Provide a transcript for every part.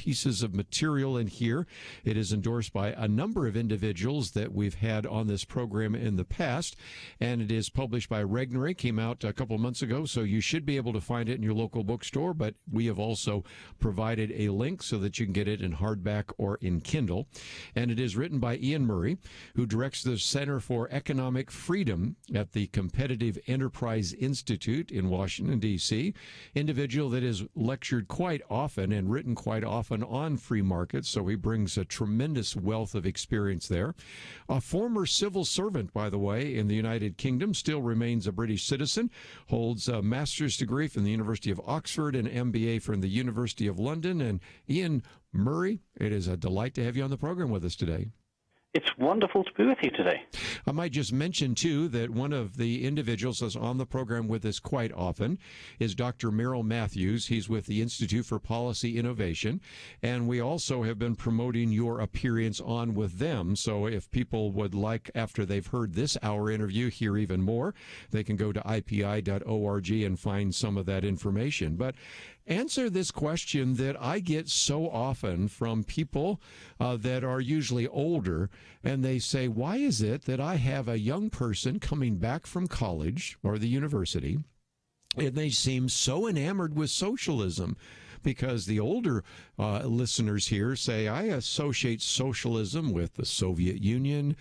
pieces of material in here. It is endorsed by a number of individuals that we've had on this program in the past, and it is published by Regnery. Came out a couple of months ago, so you should be able to find it in your local bookstore, but we have also provided a link so that you can get it in hardback or in Kindle. And it is written by Iain Murray, who directs the Center for Economic Freedom at the Competitive Enterprise Institute in Washington, D.C., individual that has lectured quite often and written quite often on free markets, so he brings a tremendous wealth of experience there. A former civil servant, by the way, in the United Kingdom, still remains a British citizen, holds a master's degree from the University of Oxford and MBA from the University of London. And Iain Murray, it is a delight to have you on the program with us today. It's wonderful to be with you today. I might just mention, too, that one of the individuals that's on the program with us quite often is Dr. Merrill Matthews. He's with the Institute for Policy Innovation, and we also have been promoting your appearance on with them. So if people would like, after they've heard this hour interview, hear even more, they can go to ipi.org and find some of that information. But answer this question that I get so often from people that are usually older, and they say, why is it that I have a young person coming back from college or the university, and they seem so enamored with socialism? Because the older listeners here say, I associate socialism with the Soviet Union,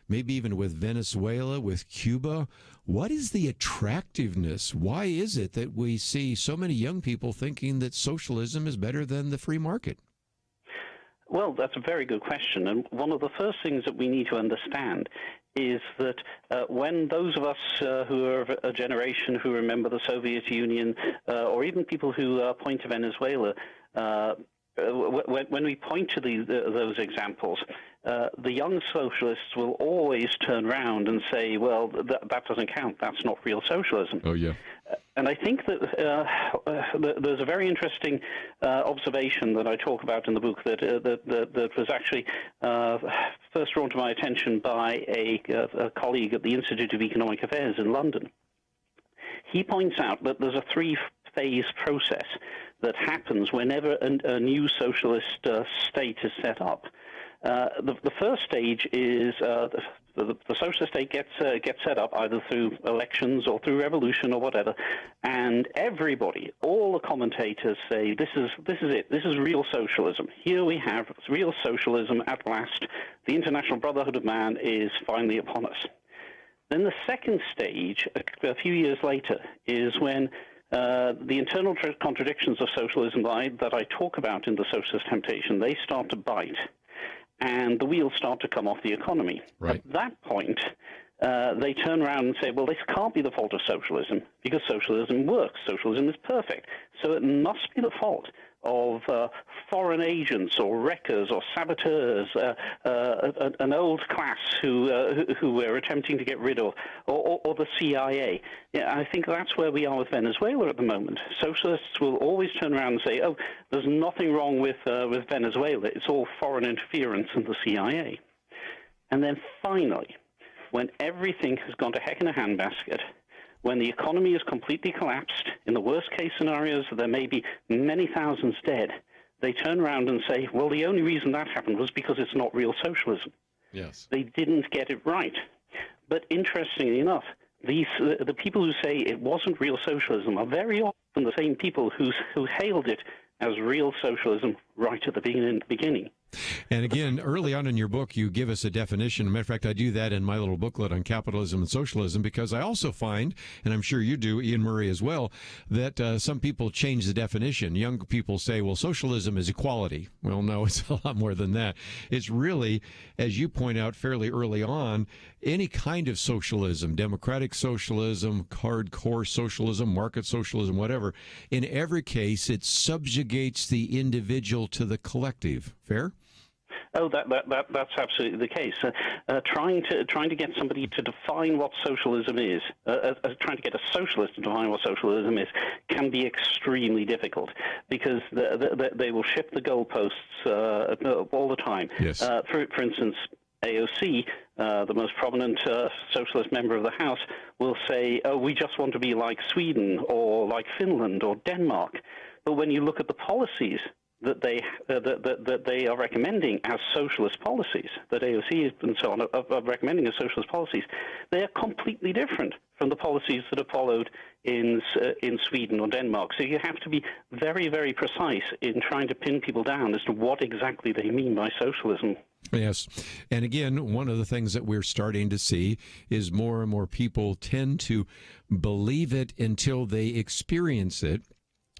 maybe even with Venezuela, with Cuba. What is the attractiveness? Why is it that we see so many young people thinking that socialism is better than the free market? Well, that's a very good question. And one of the first things that we need to understand is that when those of us who are of a generation who remember the Soviet Union, or even people who point to Venezuela, when we point to those examples, the young socialists will always turn around and say, well, that doesn't count. That's not real socialism. Oh, yeah. And I think that there's a very interesting observation that I talk about in the book that was actually first drawn to my attention by a colleague at the Institute of Economic Affairs in London. He points out that there's a three-phase process that happens whenever a new socialist state is set up. The first stage is the socialist state gets set up either through elections or through revolution or whatever, and everybody, all the commentators say, this is it. This is real socialism. Here we have real socialism at last. The International Brotherhood of Man is finally upon us. Then the second stage, a few years later, is when the internal contradictions of socialism that I talk about in the Socialist Temptation, they start to bite, and the wheels start to come off the economy. Right. At that point, they turn around and say, well, this can't be the fault of socialism, because socialism works. Socialism is perfect. So it must be the fault of foreign agents or wreckers or saboteurs, an old class who we're attempting to get rid of, or the CIA. Yeah, I think that's where we are with Venezuela at the moment. Socialists will always turn around and say, oh, there's nothing wrong with Venezuela. It's all foreign interference and the CIA. And then finally, when everything has gone to heck in a handbasket, when the economy is completely collapsed, in the worst-case scenarios, there may be many thousands dead, they turn around and say, well, the only reason that happened was because it's not real socialism. Yes. They didn't get it right. But interestingly enough, the people who say it wasn't real socialism are very often the same people who hailed it as real socialism right at the beginning. And again, early on in your book, you give us a definition. As a matter of fact, I do that in my little booklet on capitalism and socialism, because I also find, and I'm sure you do, Iain Murray as well, that some people change the definition. Young people say, well, socialism is equality. Well, no, it's a lot more than that. It's really, as you point out fairly early on, any kind of socialism, democratic socialism, hardcore socialism, market socialism, whatever. In every case, it subjugates the individual to the collective. Fair? Oh, that's absolutely the case. Trying to get somebody to define what socialism is, trying to get a socialist to define what socialism is, can be extremely difficult, because they will shift the goalposts all the time. Yes. For instance, AOC, the most prominent socialist member of the House, will say, oh, we just want to be like Sweden or like Finland or Denmark. But when you look at the policies that they are recommending as socialist policies, that AOC and so on are recommending as socialist policies, they are completely different from the policies that are followed in Sweden or Denmark. So you have to be very, very precise in trying to pin people down as to what exactly they mean by socialism. Yes. And again, one of the things that we're starting to see is more and more people tend to believe it until they experience it.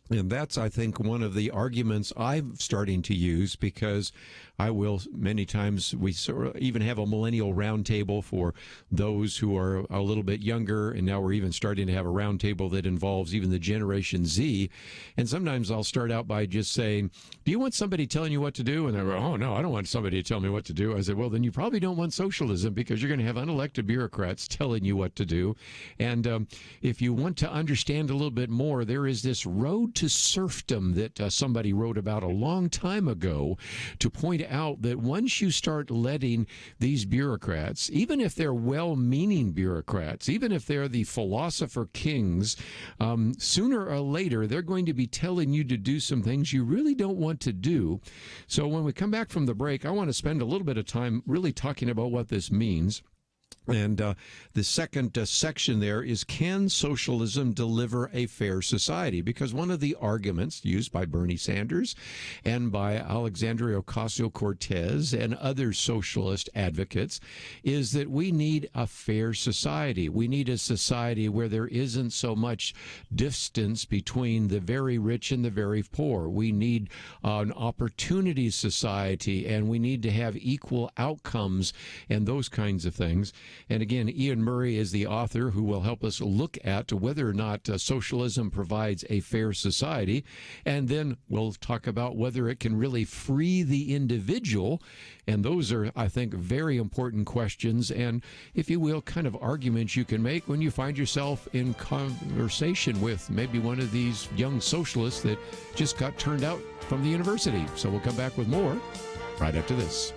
And that's, I think, one of the arguments I'm starting to use, because I will many times, we sort of even have a millennial roundtable for those who are a little bit younger, and now we're even starting to have a roundtable that involves even the Generation Z. And sometimes I'll start out by just saying, do you want somebody telling you what to do? And they go, oh, no, I don't want somebody to tell me what to do. I said, well, then you probably don't want socialism, because you're going to have unelected bureaucrats telling you what to do. And if you want to understand a little bit more, there is this road to serfdom that somebody wrote about a long time ago, to point out that once you start letting these bureaucrats, even if they're well-meaning bureaucrats, even if they're the philosopher kings, sooner or later they're going to be telling you to do some things you really don't want to do. So when we come back from the break, I want to spend a little bit of time really talking about what this means. And the second section there is, can socialism deliver a fair society? Because one of the arguments used by Bernie Sanders and by Alexandria Ocasio-Cortez and other socialist advocates is that we need a fair society. We need a society where there isn't so much distance between the very rich and the very poor. We need an opportunity society, and we need to have equal outcomes and those kinds of things. And again, Iain Murray is the author who will help us look at whether or not socialism provides a fair society. And then we'll talk about whether it can really free the individual. And those are, I think, very important questions, and, if you will, kind of arguments you can make when you find yourself in conversation with maybe one of these young socialists that just got turned out from the university. So we'll come back with more right after this.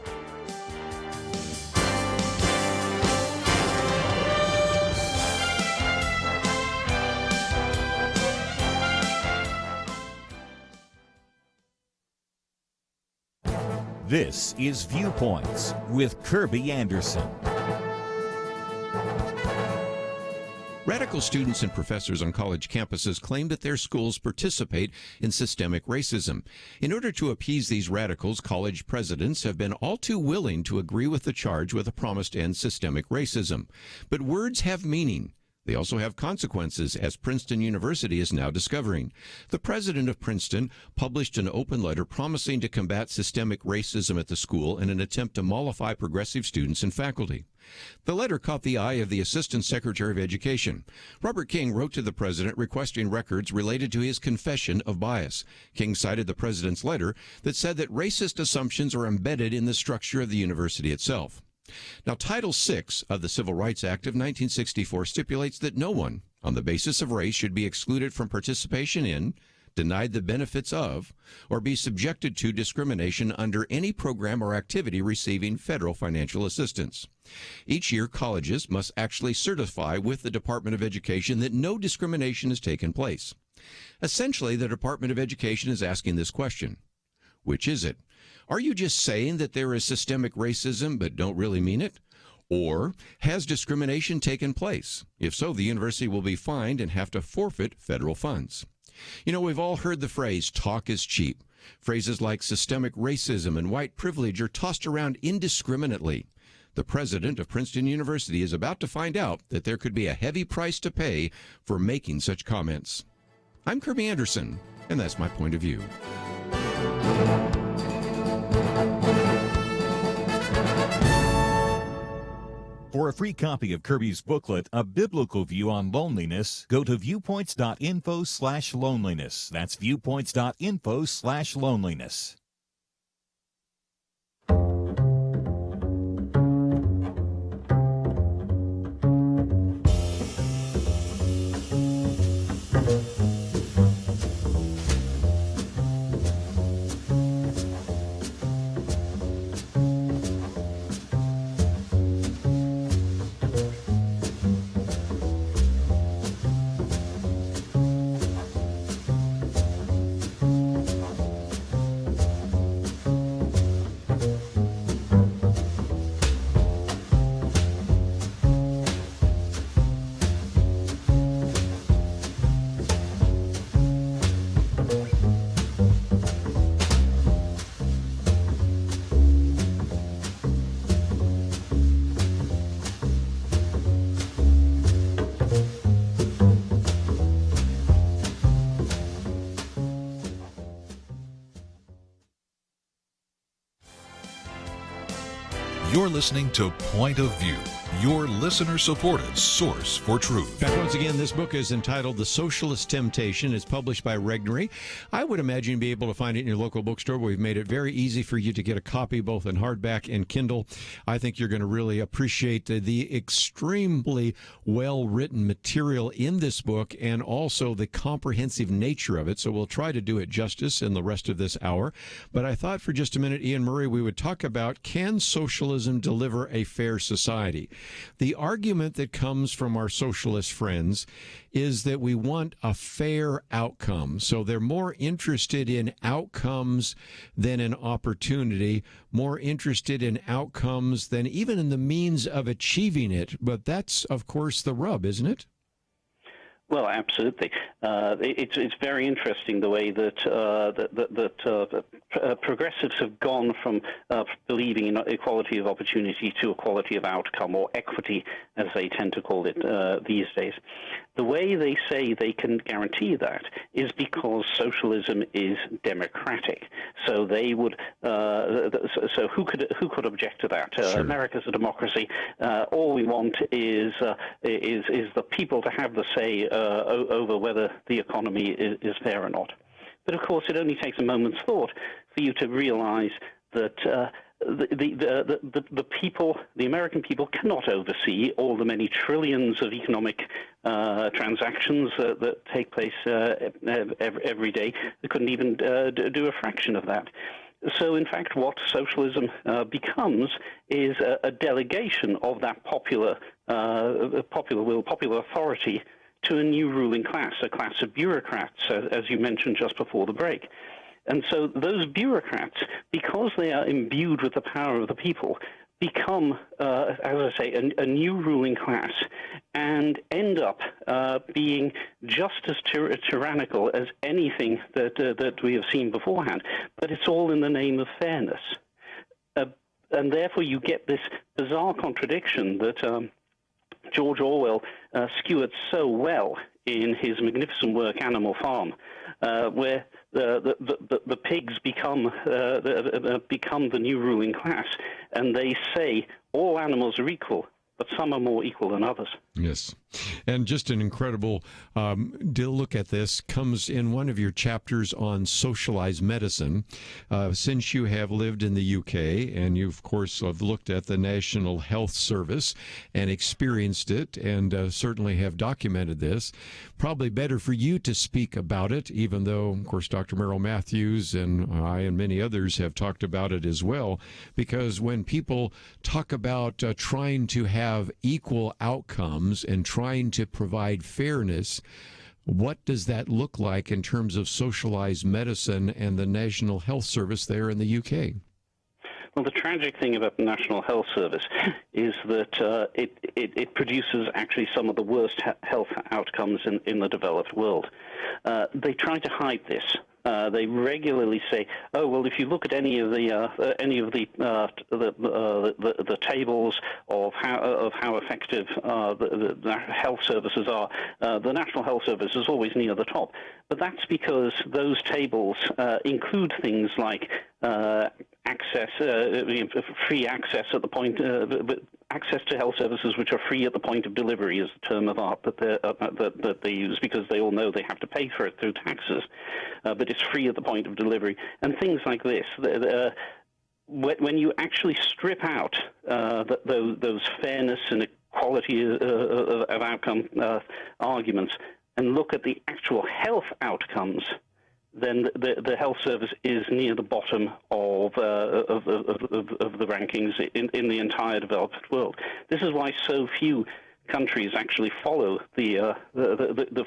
This is Viewpoints with Kerby Anderson. Radical students and professors on college campuses claim that their schools participate in systemic racism. In order to appease these radicals, college presidents have been all too willing to agree with the charge with a promise to end systemic racism. But words have meaning. They also have consequences, as Princeton University is now discovering. The president of Princeton published an open letter promising to combat systemic racism at the school in an attempt to mollify progressive students and faculty. The letter caught the eye of the Assistant Secretary of Education. Robert King wrote to the president requesting records related to his confession of bias. King cited the president's letter that said that racist assumptions are embedded in the structure of the university itself. Now, Title VI of the Civil Rights Act of 1964 stipulates that no one, on the basis of race, should be excluded from participation in, denied the benefits of, or be subjected to discrimination under any program or activity receiving federal financial assistance. Each year, colleges must actually certify with the Department of Education that no discrimination has taken place. Essentially, the Department of Education is asking this question: which is it? Are you just saying that there is systemic racism but don't really mean it? Or has discrimination taken place? If so, the university will be fined and have to forfeit federal funds. You know, we've all heard the phrase, talk is cheap. Phrases like systemic racism and white privilege are tossed around indiscriminately. The president of Princeton University is about to find out that there could be a heavy price to pay for making such comments. I'm Kerby Anderson, and that's my point of view. For a free copy of Kerby's booklet, A Biblical View on Loneliness, go to viewpoints.info/loneliness. That's viewpoints.info/loneliness. You're listening to Point of View, your listener-supported source for truth. Back once again, this book is entitled The Socialist Temptation. It's published by Regnery. I would imagine you'd be able to find it in your local bookstore. We've made it very easy for you to get a copy, both in hardback and Kindle. I think you're going to really appreciate the extremely well-written material in this book and also the comprehensive nature of it. So we'll try to do it justice in the rest of this hour. But I thought for just a minute, Iain Murray, we would talk about, can socialism deliver a fair society? The argument that comes from our socialist friends is that we want a fair outcome. So they're more interested in outcomes than in opportunity, more interested in outcomes than even in the means of achieving it. But that's, of course, the rub, isn't it? Well, absolutely. It's very interesting the way that progressives have gone from believing in equality of opportunity to equality of outcome, or equity, as they tend to call it these days. The way they say they can guarantee that is because socialism is democratic. So they would. So who could object to that? Sure. America's a democracy. All we want is the people to have the say over whether the economy is fair or not. But of course, it only takes a moment's thought for you to realize that the people, the American people, cannot oversee all the many trillions of economic transactions that take place every day. They couldn't even do a fraction of that. So, in fact, what socialism becomes is a delegation of that popular will, popular authority, to a new ruling class, a class of bureaucrats, as you mentioned just before the break. And so those bureaucrats, because they are imbued with the power of the people, become, as I say, a new ruling class, and end up being just as tyrannical as anything that we have seen beforehand. But it's all in the name of fairness. And therefore you get this bizarre contradiction that George Orwell skewered so well in his magnificent work Animal Farm, where the pigs become the new ruling class, and they say all animals are equal, but some are more equal than others. Yes. And just an incredible look at this comes in one of your chapters on socialized medicine. Since you have lived in the UK, and you, of course, have looked at the National Health Service and experienced it, and certainly have documented this, probably better for you to speak about it, even though, of course, Dr. Merrill Matthews and I and many others have talked about it as well, because when people talk about trying to have equal outcomes and trying to provide fairness, what does that look like in terms of socialized medicine and the National Health Service there in the UK? Well, the tragic thing about the National Health Service is that it produces actually some of the worst health outcomes in the developed world. They try to hide this. They regularly say, "Oh, well, if you look at any of the tables of how effective the health services are, the National Health Service is always near the top." But that's because those tables include things like access, free access at the point, access to health services which are free at the point of delivery is the term of art that they use, because they all know they have to pay for it through taxes, but it's free at the point of delivery, and things like this. When you actually strip out those fairness and equality of outcome arguments and look at the actual health outcomes, then the health service is near the bottom of the rankings in the entire developed world. This is why so few countries actually follow the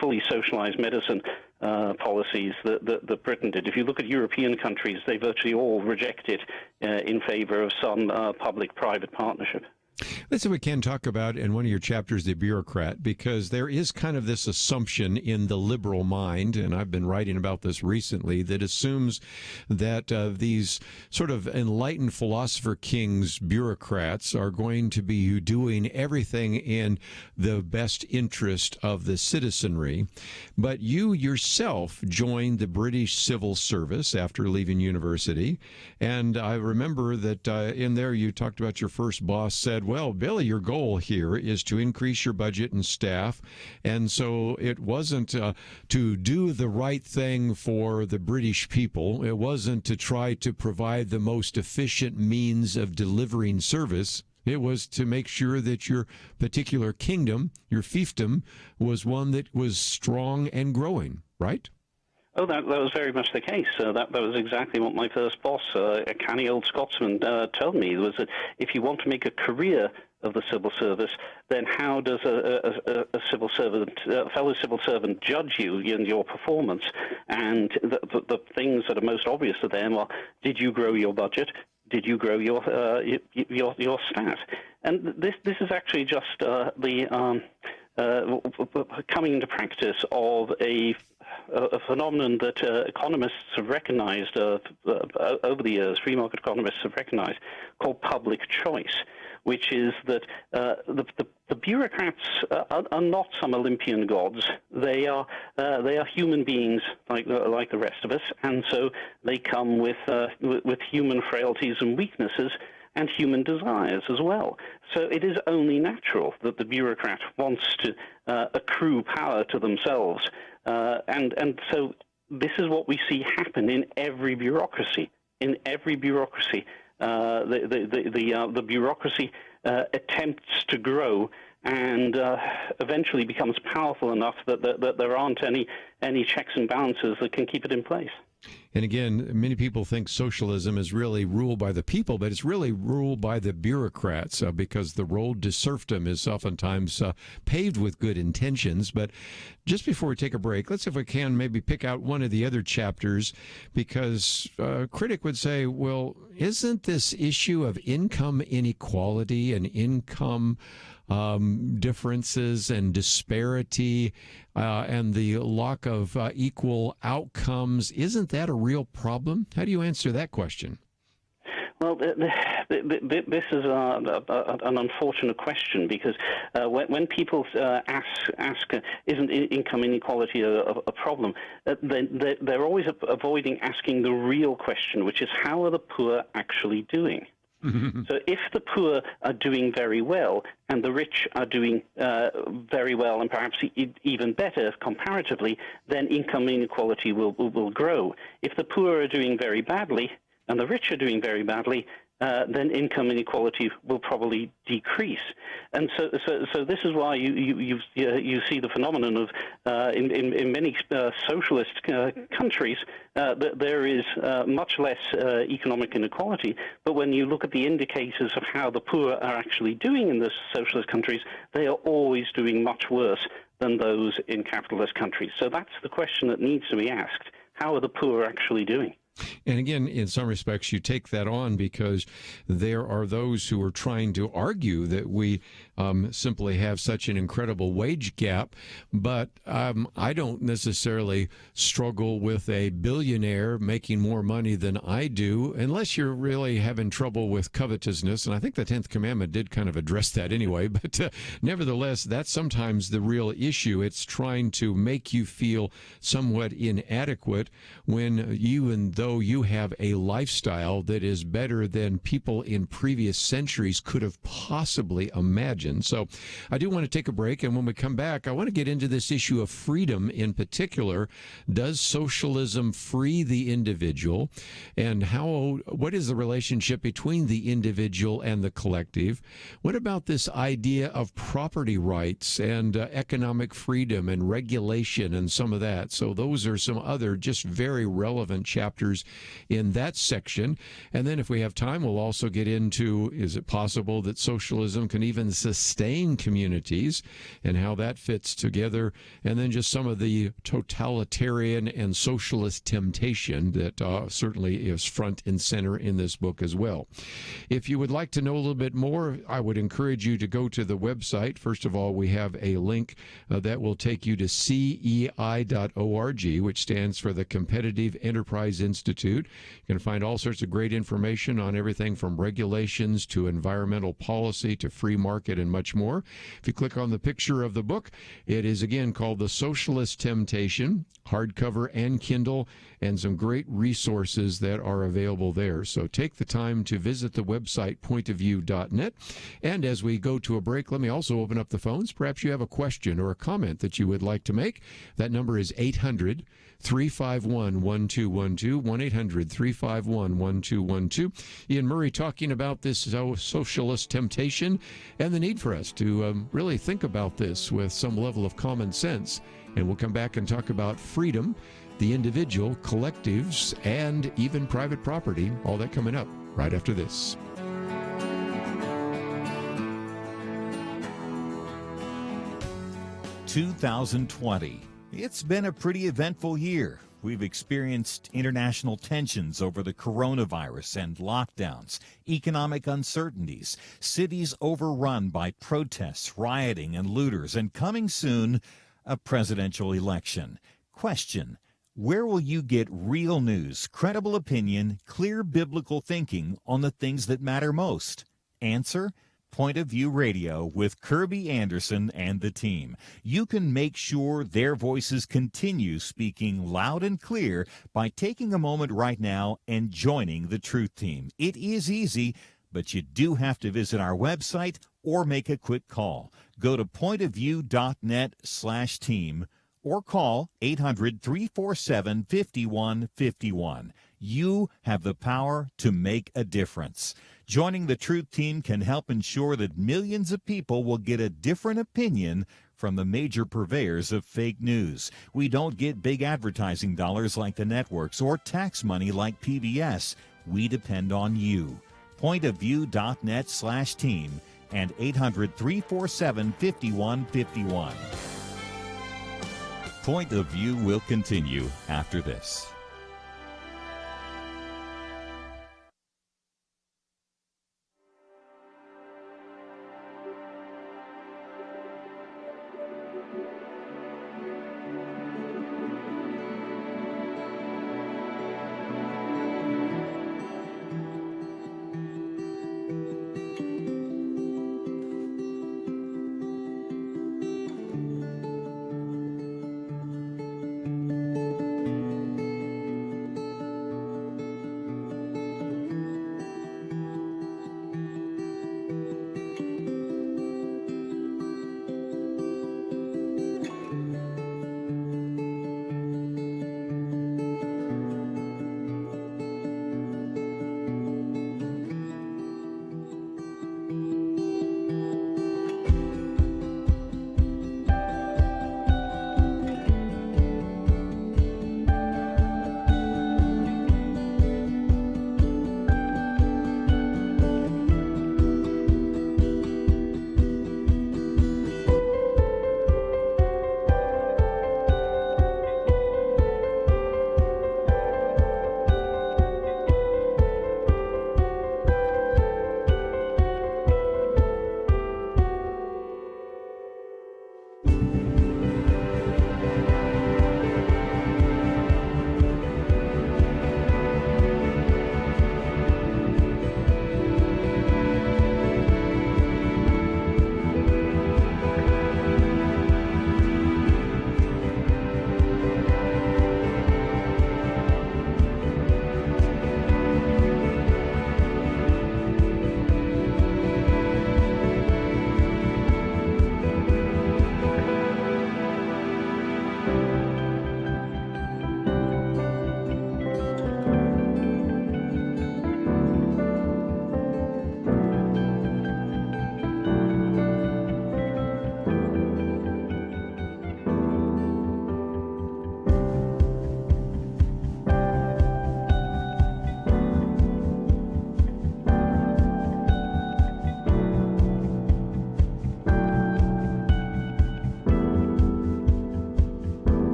fully socialized medicine policies that Britain did. If you look at European countries, they virtually all reject it in favor of some public-private partnership. Let's see if we can talk about in one of your chapters the bureaucrat, because there is kind of this assumption in the liberal mind, and I've been writing about this recently, that assumes that these sort of enlightened philosopher kings, bureaucrats, are going to be doing everything in the best interest of the citizenry. But you yourself joined the British Civil Service after leaving university, and I remember that in there you talked about your first boss said, well, Billy, your goal here is to increase your budget and staff. And so it wasn't to do the right thing for the British people. It wasn't to try to provide the most efficient means of delivering service. It was to make sure that your particular kingdom, your fiefdom, was one that was strong and growing, right? Oh, that was very much the case. That was exactly what my first boss, a canny old Scotsman, told me, was that if you want to make a career of the civil service, then how does a civil servant, a fellow civil servant, judge you in your performance? And the things that are most obvious to them are: did you grow your budget? Did you grow your staff? And this is actually just the coming into practice of a phenomenon that economists have recognized over the years, free market economists have recognized, called public choice, which is that the bureaucrats are not some Olympian gods. They are human beings like the rest of us, and so they come with human frailties and weaknesses, and human desires as well. So it is only natural that the bureaucrat wants to accrue power to themselves. And so this is what we see happen in every bureaucracy. In every bureaucracy, the bureaucracy attempts to grow and eventually becomes powerful enough that there aren't any checks and balances that can keep it in place. And again, many people think socialism is really ruled by the people, but it's really ruled by the bureaucrats because the road to serfdom is oftentimes paved with good intentions. But just before we take a break, let's see if we can maybe pick out one of the other chapters, because a critic would say, well, isn't this issue of income inequality and income differences and disparity and the lack of equal outcomes, isn't that a real problem? How do you answer that question? Well, this is an unfortunate question, because when people ask isn't income inequality a problem, they're always avoiding asking the real question, which is, how are the poor actually doing? So if the poor are doing very well and the rich are doing very well and perhaps even better comparatively, then income inequality will grow. If the poor are doing very badly and the rich are doing very badly, then income inequality will probably decrease. And so this is why you see the phenomenon of in many socialist countries that there is much less economic inequality. But when you look at the indicators of how the poor are actually doing in the socialist countries, they are always doing much worse than those in capitalist countries. So that's the question that needs to be asked: how are the poor actually doing? And again, in some respects, you take that on because there are those who are trying to argue that we simply have such an incredible wage gap. But I don't necessarily struggle with a billionaire making more money than I do, unless you're really having trouble with covetousness. And I think the 10th Commandment did kind of address that anyway. But nevertheless, that's sometimes the real issue. It's trying to make you feel somewhat inadequate when even though you have a lifestyle that is better than people in previous centuries could have possibly imagined. So I do want to take a break, and when we come back, I want to get into this issue of freedom in particular. Does socialism free the individual, and what is the relationship between the individual and the collective? What about this idea of property rights and economic freedom and regulation and some of that? So those are some other just very relevant chapters chapters in that section. And then if we have time, we'll also get into, is it possible that socialism can even sustain communities and how that fits together? And then just some of the totalitarian and socialist temptation that certainly is front and center in this book as well. If you would like to know a little bit more, I would encourage you to go to the website. First of all, we have a link that will take you to CEI.org, which stands for the Competitive Enterprise Institute. You can find all sorts of great information on everything from regulations to environmental policy to free market and much more. If you click on the picture of the book, it is again called The Socialist Temptation, hardcover and Kindle, and some great resources that are available there. So take the time to visit the website pointofview.net. And as we go to a break, let me also open up the phones. Perhaps you have a question or a comment that you would like to make. That number is 800-351-1212, 1-800-351-1212. Iain Murray talking about this socialist temptation and the need for us to really think about this with some level of common sense. And we'll come back and talk about freedom, the individual, collectives, and even private property. All that coming up right after this. "2020. It's been a pretty eventful year. We've experienced international tensions over the coronavirus and lockdowns, economic uncertainties, cities overrun by protests, rioting, and looters, and coming soon, a presidential election. Question: where will you get real news, credible opinion, clear biblical thinking on the things that matter most? Answer: Point of View Radio with Kerby Anderson and the team. You can make sure their voices continue speaking loud and clear by taking a moment right now and joining the Truth Team. It is easy, but you do have to visit our website or make a quick call. Go to pointofview.net/team or call 800-347-5151. You have the power to make a difference. Joining the Truth Team can help ensure that millions of people will get a different opinion from the major purveyors of fake news. We don't get big advertising dollars like the networks or tax money like PBS. We depend on you. Pointofview.net/team and 800-347-5151. Point of View will continue after this.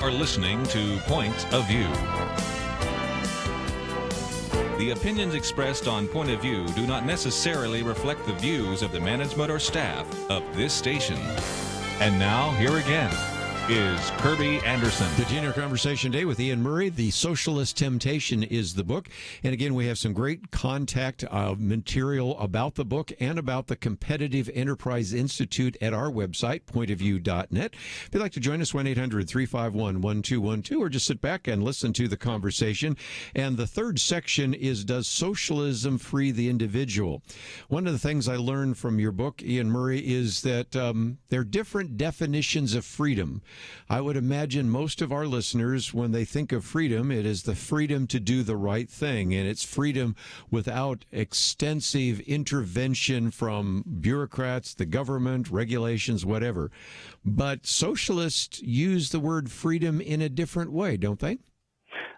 are listening to Point of View. The opinions expressed on Point of View do not necessarily reflect the views of the management or staff of this station. And now, here again is Kerby Anderson. Continue our conversation today with Iain Murray. The Socialist Temptation is the book. And again, we have some great contact material about the book and about the Competitive Enterprise Institute at our website, pointofview.net. If you'd like to join us, 1-800-351-1212, or just sit back and listen to the conversation. And the third section is, does socialism free the individual? One of the things I learned from your book, Iain Murray, is that there are different definitions of freedom. I would imagine most of our listeners, when they think of freedom, it is the freedom to do the right thing, and it's freedom without extensive intervention from bureaucrats, the government, regulations, whatever. But socialists use the word freedom in a different way, don't they?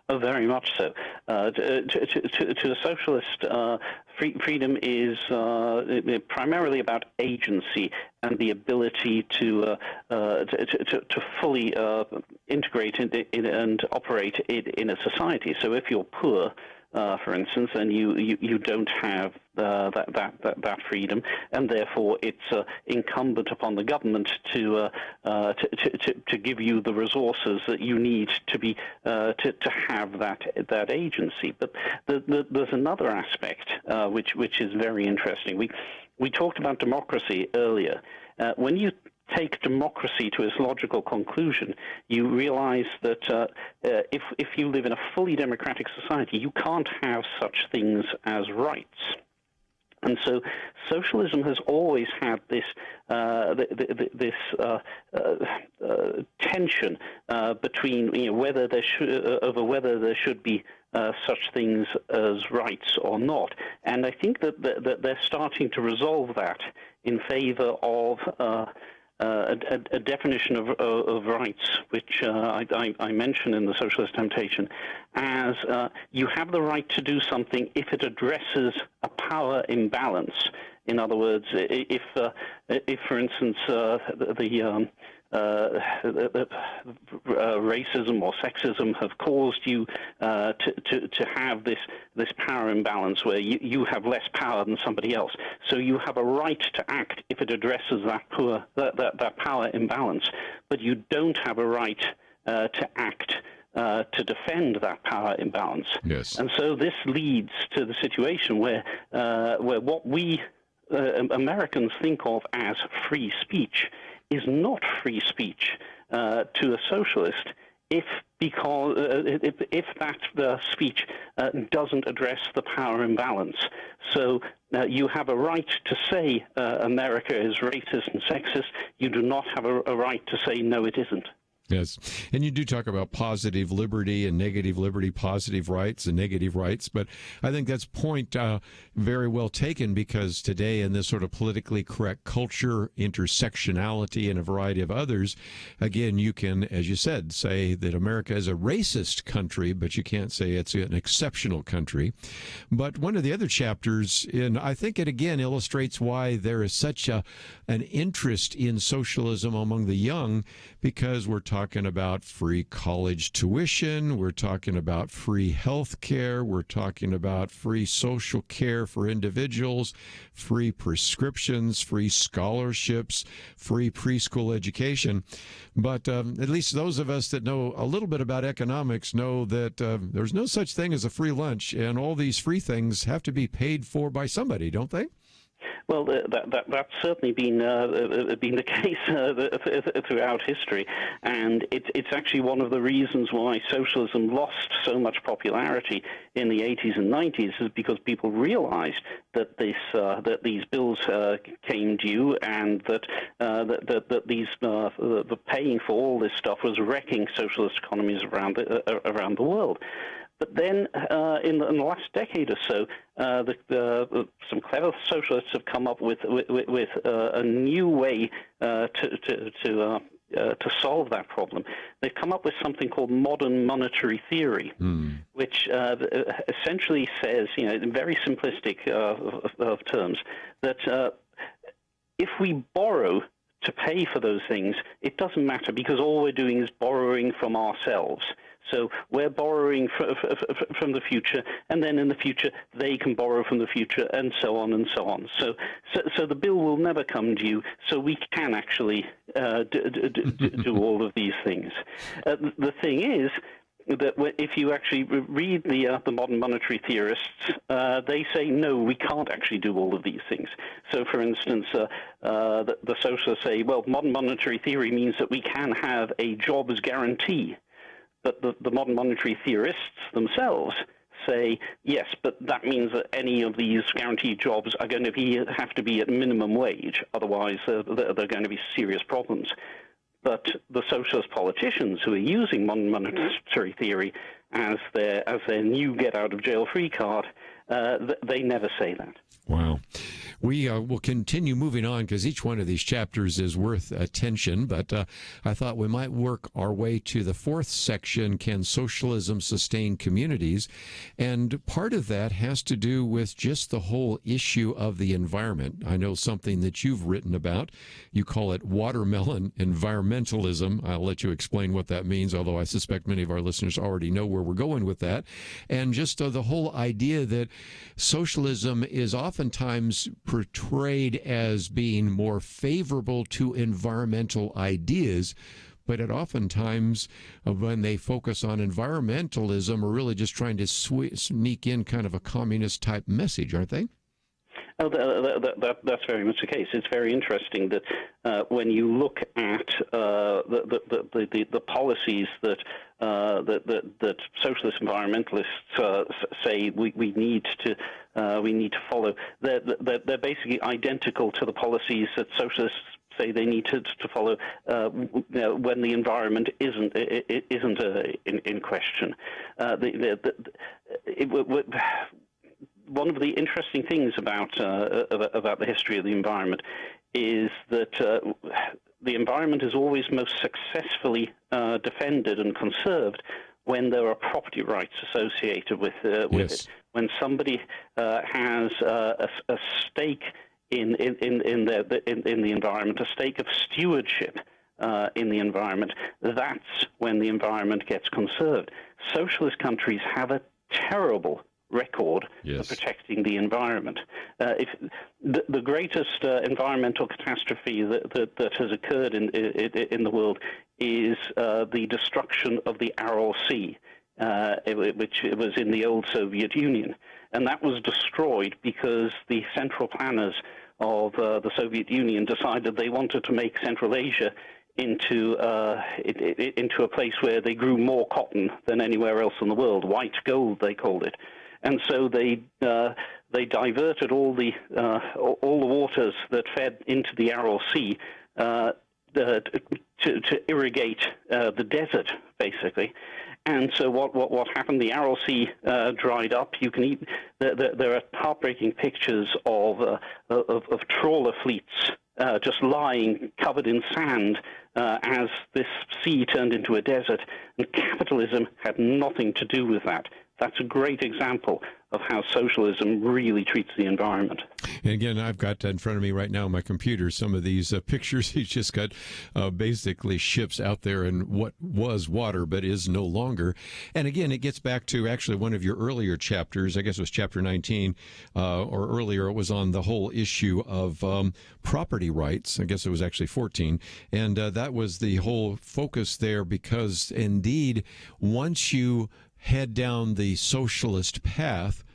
Oh, very much so. To a socialist, freedom is primarily about agency and the ability to fully integrate in and operate in a society. So if you're poor, for instance, and you don't have that freedom, and therefore it's incumbent upon the government to give you the resources that you need to have that agency. But there's another aspect which is very interesting. We talked about democracy earlier. When you take democracy to its logical conclusion, you realize that if you live in a fully democratic society, you can't have such things as rights. And so socialism has always had this tension between whether there should be such things as rights or not. And I think that they're starting to resolve that in favor of a definition of rights, which I mention in the Socialist Temptation, as you have the right to do something if it addresses a power imbalance. In other words, if for instance, racism or sexism have caused you to have this power imbalance where you have less power than somebody else. So you have a right to act if it addresses that power imbalance, but you don't have a right to act to defend that power imbalance. Yes. And so this leads to the situation where what we Americans think of as free speech is not free speech to a socialist if that speech doesn't address the power imbalance. So you have a right to say America is racist and sexist. You do not have a right to say no, it isn't. Yes. And you do talk about positive liberty and negative liberty, positive rights and negative rights. But I think that's point very well taken, because today in this sort of politically correct culture, intersectionality, and a variety of others, again, you can, as you said, say that America is a racist country, but you can't say it's an exceptional country. But one of the other chapters, and I think it again illustrates why there is such an interest in socialism among the young, because we're talking about free college tuition, we're talking about free health care, we're talking about free social care for individuals, free prescriptions, free scholarships, free preschool education. But at least those of us that know a little bit about economics know that there's no such thing as a free lunch, and all these free things have to be paid for by somebody, don't they? Well, that's certainly been the case throughout history, and it's actually one of the reasons why socialism lost so much popularity in the 80s and 90s, is because people realized that these bills came due, and that the paying for all this stuff was wrecking socialist economies around the world. But then, in the last decade or so, some clever socialists have come up with a new way to solve that problem. They've come up with something called modern monetary theory, which essentially says, in very simplistic of terms, that if we borrow to pay for those things, it doesn't matter because all we're doing is borrowing from ourselves. So we're borrowing from the future, and then in the future they can borrow from the future, and so on and so on. So the bill will never come due. So we can actually do all of these things. The thing is that if you actually read the modern monetary theorists, they say, no, we can't actually do all of these things. So, for instance, the socialists say, well, modern monetary theory means that we can have a jobs guarantee. But the modern monetary theorists themselves say, yes, but that means that any of these guaranteed jobs are going to have to be at minimum wage. Otherwise, there are going to be serious problems. But the socialist politicians who are using modern monetary theory as their new get-out-of-jail-free card, they never say that. Wow. We will continue moving on because each one of these chapters is worth attention, but I thought we might work our way to the fourth section, Can Socialism Sustain Communities? And part of that has to do with just the whole issue of the environment. I know something that you've written about. You call it watermelon environmentalism. I'll let you explain what that means, although I suspect many of our listeners already know where we're going with that. And just the whole idea that socialism is oftentimes portrayed as being more favorable to environmental ideas, but it oftentimes, when they focus on environmentalism, are really just trying to sneak in kind of a communist-type message, aren't they? Oh, that's very much the case. It's very interesting that when you look at the policies that socialist environmentalists say we need to follow, they're basically identical to the policies that socialists say they need to follow when the environment isn't in question. One of the interesting things about the history of the environment is that the environment is always most successfully defended and conserved when there are property rights associated with it. When somebody has a stake in the environment, a stake of stewardship in the environment, that's when the environment gets conserved. Socialist countries have a terrible record of protecting the environment. If the greatest environmental catastrophe that has occurred in the world is the destruction of the Aral Sea, which was in the old Soviet Union. And that was destroyed because the central planners of the Soviet Union decided they wanted to make Central Asia into a place where they grew more cotton than anywhere else in the world. White gold, they called it. And so they diverted all the waters that fed into the Aral Sea to irrigate the desert, basically. And so what happened? The Aral Sea dried up. There are heartbreaking pictures of trawler fleets just lying covered in sand as this sea turned into a desert. And capitalism had nothing to do with that. That's a great example of how socialism really treats the environment. And again, I've got in front of me right now on my computer some of these pictures. He's just got basically ships out there in what was water but is no longer. And again, it gets back to actually one of your earlier chapters. I guess it was chapter 19 or earlier. It was on the whole issue of property rights. I guess it was actually 14. And that was the whole focus there because indeed, once you head down the socialist path,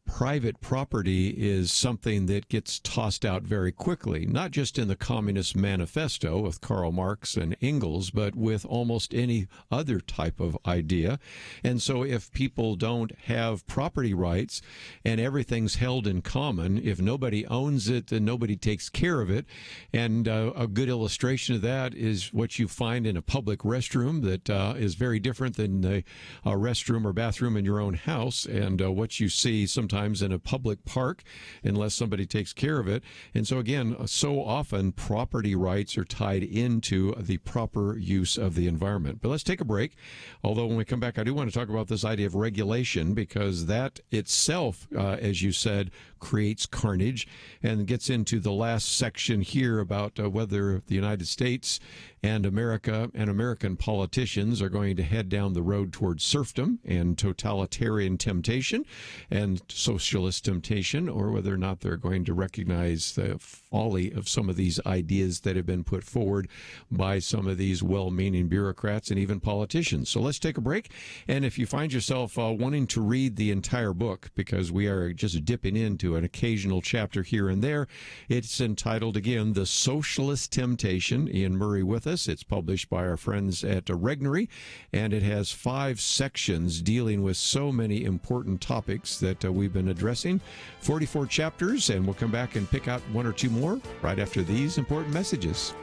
private property is something that gets tossed out very quickly, not just in the Communist Manifesto with Karl Marx and Engels, but with almost any other type of idea. And so if people don't have property rights and everything's held in common, if nobody owns it, then nobody takes care of it. And a good illustration of that is what you find in a public restroom that is very different than a restroom or bathroom in your own house, and what you see sometimes sometimes in a public park unless somebody takes care of it. And so again, so often property rights are tied into the proper use of the environment. But let's take a break. Although when we come back, I do want to talk about this idea of regulation, because that itself, as you said, creates carnage, and gets into the last section here about whether the United States and America and American politicians are going to head down the road towards serfdom and totalitarian temptation and socialist temptation, or whether or not they're going to recognize the folly of some of these ideas that have been put forward by some of these well-meaning bureaucrats and even politicians. So let's take a break. And if you find yourself wanting to read the entire book, because we are just dipping into an occasional chapter here and there, it's entitled, again, The Socialist Temptation. Iain Murray with us. It's published by our friends at Regnery, and it has 5 sections dealing with so many important topics that we've been addressing. 44 chapters, and we'll come back and pick out 1 or 2 more right after these important messages.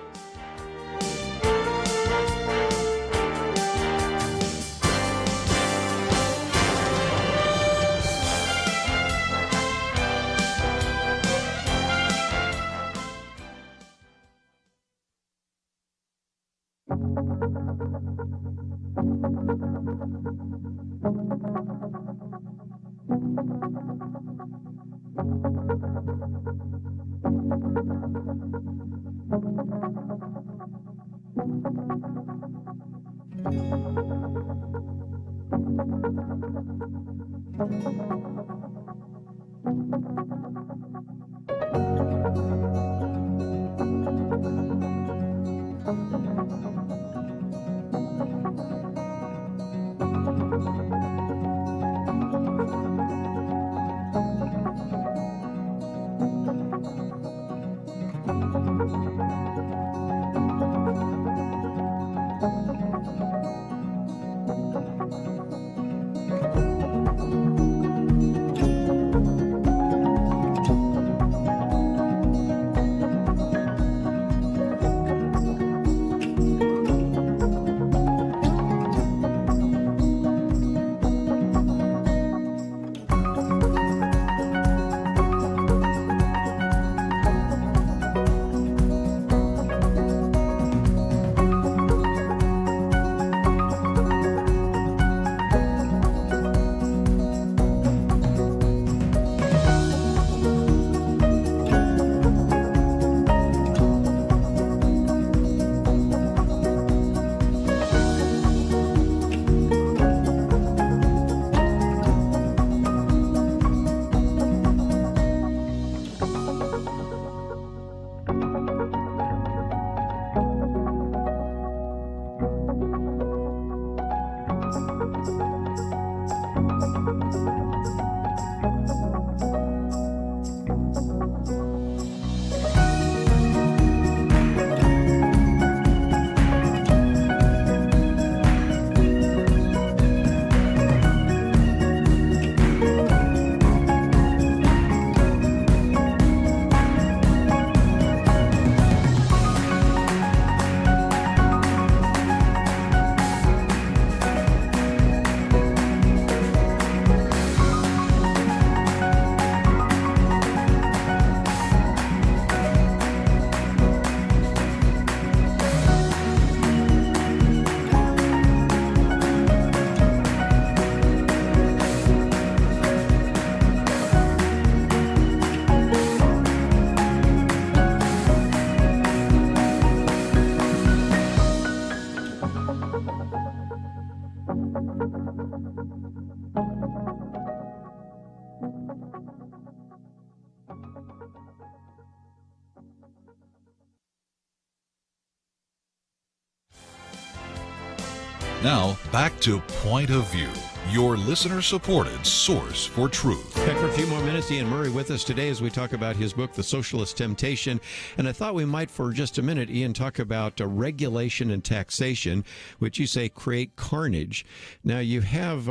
Now, back to Point of View, your listener-supported source for truth. Back for a few more minutes. Iain Murray with us today as we talk about his book, The Socialist Temptation. And I thought we might, for just a minute, Iain, talk about regulation and taxation, which you say create carnage. Now, you have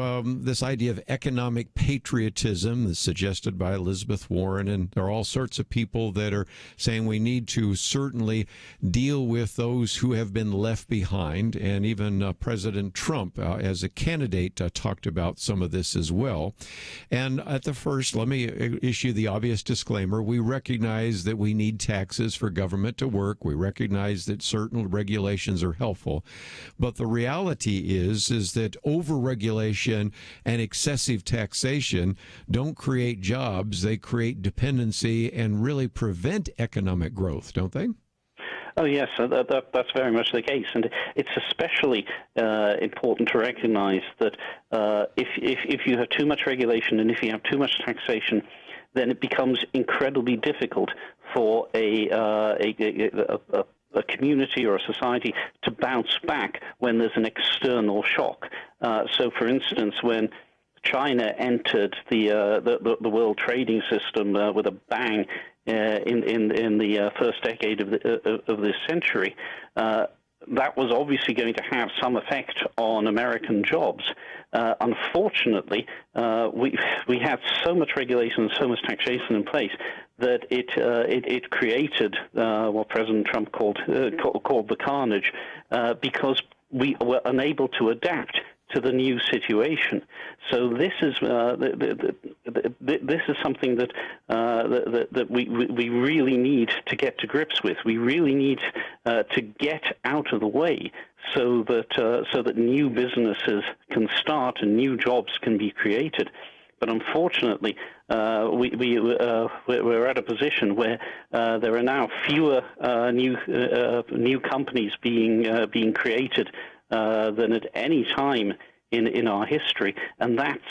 this idea of economic patriotism that's suggested by Elizabeth Warren, and there are all sorts of people that are saying we need to certainly deal with those who have been left behind. And even President Trump, as a candidate, talked talked about some of this as well. And at the first, let me issue the obvious disclaimer. We recognize that we need taxes for government to work. We recognize that certain regulations are helpful. But the reality is that overregulation and excessive taxation don't create jobs. They create dependency and really prevent economic growth, don't they? Oh, yes, that's very much the case. And it's especially important to recognize that if you have too much regulation and if you have too much taxation, then it becomes incredibly difficult for a community or a society to bounce back when there's an external shock. So, for instance, when China entered the world trading system with a bang in the first decade of this century, that was obviously going to have some effect on American jobs. Unfortunately, we had so much regulation and so much taxation in place that it created what President Trump called the carnage, because we were unable to adapt to the new situation. So this is this is something that we really need to get to grips with. We really need to get out of the way so that new businesses can start and new jobs can be created. But unfortunately, we're at a position where there are now fewer new companies being created than at any time in our history, and that's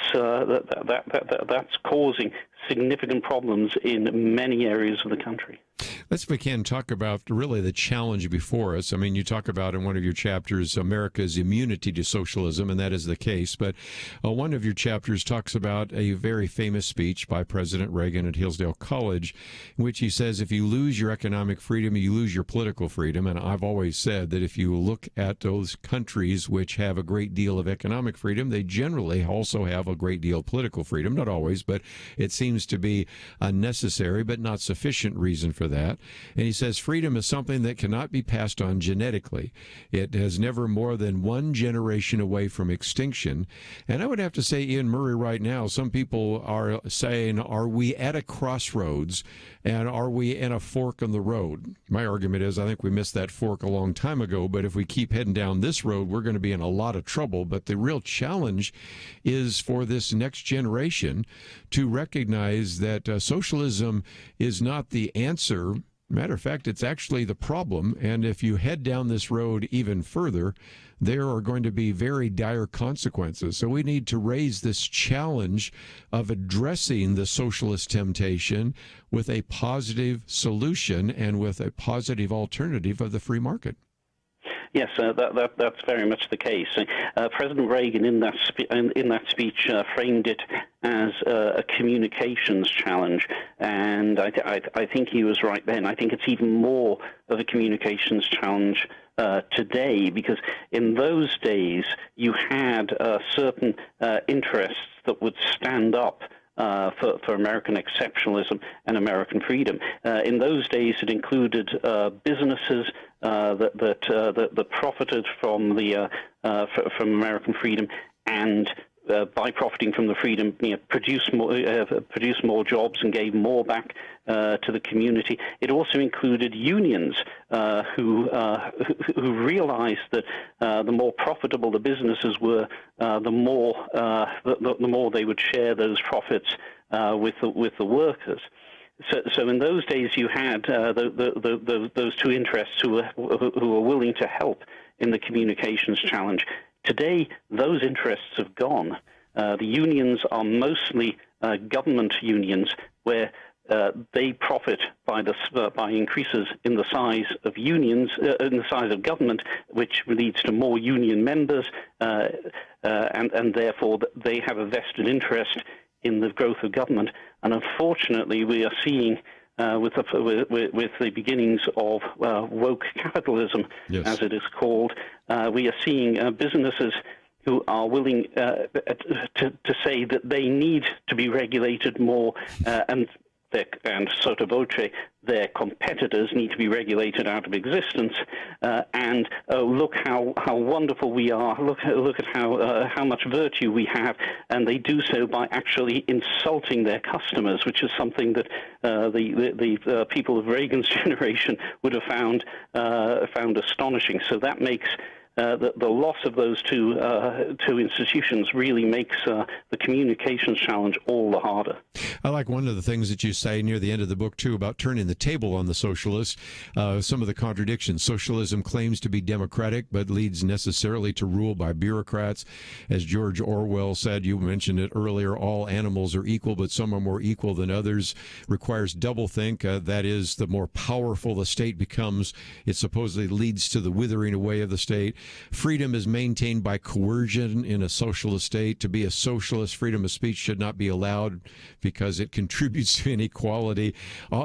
causing significant problems in many areas of the country. Let's, if we can, talk about really the challenge before us. I mean, you talk about in one of your chapters America's immunity to socialism, and that is the case. But one of your chapters talks about a very famous speech by President Reagan at Hillsdale College, in which he says, if you lose your economic freedom, you lose your political freedom. And I've always said that if you look at those countries which have a great deal of economic freedom, they generally also have a great deal of political freedom. Not always, but it seems to be a necessary but not sufficient reason for that. And he says freedom is something that cannot be passed on genetically. It is never more than one generation away from extinction. And I would have to say, Iain Murray, right now, some people are saying, are we at a crossroads and are we in a fork in the road? My argument is I think we missed that fork a long time ago, but if we keep heading down this road, we're going to be in a lot of trouble. But the real challenge is for this next generation to recognize that socialism is not the answer. Matter of fact, it's actually the problem. And if you head down this road even further, there are going to be very dire consequences. So we need to raise this challenge of addressing the socialist temptation with a positive solution and with a positive alternative of the free market. Yes, that's very much the case. President Reagan, in that speech, framed it as a communications challenge, and I think he was right then. I think it's even more of a communications challenge today, because in those days you had certain interests that would stand up for American exceptionalism and American freedom. In those days, it included businesses that profited from from American freedom, and by profiting from the freedom, produced more jobs and gave more back to the community. It also included unions who realized that the more profitable the businesses were, the more they would share those profits with the workers. So in those days, you had those two interests who were willing to help in the communications challenge. Today, those interests have gone. The unions are mostly government unions, where they profit by increases in the size of unions, in the size of government, which leads to more union members, and therefore they have a vested interest in the growth of government. And unfortunately, we are seeing with the beginnings of woke capitalism, yes, as it is called, we are seeing businesses who are willing to say that they need to be regulated more, and and sotto voce, their competitors need to be regulated out of existence, and look how wonderful we are. Look at how much virtue we have, and they do so by actually insulting their customers, which is something that the people of Reagan's generation would have found astonishing. So that makes the loss of those two institutions really makes the communications challenge all the harder. I like one of the things that you say near the end of the book, too, about turning the table on the socialists. Some of the contradictions. Socialism claims to be democratic, but leads necessarily to rule by bureaucrats. As George Orwell said, you mentioned it earlier, all animals are equal, but some are more equal than others. Requires doublethink. That is, the more powerful the state becomes, it supposedly leads to the withering away of the state. Freedom is maintained by coercion in a socialist state. To be a socialist, freedom of speech should not be allowed because it contributes to inequality.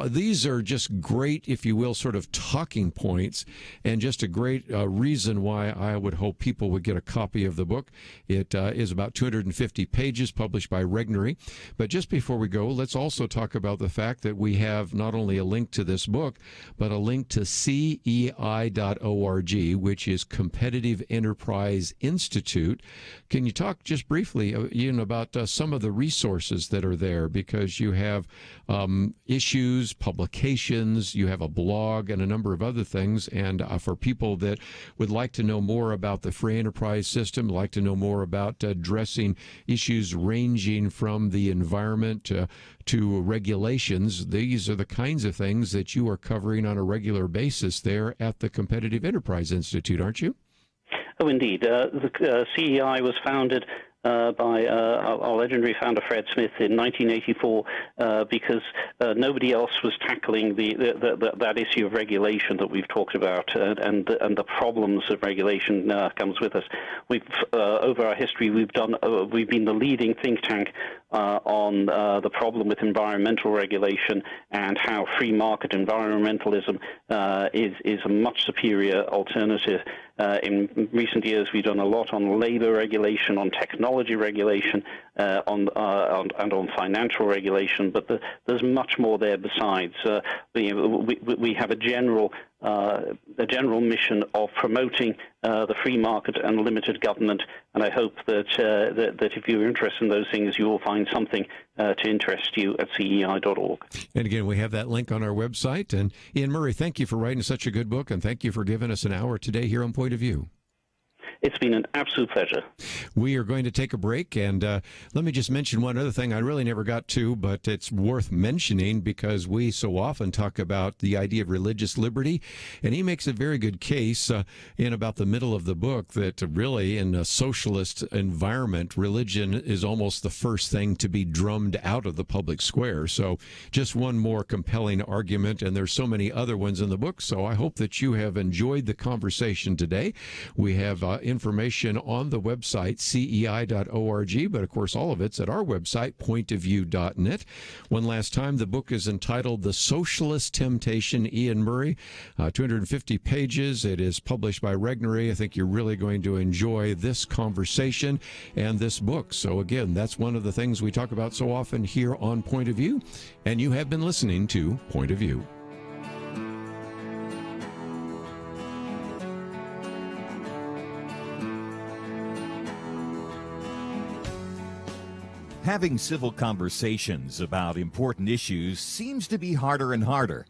These are just great, if you will, sort of talking points, and just a great reason why I would hope people would get a copy of the book. It is about 250 pages, published by Regnery. But just before we go, let's also talk about the fact that we have not only a link to this book, but a link to CEI.org, which is Competitive Enterprise Institute. Can you talk just briefly, Ian, about some of the resources that are there? Because you have issues, publications, you have a blog, and a number of other things. And for people that would like to know more about the free enterprise system, like to know more about addressing issues ranging from the environment to regulations, these are the kinds of things that you are covering on a regular basis there at the Competitive Enterprise Institute, aren't you? Oh, indeed. The CEI was founded by our legendary founder Fred Smith in 1984 because nobody else was tackling that issue of regulation that we've talked about and the problems of regulation comes with us. We've over our history we've been the leading think tank on the problem with environmental regulation and how free market environmentalism is a much superior alternative. In recent years, we've done a lot on labor regulation, on technology regulation, and on financial regulation. But there's much more there besides. We have a general mission of promoting the free market and limited government, and I hope that if you're interested in those things, you will find something to interest you at CEI.org. And again, we have that link on our website. And Iain Murray, thank you for writing such a good book, and thank you for giving us an hour today here on Point of View. It's been an absolute pleasure. We are going to take a break, and let me just mention one other thing I really never got to, but it's worth mentioning because we so often talk about the idea of religious liberty, and he makes a very good case in about the middle of the book that really in a socialist environment, religion is almost the first thing to be drummed out of the public square. So just one more compelling argument, and there's so many other ones in the book, so I hope that you have enjoyed the conversation today. We have information on the website, CEI.org, but of course all of it's at our website, pointofview.net. One last time, the book is entitled The Socialist Temptation, Iain Murray, 250 pages. It is published by Regnery. I think you're really going to enjoy this conversation and this book. So again, that's one of the things we talk about so often here on Point of View, and you have been listening to Point of View. Having civil conversations about important issues seems to be harder and harder.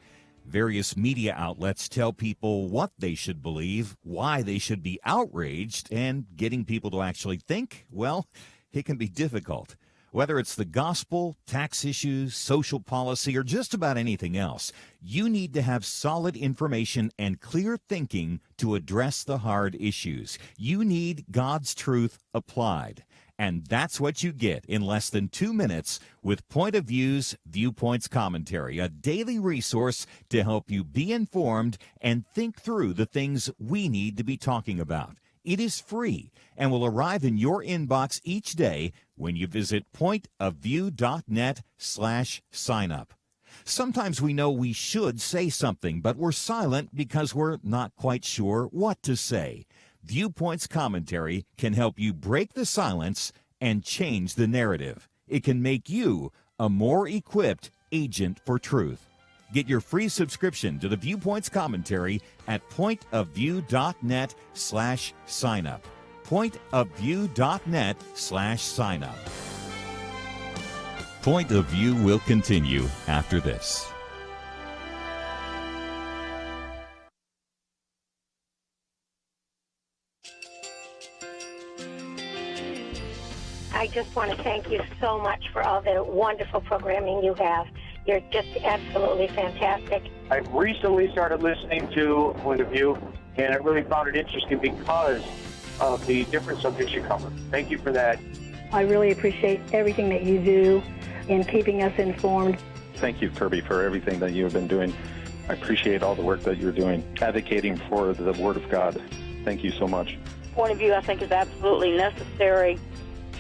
Various media outlets tell people what they should believe, why they should be outraged, and getting people to actually think, well, it can be difficult. Whether it's the gospel, tax issues, social policy, or just about anything else, you need to have solid information and clear thinking to address the hard issues. You need God's truth applied. And that's what you get in less than 2 minutes with Point of View's Viewpoints Commentary, a daily resource to help you be informed and think through the things we need to be talking about. It is free and will arrive in your inbox each day when you visit pointofview.net/sign-up. Sometimes we know we should say something, but we're silent because we're not quite sure what to say. Viewpoints Commentary can help you break the silence and change the narrative. It can make you a more equipped, agent for truth. Get your free subscription to the Viewpoints commentary at pointofview.net/signup. pointofview.net/signup. Point of View will continue after this. I just want to thank you so much for all the wonderful programming you have. You're just absolutely fantastic. I recently started listening to Point of View, and I really found it interesting because of the different subjects you cover. Thank you for that. I really appreciate everything that you do in keeping us informed. Thank you, Kerby, for everything that you have been doing. I appreciate all the work that you're doing, advocating for the Word of God. Thank you so much. Point of View, I think, is absolutely necessary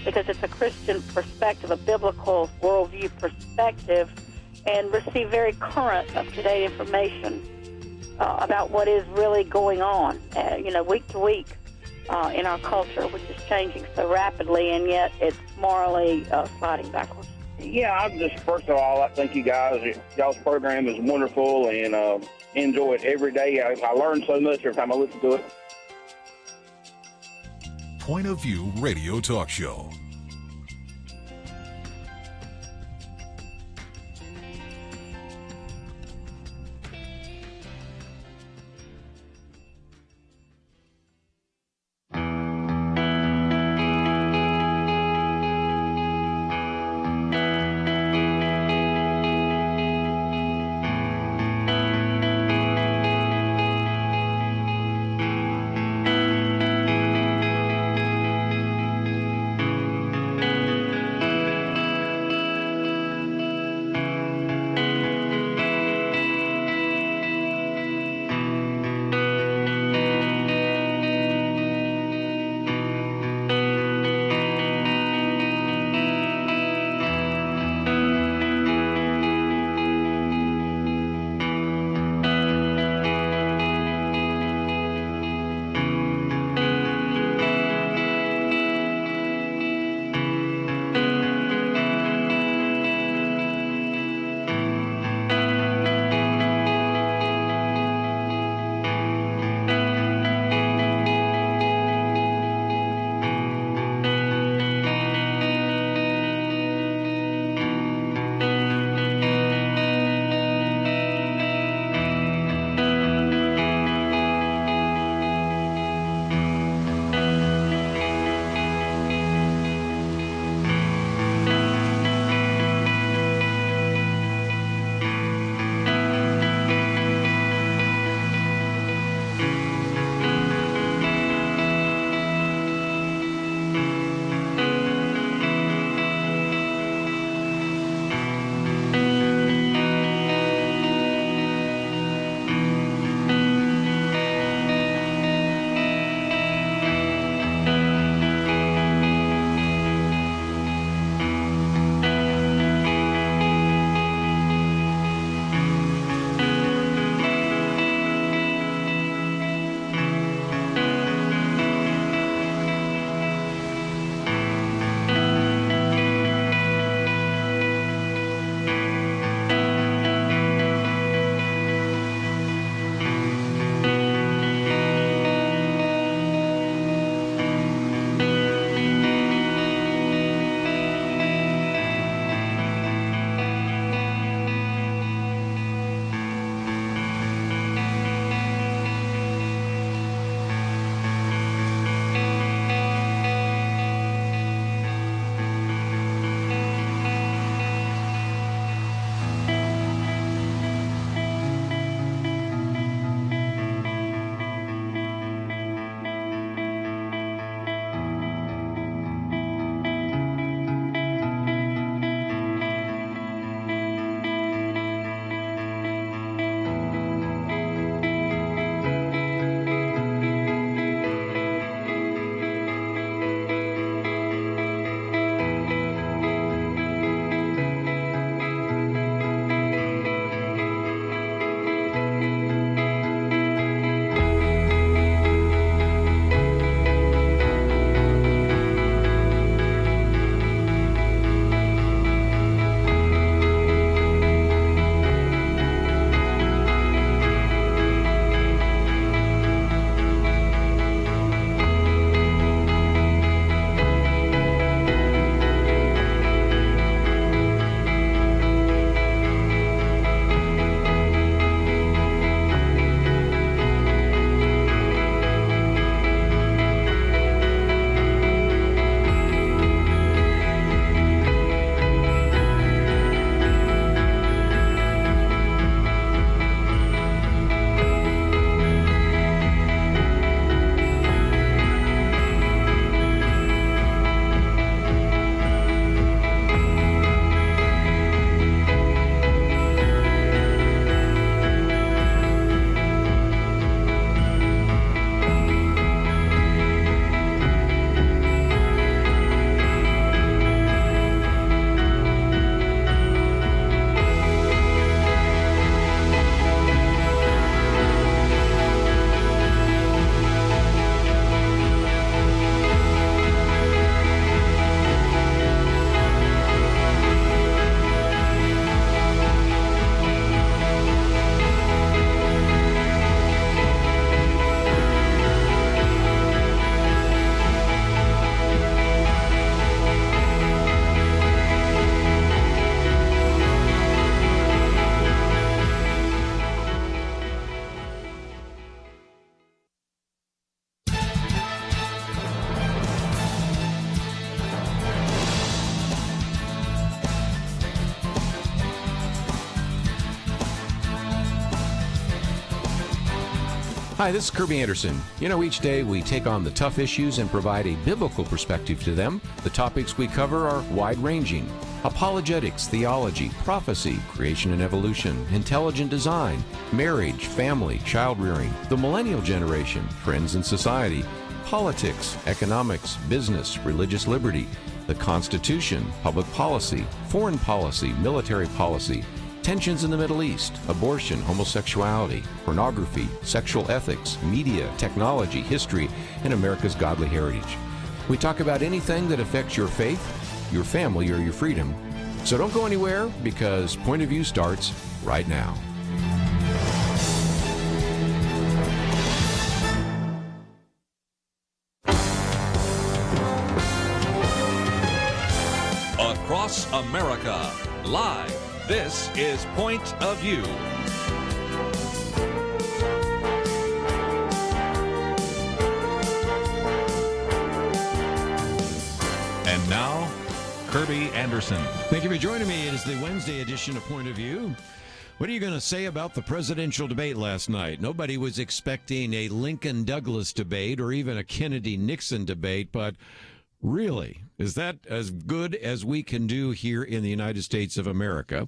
because it's a Christian perspective, a biblical worldview perspective, and receive very current, up-to-date information about what is really going on, week to week in our culture, which is changing so rapidly, and yet it's morally sliding backwards. Yeah, first of all, I think y'all's program is wonderful, and enjoy it every day. I learn so much every time I listen to it. Point of View Radio Talk Show. Hi, this is Kerby Anderson. You know, each day we take on the tough issues and provide a biblical perspective to them. The topics we cover are wide-ranging. Apologetics, theology, prophecy, creation and evolution, intelligent design, marriage, family, child-rearing, the millennial generation, trends in society, politics, economics, business, religious liberty, the Constitution, public policy, foreign policy, military policy, tensions in the Middle East, abortion, homosexuality, pornography, sexual ethics, media, technology, history, and America's godly heritage. We talk about anything that affects your faith, your family, or your freedom. So don't go anywhere, because Point of View starts right now. Across America, live. This is Point of View. And now, Kerby Anderson. Thank you for joining me. It is the Wednesday edition of Point of View. What are you going to say about the presidential debate last night? Nobody was expecting a Lincoln-Douglas debate or even a Kennedy-Nixon debate, but really, is that as good as we can do here in the United States of America?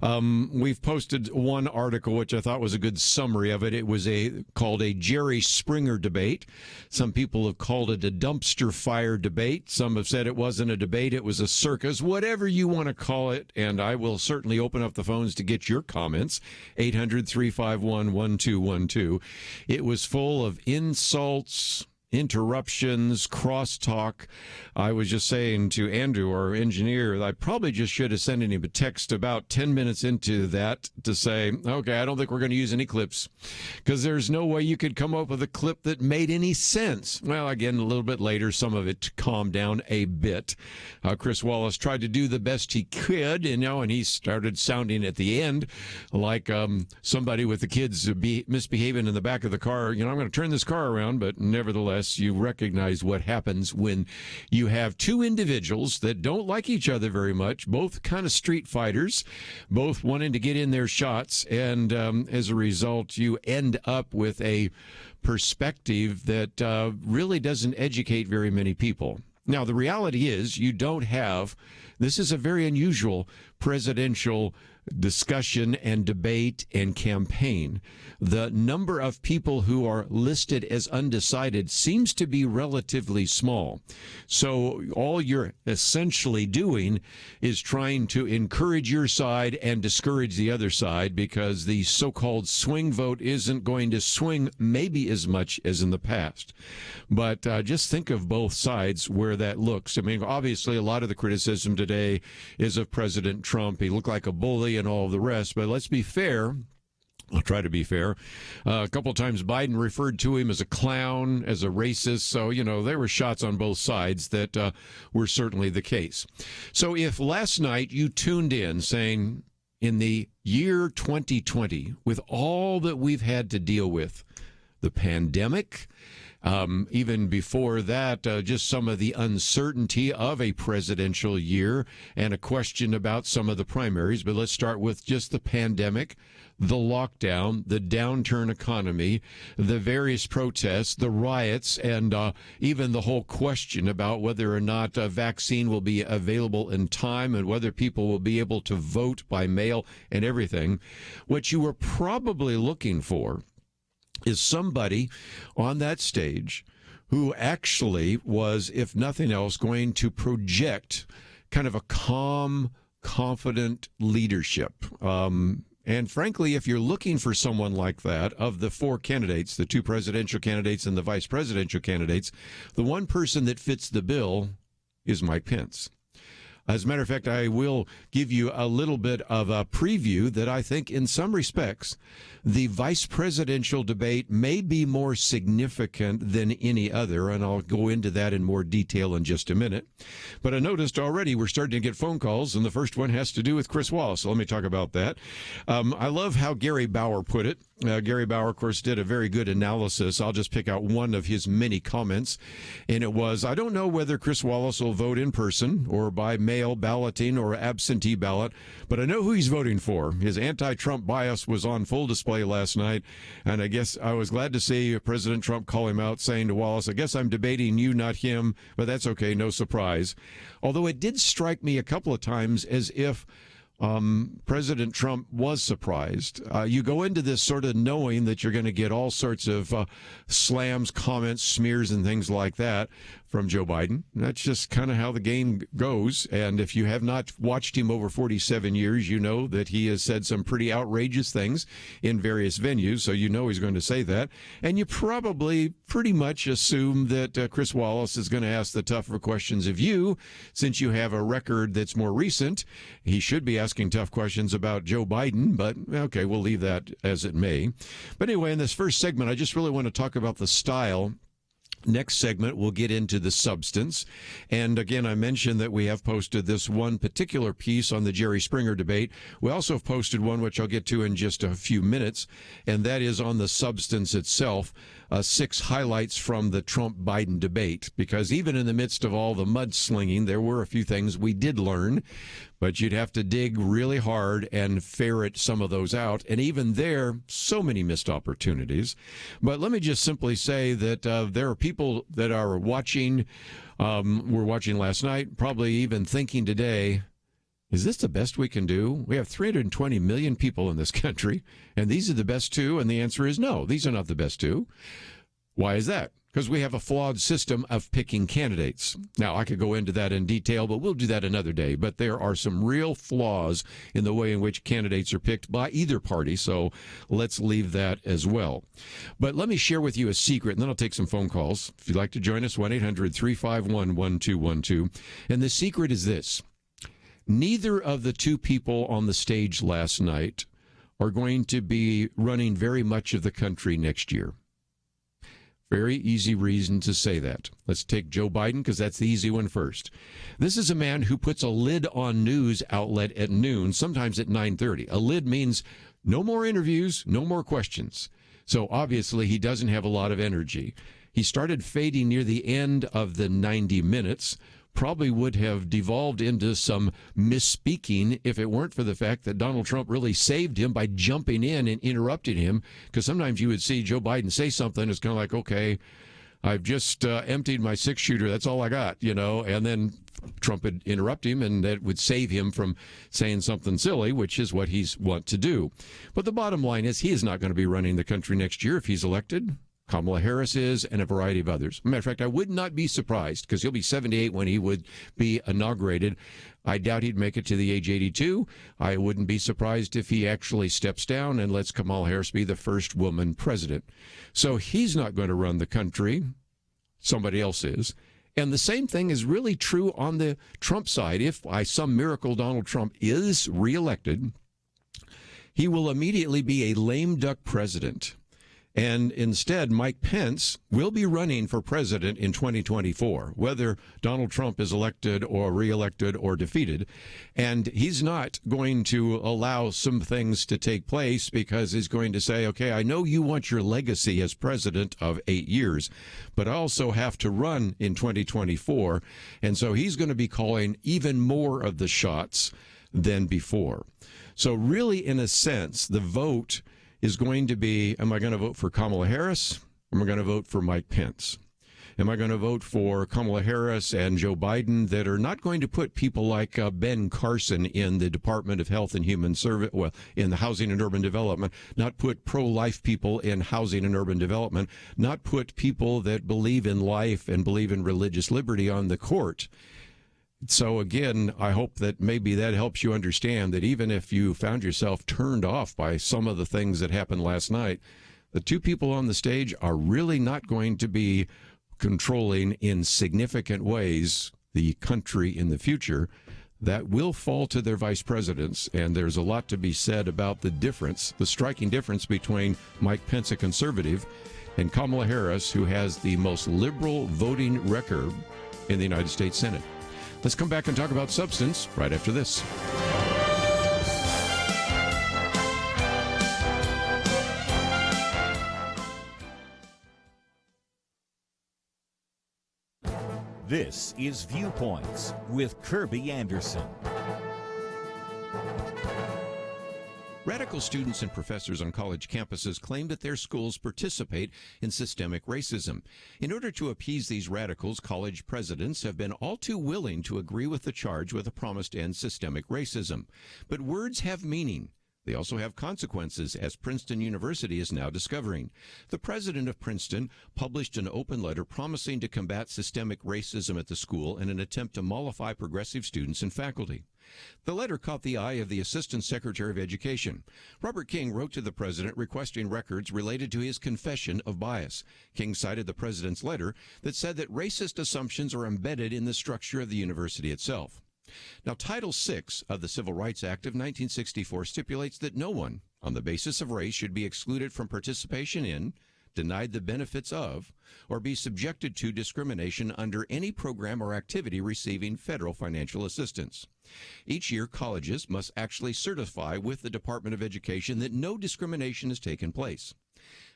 We've posted one article which I thought was a good summary of it. It was called a Jerry Springer debate. Some people have called it a dumpster fire debate. Some have said it wasn't a debate, it was a circus. Whatever you want to call it, and I will certainly open up the phones to get your comments. 800-351-1212. It was full of insults, interruptions, crosstalk. I was just saying to Andrew, our engineer, I probably just should have sent him a text about 10 minutes into that to say, okay, I don't think we're going to use any clips, because there's no way you could come up with a clip that made any sense. Well, again, a little bit later, some of it calmed down a bit. Chris Wallace tried to do the best he could, and he started sounding at the end like somebody with the kids misbehaving in the back of the car. I'm going to turn this car around, but nevertheless, you recognize what happens when you have two individuals that don't like each other very much, both kind of street fighters, both wanting to get in their shots, and as a result, you end up with a perspective that really doesn't educate very many people. Now, the reality is this is a very unusual presidential discussion and debate and campaign. The number of people who are listed as undecided seems to be relatively small. So all you're essentially doing is trying to encourage your side and discourage the other side, because the so-called swing vote isn't going to swing maybe as much as in the past. But just think of both sides where that looks. I mean, obviously, a lot of the criticism today is of President Trump. He looked like a bully and all of the rest, but let's be fair. I'll try to be fair. A couple of times Biden referred to him as a clown, as a racist. So, there were shots on both sides that were certainly the case. So if last night you tuned in saying, in the year 2020, with all that we've had to deal with, the pandemic, even before that, just some of the uncertainty of a presidential year and a question about some of the primaries. But let's start with just the pandemic, the lockdown, the downturn economy, the various protests, the riots, and even the whole question about whether or not a vaccine will be available in time and whether people will be able to vote by mail and everything. What you were probably looking for is somebody on that stage who actually was, if nothing else, going to project kind of a calm, confident leadership. And frankly, if you're looking for someone like that, of the four candidates, the two presidential candidates and the vice presidential candidates, the one person that fits the bill is Mike Pence. As a matter of fact, I will give you a little bit of a preview that I think in some respects the vice presidential debate may be more significant than any other, and I'll go into that in more detail in just a minute. But I noticed already we're starting to get phone calls, and the first one has to do with Chris Wallace. So let me talk about that. I love how Gary Bauer put it. Gary Bauer, of course, did a very good analysis. I'll just pick out one of his many comments, and it was, I don't know whether Chris Wallace will vote in person or by mail balloting or absentee ballot, but I know who he's voting for. His anti-Trump bias was on full display last night, and I guess I was glad to see President Trump call him out, saying to Wallace, I guess I'm debating you, not him, but that's okay, no surprise. Although it did strike me a couple of times as if President Trump was surprised. You go into this sort of knowing that you're going to get all sorts of slams, comments, smears, and things like that from Joe Biden. That's just kind of how the game goes. And if you have not watched him over 47 years, you know that he has said some pretty outrageous things in various venues. So you know he's going to say that. And you probably pretty much assume that Chris Wallace is going to ask the tougher questions of you, since you have a record that's more recent. He should be asking tough questions about Joe Biden, but okay, we'll leave that as it may. But anyway, in this first segment, I just really want to talk about the style. Next segment, we'll get into the substance. And again, I mentioned that we have posted this one particular piece on the Jerry Springer debate. We also have posted one, which I'll get to in just a few minutes, and that is on the substance itself. 6 highlights from the Trump-Biden debate, because even in the midst of all the mudslinging, there were a few things we did learn, but you'd have to dig really hard and ferret some of those out. And even there, so many missed opportunities. But let me just simply say that there are people that are watching, were watching last night, probably even thinking today, is this the best we can do? We have 320 million people in this country, and these are the best 2, and the answer is no, these are not the best 2. Why is that? Because we have a flawed system of picking candidates. Now, I could go into that in detail, but we'll do that another day. But there are some real flaws in the way in which candidates are picked by either party, so let's leave that as well. But let me share with you a secret, and then I'll take some phone calls. If you'd like to join us, 1-800-351-1212. And the secret is this. Neither of the 2 people on the stage last night are going to be running very much of the country next year. Very easy reason to say that. Let's take Joe Biden, because that's the easy one first. This is a man who puts a lid on news outlet at noon, sometimes at 9:30. A lid means no more interviews, no more questions. So obviously he doesn't have a lot of energy. He started fading near the end of the 90 minutes. Probably would have devolved into some misspeaking if it weren't for the fact that Donald Trump really saved him by jumping in and interrupting him. Because sometimes you would see Joe Biden say something, it's kind of like, okay, I've just emptied my 6-shooter, that's all I got, you know, and then Trump would interrupt him, and that would save him from saying something silly, which is what he's want to do. But the bottom line is he is not going to be running the country next year if he's elected. Kamala Harris is, and a variety of others. Matter of fact, I would not be surprised, because he'll be 78 when he would be inaugurated. I doubt he'd make it to the age 82. I wouldn't be surprised if he actually steps down and lets Kamala Harris be the first woman president. So he's not going to run the country. Somebody else is. And the same thing is really true on the Trump side. If by some miracle Donald Trump is reelected, he will immediately be a lame duck president. And instead, Mike Pence will be running for president in 2024, whether Donald Trump is elected or reelected or defeated. And he's not going to allow some things to take place, because he's going to say, okay, I know you want your legacy as president of 8 years, but I also have to run in 2024. And so he's going to be calling even more of the shots than before. So really, in a sense, the vote is going to be, am I going to vote for Kamala Harris? Or am I going to vote for Mike Pence? Am I going to vote for Kamala Harris and Joe Biden that are not going to put people like Ben Carson in the Department of Health and Human Service, well, in the Housing and Urban Development, not put pro-life people in Housing and Urban Development, not put people that believe in life and believe in religious liberty on the court? So again, I hope that maybe that helps you understand that even if you found yourself turned off by some of the things that happened last night, the 2 people on the stage are really not going to be controlling in significant ways the country in the future. That will fall to their vice presidents, and there's a lot to be said about the difference, the striking difference between Mike Pence, a conservative, and Kamala Harris, who has the most liberal voting record in the United States Senate. Let's come back and talk about substance right after this. This is Viewpoints with Kerby Anderson. Radical students and professors on college campuses claim that their schools participate in systemic racism. In order to appease these radicals, college presidents have been all too willing to agree with the charge with a promise to end systemic racism. But words have meaning. They also have consequences, as Princeton University is now discovering. The president of Princeton published an open letter promising to combat systemic racism at the school in an attempt to mollify progressive students and faculty. The letter caught the eye of the Assistant Secretary of Education. Robert King wrote to the president requesting records related to his confession of bias. King cited the president's letter that said that racist assumptions are embedded in the structure of the university itself. Now, Title VI of the Civil Rights Act of 1964 stipulates that no one, on the basis of race, should be excluded from participation in, denied the benefits of, or be subjected to discrimination under any program or activity receiving federal financial assistance. Each year, colleges must actually certify with the Department of Education that no discrimination has taken place.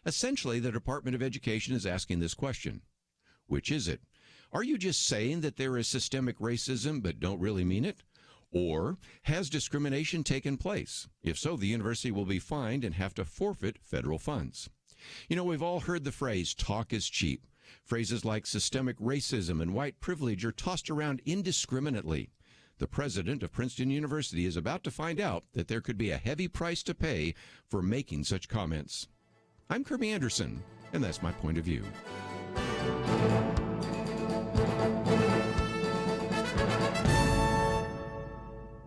Essentially, the Department of Education is asking this question: which is it? Are you just saying that there is systemic racism but don't really mean it? Or has discrimination taken place? If so, the university will be fined and have to forfeit federal funds. You know, we've all heard the phrase, talk is cheap. Phrases like systemic racism and white privilege are tossed around indiscriminately. The president of Princeton University is about to find out that there could be a heavy price to pay for making such comments. I'm Kerby Anderson, and that's my point of view.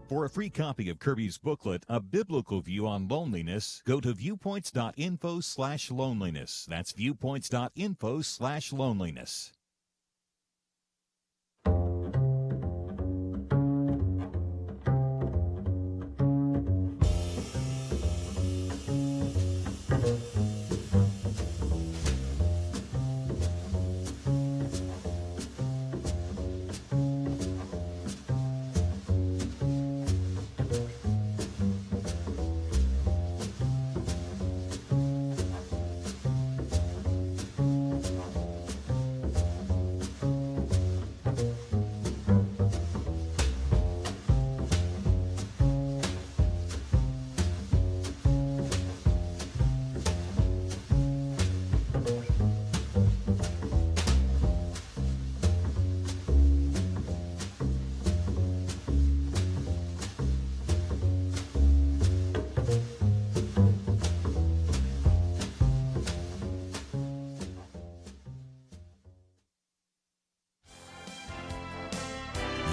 For a free copy of Kerby's booklet, A Biblical View on Loneliness, go to viewpoints.info/loneliness. That's viewpoints.info/loneliness.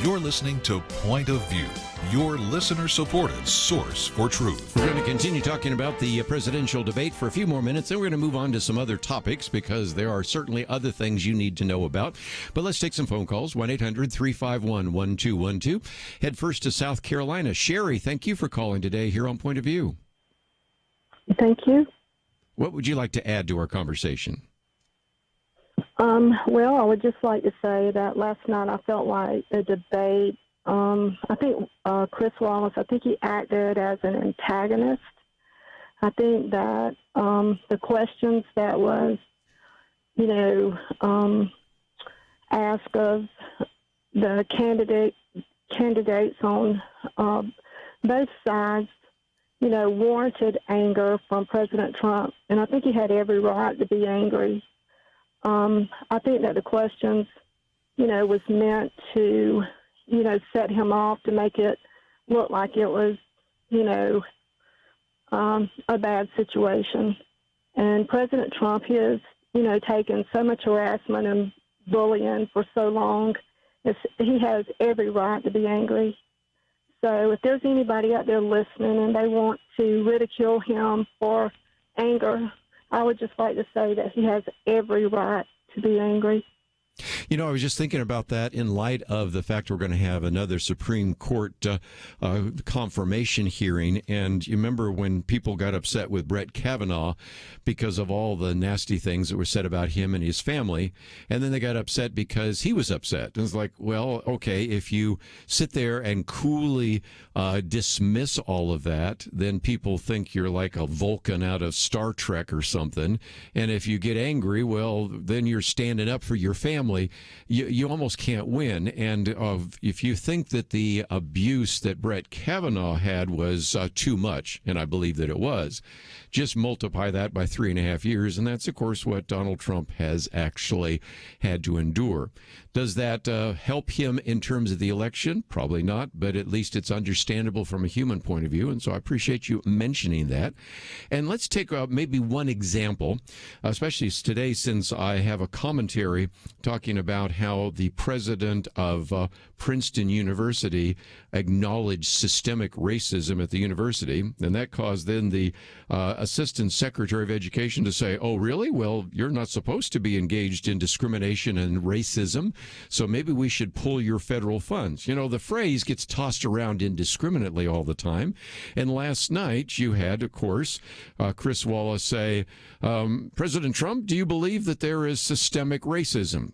You're listening to Point of View, your listener-supported source for truth. We're going to continue talking about the presidential debate for a few more minutes, then we're going to move on to some other topics because there are certainly other things you need to know about. But let's take some phone calls, 1-800-351-1212. Head first to South Carolina. Sherry, thank you for calling today here on Point of View. Thank you. What would you like to add to our conversation? Well, I would just like to say that last night I felt like the debate, I think Chris Wallace, I think he acted as an antagonist. I think that the questions that was, asked of the candidates on both sides, warranted anger from President Trump. And I think he had every right to be angry. I think that the questions, was meant to, set him off to make it look like it was, a bad situation. And President Trump, he has, taken so much harassment and bullying for so long. He has every right to be angry. So if there's anybody out there listening and they want to ridicule him for anger, I would just like to say that he has every right to be angry. I was just thinking about that in light of the fact we're going to have another Supreme Court confirmation hearing. And you remember when people got upset with Brett Kavanaugh because of all the nasty things that were said about him and his family. And then they got upset because he was upset. And it's like, well, okay, if you sit there and coolly dismiss all of that, then people think you're like a Vulcan out of Star Trek or something. And if you get angry, well, then you're standing up for your family. you almost can't win. And if you think that the abuse that Brett Kavanaugh had was too much, and I believe that it was, just multiply that by 3.5 years, and that's, of course, what Donald Trump has actually had to endure. Does that help him in terms of the election? Probably not, but at least it's understandable from a human point of view, and so I appreciate you mentioning that. And let's take maybe one example, especially today, since I have a commentary talking about how the president of Princeton University acknowledged systemic racism at the university, and that caused then the assistant secretary of education to say, oh, really? Well, you're not supposed to be engaged in discrimination and racism, so maybe we should pull your federal funds. You know, the phrase gets tossed around indiscriminately all the time, and last night you had, of course, Chris Wallace say, President Trump, do you believe that there is systemic racism?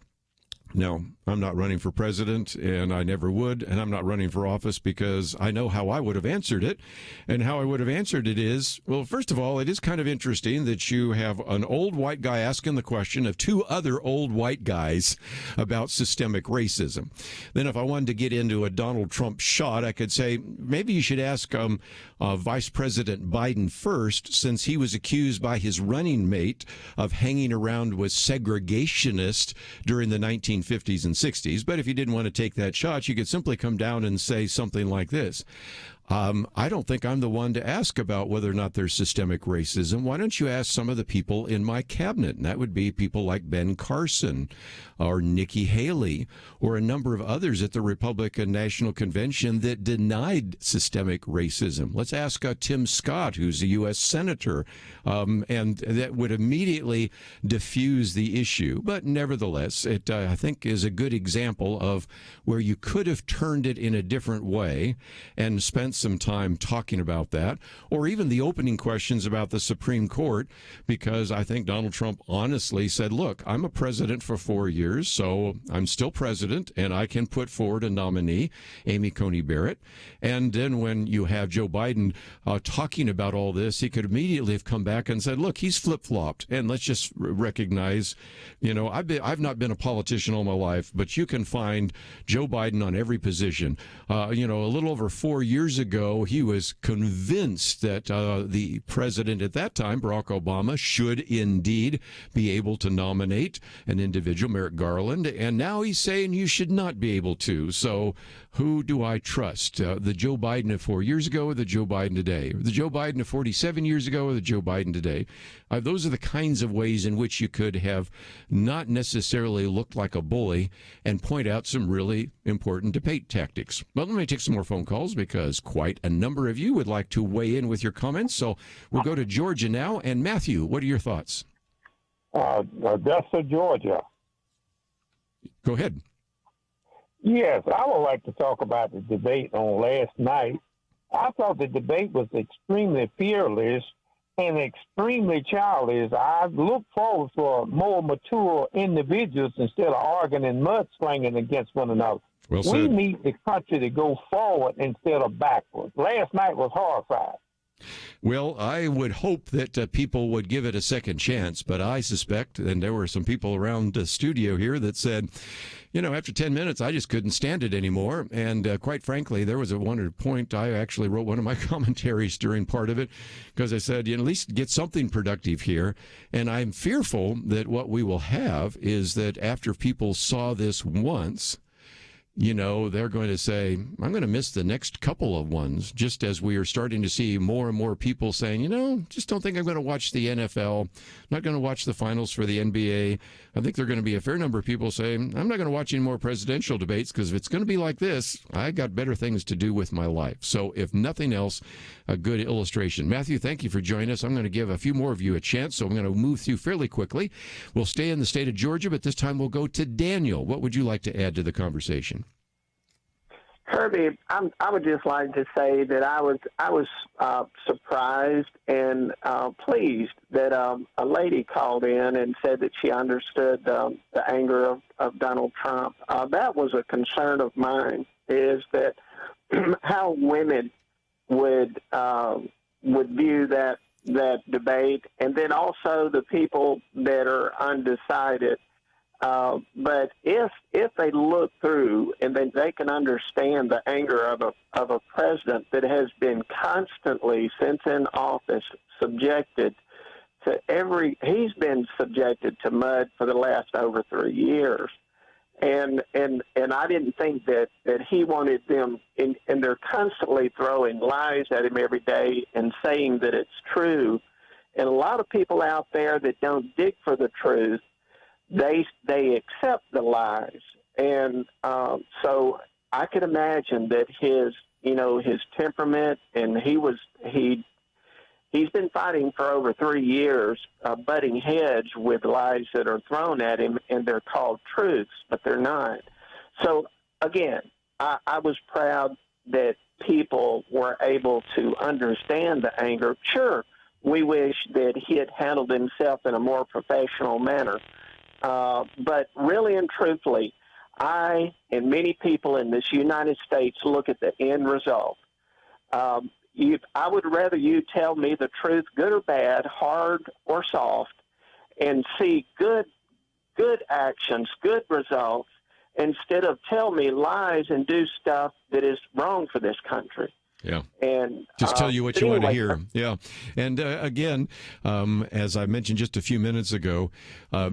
No, I'm not running for president, and I never would, and I'm not running for office because I know how I would have answered it. And how I would have answered it is, well, first of all, it is kind of interesting that you have an old white guy asking the question of two other old white guys about systemic racism. Then if I wanted to get into a Donald Trump shot, I could say, maybe you should ask Vice President Biden first, since he was accused by his running mate of hanging around with segregationists during the 1950s and 60s. But if you didn't want to take that shot, you could simply come down and say something like this. I don't think I'm the one to ask about whether or not there's systemic racism. Why don't you ask some of the people in my cabinet? And that would be people like Ben Carson or Nikki Haley or a number of others at the Republican National Convention that denied systemic racism. Let's ask Tim Scott, who's a U.S. Senator, and that would immediately diffuse the issue. But nevertheless, it, I think, is a good example of where you could have turned it in a different way and spent some time talking about that, or even the opening questions about the Supreme Court, because I think Donald Trump honestly said, look, I'm a president for 4 years, so I'm still president, and I can put forward a nominee, Amy Coney Barrett. And then when you have Joe Biden talking about all this, he could immediately have come back and said, look, he's flip-flopped, and let's just recognize, you know, I've not been a politician all my life, but you can find Joe Biden on every position. You know, a little over 4 years ago, he was convinced that the president at that time, Barack Obama, should indeed be able to nominate an individual, Merrick Garland, and now he's saying you should not be able to. So who do I trust? The Joe Biden of 4 years ago or the Joe Biden today? Or the Joe Biden of 47 years ago or the Joe Biden today? Those are the kinds of ways in which you could have not necessarily looked like a bully and point out some really important debate tactics. Well, let me take some more phone calls because quite a number of you would like to weigh in with your comments. So we'll go to Georgia now. And Matthew, what are your thoughts? Augusta, Georgia. Go ahead. Yes, I would like to talk about the debate on last night. I thought the debate was extremely fearless and extremely childish. I look forward for more mature individuals instead of arguing and mudslinging against one another. Well said. We need the country to go forward instead of backwards. Last night was horrifying. Well, I would hope that people would give it a second chance, but I suspect, and there were some people around the studio here that said, you know, after 10 minutes, I just couldn't stand it anymore. And quite frankly, there was one point, I actually wrote one of my commentaries during part of it, because I said, you know, at least get something productive here. And I'm fearful that what we will have is that after people saw this once, you know, they're going to say, I'm going to miss the next couple of ones, just as we are starting to see more and more people saying, you know, just don't think I'm going to watch the NFL, not going to watch the finals for the NBA. I think there are going to be a fair number of people saying, I'm not going to watch any more presidential debates because if it's going to be like this, I got better things to do with my life. So if nothing else, a good illustration. Matthew, thank you for joining us. I'm going to give a few more of you a chance, so I'm going to move through fairly quickly. We'll stay in the state of Georgia, but this time we'll go to Daniel. What would you like to add to the conversation? Kirby, I would just like to say that I was surprised and pleased that a lady called in and said that she understood the anger of Donald Trump. That was a concern of mine, is that how women would view that debate, and then also the people that are undecided. But if they look through and then they can understand the anger of a president that has been constantly, since in office, subjected to he's been subjected to mud for the last over 3 years. And I didn't think that he wanted them, and they're constantly throwing lies at him every day and saying that it's true. And a lot of people out there that don't dig for the truth, they accept the lies. And so I could imagine that his temperament, and he's been fighting for over 3 years, butting heads with lies that are thrown at him, and they're called truths, but they're not. So, again, I was proud that people were able to understand the anger. Sure, we wish that he had handled himself in a more professional manner. But really and truthfully, I and many people in this United States look at the end result. I would rather you tell me the truth, good or bad, hard or soft, and see good actions, good results, instead of tell me lies and do stuff that is wrong for this country. Yeah. And just tell you what you want to hear. anyway, Yeah. And again, as I mentioned just a few minutes ago,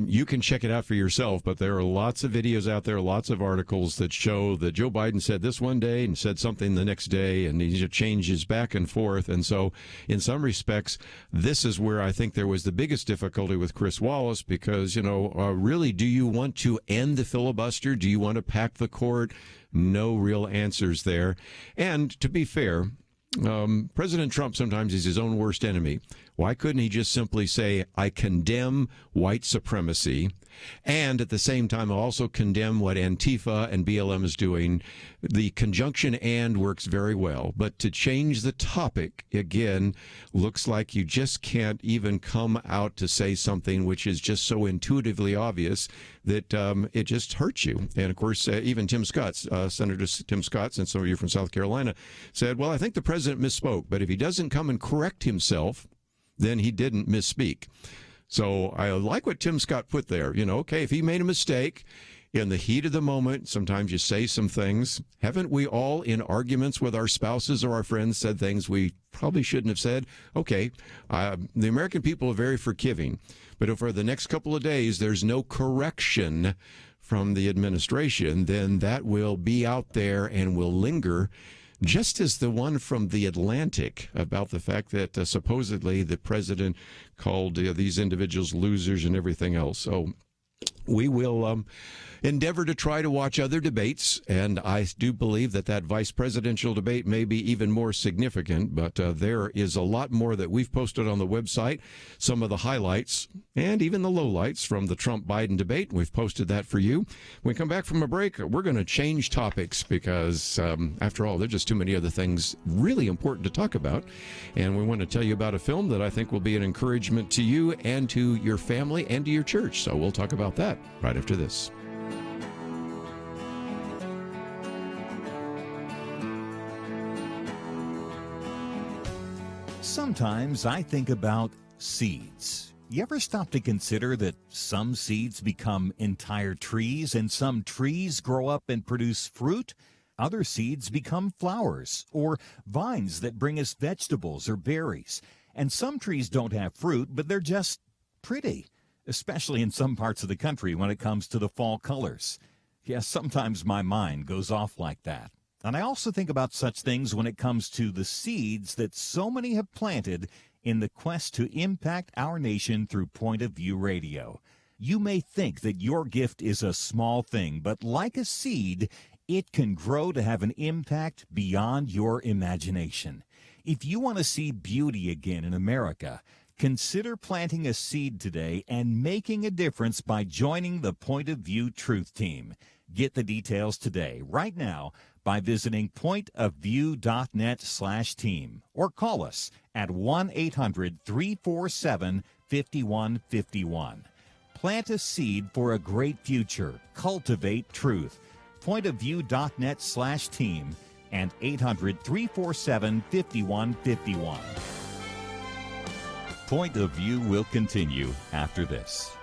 you can check it out for yourself, but there are lots of videos out there, lots of articles that show that Joe Biden said this one day and said something the next day, and he changes back and forth. And so in some respects, this is where I think there was the biggest difficulty with Chris Wallace, because, really, do you want to end the filibuster? Do you want to pack the court? No real answers there. And to be fair, President Trump sometimes is his own worst enemy. Why couldn't he just simply say, I condemn white supremacy, and at the same time also condemn what Antifa and BLM is doing? The conjunction "and" works very well, but to change the topic, again, looks like you just can't even come out to say something which is just so intuitively obvious that it just hurts you. And of course, even Tim Scott, Senator Tim Scott, since some of you are from South Carolina, said, well, I think the president misspoke, but if he doesn't come and correct himself, then he didn't misspeak. So I like what Tim Scott put there. Okay, if he made a mistake in the heat of the moment, sometimes you say some things. Haven't we all, in arguments with our spouses or our friends, said things we probably shouldn't have said? Okay, the American people are very forgiving. But if for the next couple of days there's no correction from the administration, then that will be out there and will linger, just as the one from The Atlantic about the fact that supposedly the president called these individuals losers and everything else. So we will endeavor to try to watch other debates, and I do believe that vice presidential debate may be even more significant, but there is a lot more that we've posted on the website, some of the highlights and even the lowlights from the Trump-Biden debate. We've posted that for you. When we come back from a break, we're going to change topics because, after all, there's just too many other things really important to talk about, and we want to tell you about a film that I think will be an encouragement to you and to your family and to your church. So we'll talk about that right after this. Sometimes I think about seeds. You ever stop to consider that some seeds become entire trees and some trees grow up and produce fruit? Other seeds become flowers or vines that bring us vegetables or berries. And some trees don't have fruit, but they're just pretty, especially in some parts of the country when it comes to the fall colors. Yes, sometimes my mind goes off like that. And I also think about such things when it comes to the seeds that so many have planted in the quest to impact our nation through Point of View Radio. You may think that your gift is a small thing, but like a seed, it can grow to have an impact beyond your imagination. If you want to see beauty again in America, consider planting a seed today and making a difference by joining the Point of View Truth Team. Get the details today, right now, by visiting pointofview.net/team or call us at 1-800-347-5151. Plant a seed for a great future. Cultivate truth. Pointofview.net/team and 800-347-5151. Point of View will continue after this.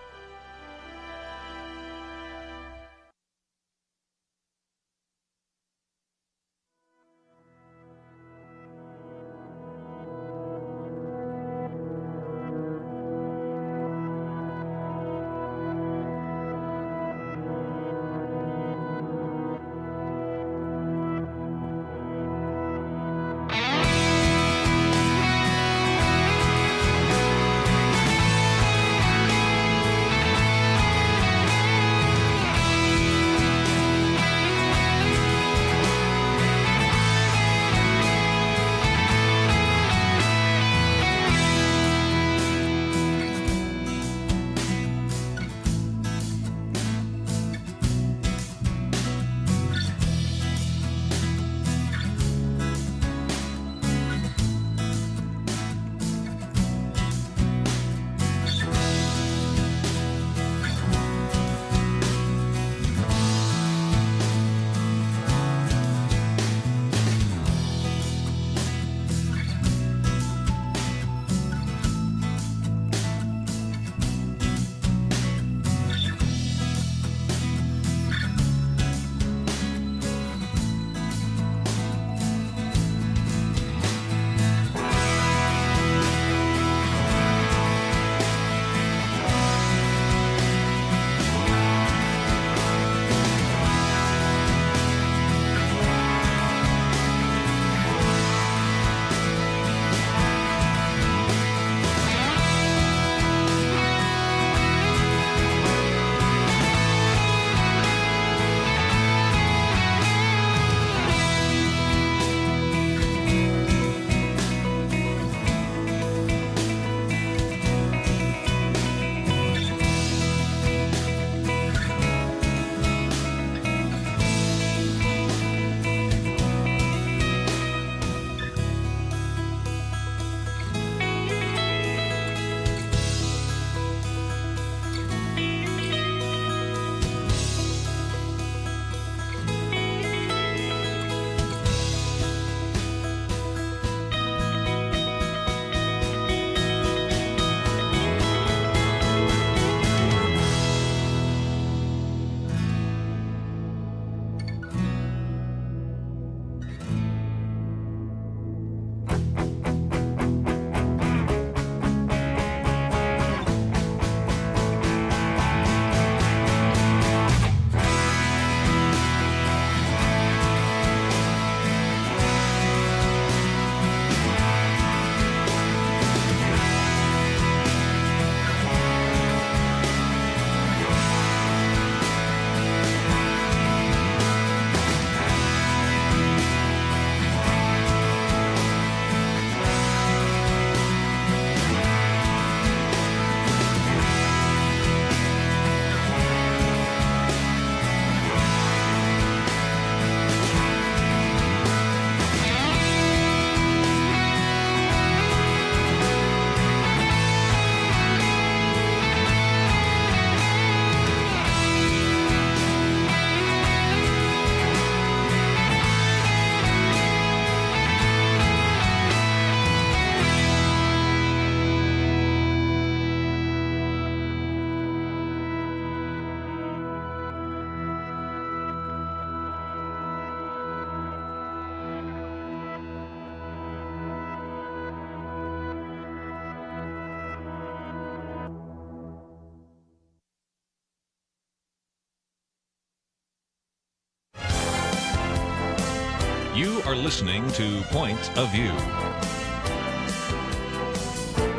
You are listening to Point of View.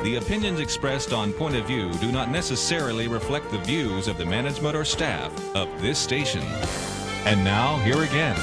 The opinions expressed on Point of View do not necessarily reflect the views of the management or staff of this station. And now, here again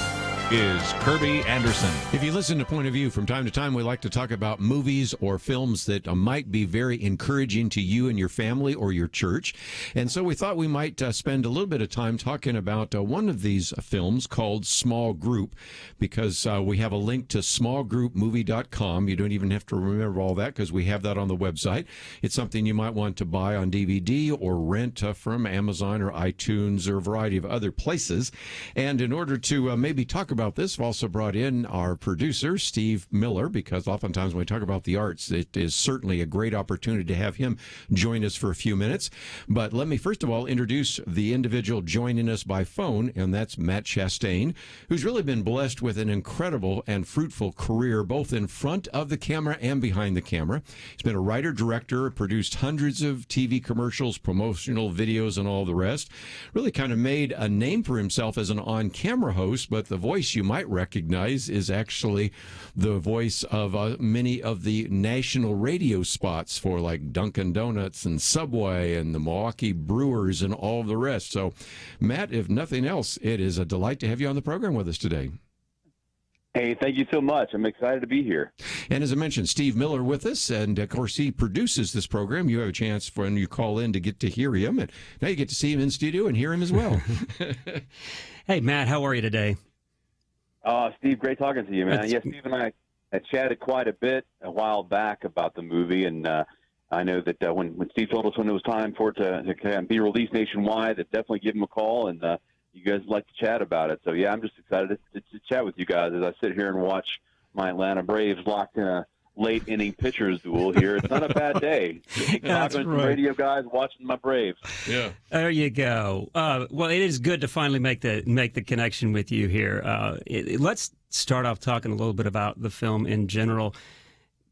is Kerby Anderson. If you listen to Point of View from time to time, we like to talk about movies or films that might be very encouraging to you and your family or your church. And so we thought we might spend a little bit of time talking about one of these films called Small Group, because we have a link to smallgroupmovie.com. You don't even have to remember all that because we have that on the website. It's something you might want to buy on DVD or rent from Amazon or iTunes or a variety of other places. And in order to maybe talk about this, we've also brought in our producer, Steve Miller, because oftentimes when we talk about the arts, it is certainly a great opportunity to have him join us for a few minutes. But let me first of all introduce the individual joining us by phone, and that's Matt Chastain, who's really been blessed with an incredible and fruitful career, both in front of the camera and behind the camera. He's been a writer, director, produced hundreds of TV commercials, promotional videos, and all the rest. Really kind of made a name for himself as an on-camera host, but the voice you might recognize is actually the voice of many of the national radio spots for like Dunkin' Donuts and Subway and the Milwaukee Brewers and all the rest. So, Matt, if nothing else, it is a delight to have you on the program with us today. Hey, thank you so much. I'm excited to be here. And as I mentioned, Steve Miller with us, and of course he produces this program. You have a chance when you call in to get to hear him, and now you get to see him in studio and hear him as well. Hey, Matt, how are you today? Steve, great talking to you, man. Yes, Steve and I had chatted quite a bit a while back about the movie, and I know that when Steve told us when it was time for it to be released nationwide, that definitely give him a call, and you guys like to chat about it. So, yeah, I'm just excited to chat with you guys as I sit here and watch my Atlanta Braves locked in a late-inning pitchers duel here. It's not a bad day. That's talking right. to radio guys, watching my Braves. Yeah. There you go. Well, it is good to finally make the connection with you here. Let's start off talking a little bit about the film in general.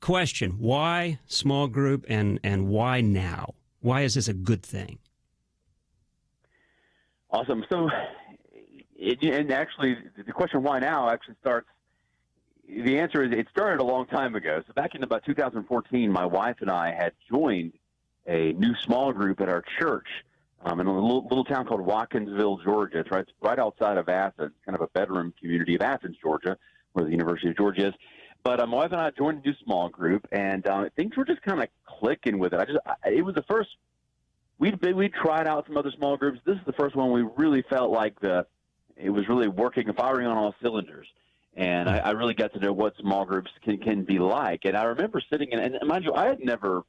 Question, why Small Group and why now? Why is this a good thing? Awesome. So, and actually, the question why now actually starts, the answer is it started a long time ago. So back in about 2014, my wife and I had joined a new small group at our church in a little town called Watkinsville, Georgia. It's right outside of Athens, kind of a bedroom community of Athens, Georgia, where the University of Georgia is. But my wife and I joined a new small group, and things were just kind of clicking with it. It was the first. We'd tried out some other small groups. This is the first one we really felt like it was really working, firing on all cylinders. And I really got to know what small groups can be like. And I remember sitting in, and mind you, I had never,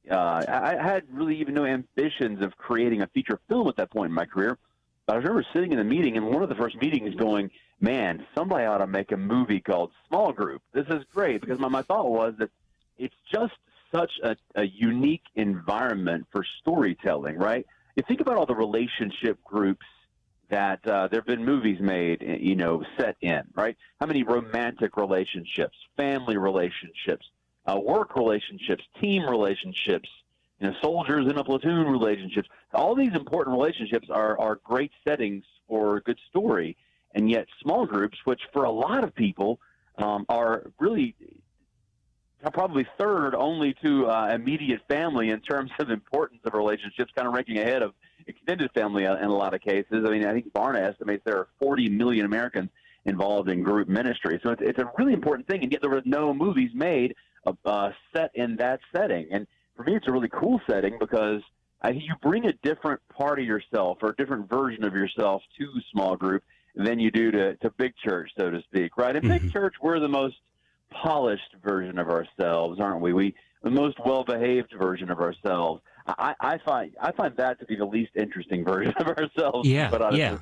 I had really even no ambitions of creating a feature film at that point in my career. But I remember sitting in a meeting, and one of the first meetings going, man, somebody ought to make a movie called Small Group. This is great, because my thought was that it's just such a unique environment for storytelling, right? You think about all the relationship groups that there have been movies made, set in, right? How many romantic relationships, family relationships, work relationships, team relationships, soldiers in a platoon relationships. All these important relationships are great settings for a good story, and yet small groups, which for a lot of people are really probably third only to immediate family in terms of importance of relationships, kind of ranking ahead of extended family in a lot of cases. I mean, I think Barna estimates there are 40 million Americans involved in group ministry. So it's a really important thing, and yet there were no movies made set in that setting. And for me, it's a really cool setting because you bring a different part of yourself or a different version of yourself to small group than you do to big church, so to speak, right? In big church, we're the most polished version of ourselves, aren't we? The most well-behaved version of ourselves. I find that to be the least interesting version of ourselves. Yeah.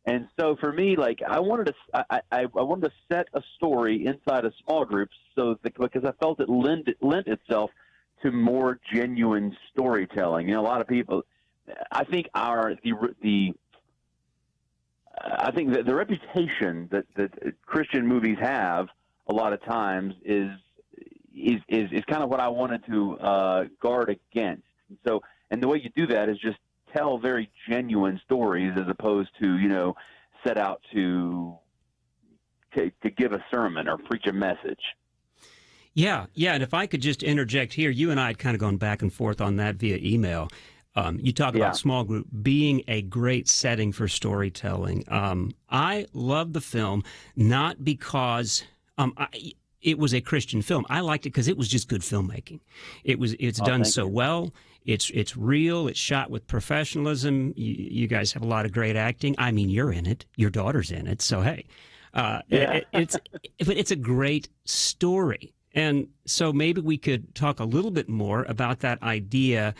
And so for me, like I wanted to set a story inside a small group because I felt it lent itself to more genuine storytelling. A lot of people, I think the reputation that Christian movies have a lot of times is kind of what I wanted to guard against. And the way you do that is just tell very genuine stories as opposed to, set out to to give a sermon or preach a message. Yeah, and if I could just interject here, you and I had kind of gone back and forth on that via email. You talk about small group being a great setting for storytelling. I love the film, not because it was a Christian film. I liked it because it was just good filmmaking. It's done so well. It's real. It's shot with professionalism. You guys have a lot of great acting. I mean, you're in it. Your daughter's in it. So hey, it's a great story. And so maybe we could talk a little bit more about that idea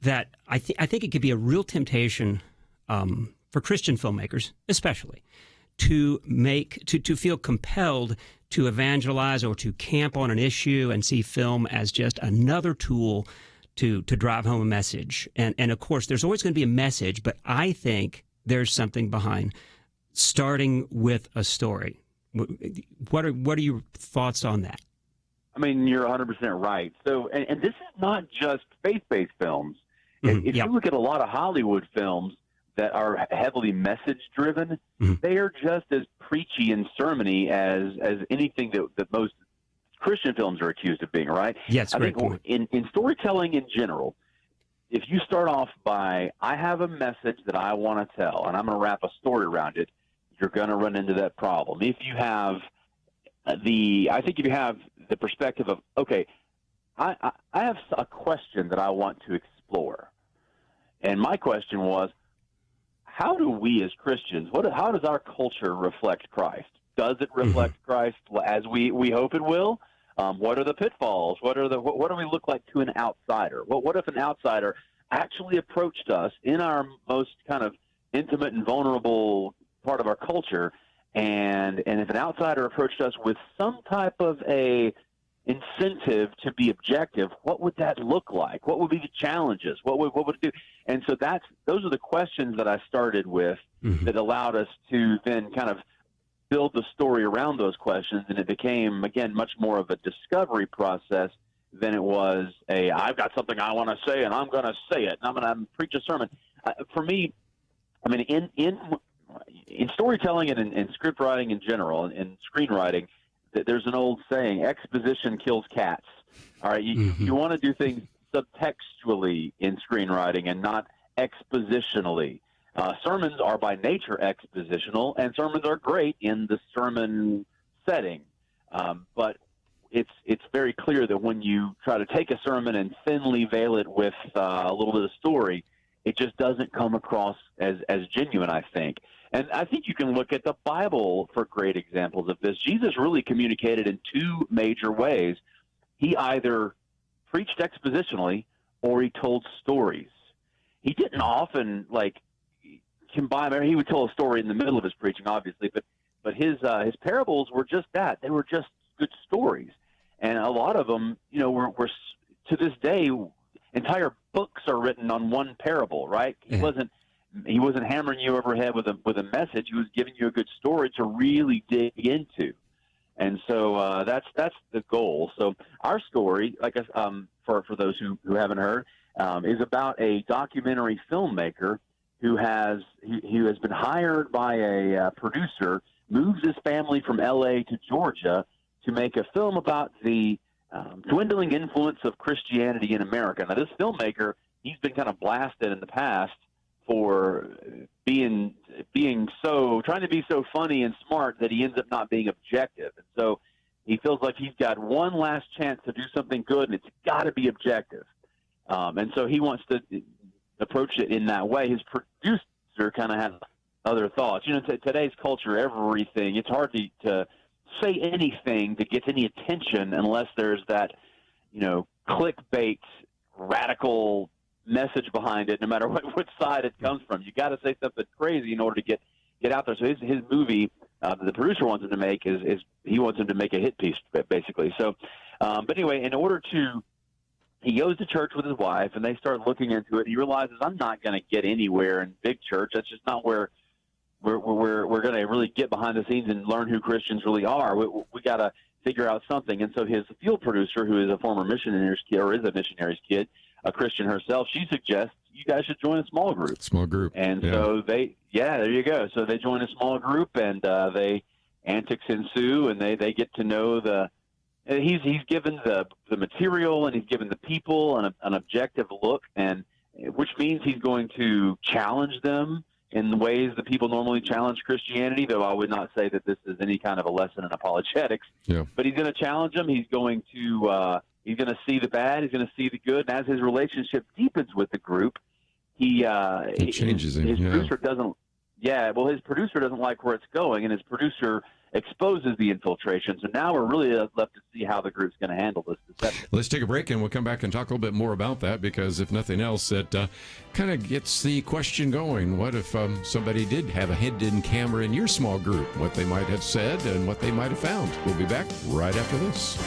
that I think it could be a real temptation for Christian filmmakers, especially, to feel compelled to evangelize or to camp on an issue and see film as just another tool to drive home a message. And of course, there's always going to be a message, but I think there's something behind starting with a story. What are your thoughts on that? I mean, you're 100% right. So, and this is not just faith-based films. Mm-hmm. If you look at a lot of Hollywood films that are heavily message-driven, they are just as preachy and sermony as anything that most Christian films are accused of being, right? Yes, I think in storytelling in general, if you start off by, I have a message that I want to tell, and I'm going to wrap a story around it, you're going to run into that problem. If you have if you have the perspective of, okay, I have a question that I want to explore. And my question was, how do we as Christians, how does our culture reflect Christ? Does it reflect Christ as we hope it will? What are the pitfalls? What do we look like to an outsider? What if an outsider actually approached us in our most kind of intimate and vulnerable part of our culture, and if an outsider approached us with some type of a incentive to be objective, what would that look like? What would be the challenges? What would it do? And so those are the questions that I started with that allowed us to then kind of build the story around those questions, and it became, again, much more of a discovery process than it was I've got something I want to say, and I'm going to say it, and I'm going to preach a sermon. For me, I mean, in storytelling and in script writing in general, and screenwriting, there's an old saying, exposition kills cats. All right, you want to do things subtextually in screenwriting and not expositionally. Sermons are by nature expositional, and sermons are great in the sermon setting. But it's very clear that when you try to take a sermon and thinly veil it with a little bit of story, it just doesn't come across as genuine, I think. And I think you can look at the Bible for great examples of this. Jesus really communicated in two major ways. He either preached expositionally or he told stories. He didn't often combine. I mean, he would tell a story in the middle of his preaching, obviously, but his parables were just that. They were just good stories, and a lot of them, were to this day, entire books are written on one parable. Right? He wasn't hammering you over the head with a message. He was giving you a good story to really dig into, and so that's the goal. So our story, for those who haven't heard, is about a documentary filmmaker who has been hired by a producer, moves his family from L.A. to Georgia to make a film about the dwindling influence of Christianity in America. Now, this filmmaker, he's been kind of blasted in the past for trying to be so funny and smart that he ends up not being objective. And so he feels like he's got one last chance to do something good, and it's got to be objective. And so he wants to approach it in that way. His producer kind of had other thoughts. Today's culture, everything, it's hard to say anything that gets any attention unless there's that, clickbait, radical message behind it, no matter what side it comes from. You got to say something crazy in order to get out there. So his movie, the producer wants him to make is he wants him to make a hit piece, basically. So, but anyway, he goes to church with his wife, and they start looking into it. He realizes, I'm not going to get anywhere in big church. That's just not where we're going to really get behind the scenes and learn who Christians really are. We got to figure out something. And so his field producer, who is a former missionary's kid, or is a missionary's kid, a Christian herself, she suggests you guys should join a small group. Small group. And so there you go. So they join a small group, and they antics ensue, and they get to know he's given the material, and he's given the people an objective look, and which means he's going to challenge them in the ways that people normally challenge Christianity, though I would not say that this is any kind of a lesson in apologetics. Yeah. But he's going to challenge them. He's going to see the bad. He's going to see the good. And as his relationship deepens with the group, it changes him. His producer doesn't. Yeah, well, his producer doesn't like where it's going, and his producer exposes the infiltration. So now we're really left to see how the group's going to handle this deception. Let's take a break, and we'll come back and talk a little bit more about that, because if nothing else, it kind of gets the question going. What if somebody did have a hidden camera in your small group? What they might have said and what they might have found. We'll be back right after this.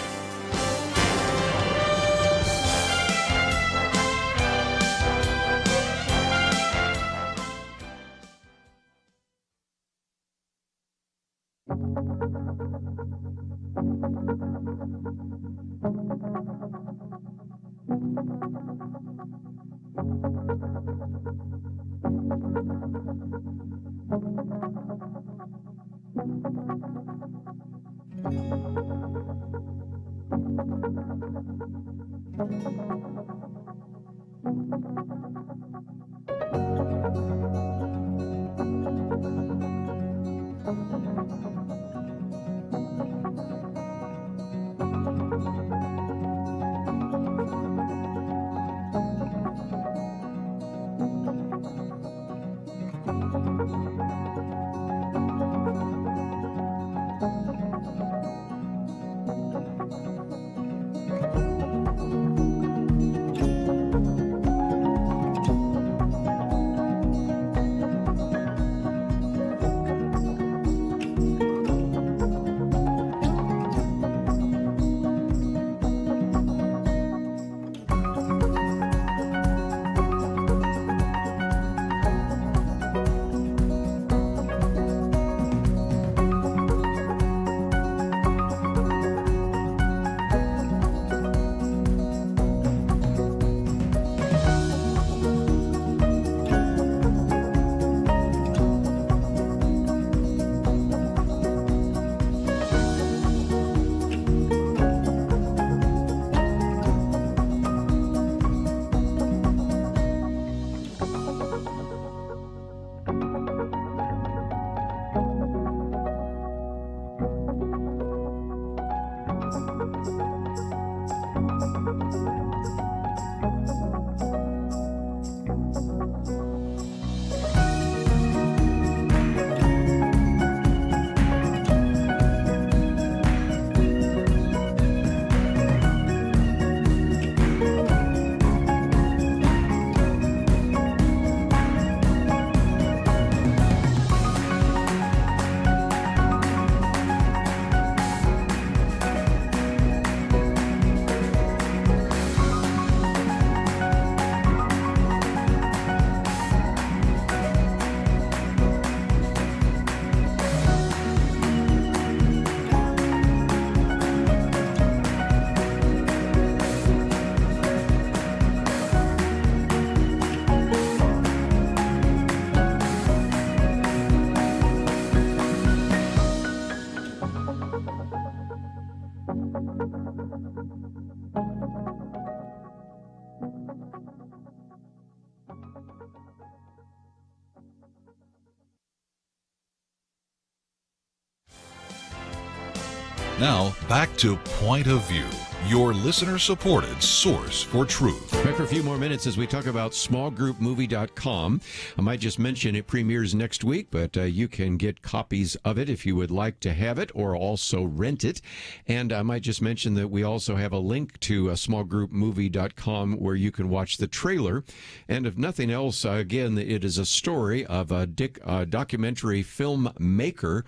Now, back to Point of View, your listener-supported source for truth. Back for a few more minutes as we talk about smallgroupmovie.com. I might just mention it premieres next week, but you can get copies of it if you would like to have it, or also rent it. And I might just mention that we also have a link to smallgroupmovie.com where you can watch the trailer. And if nothing else, again, it is a story of a documentary filmmaker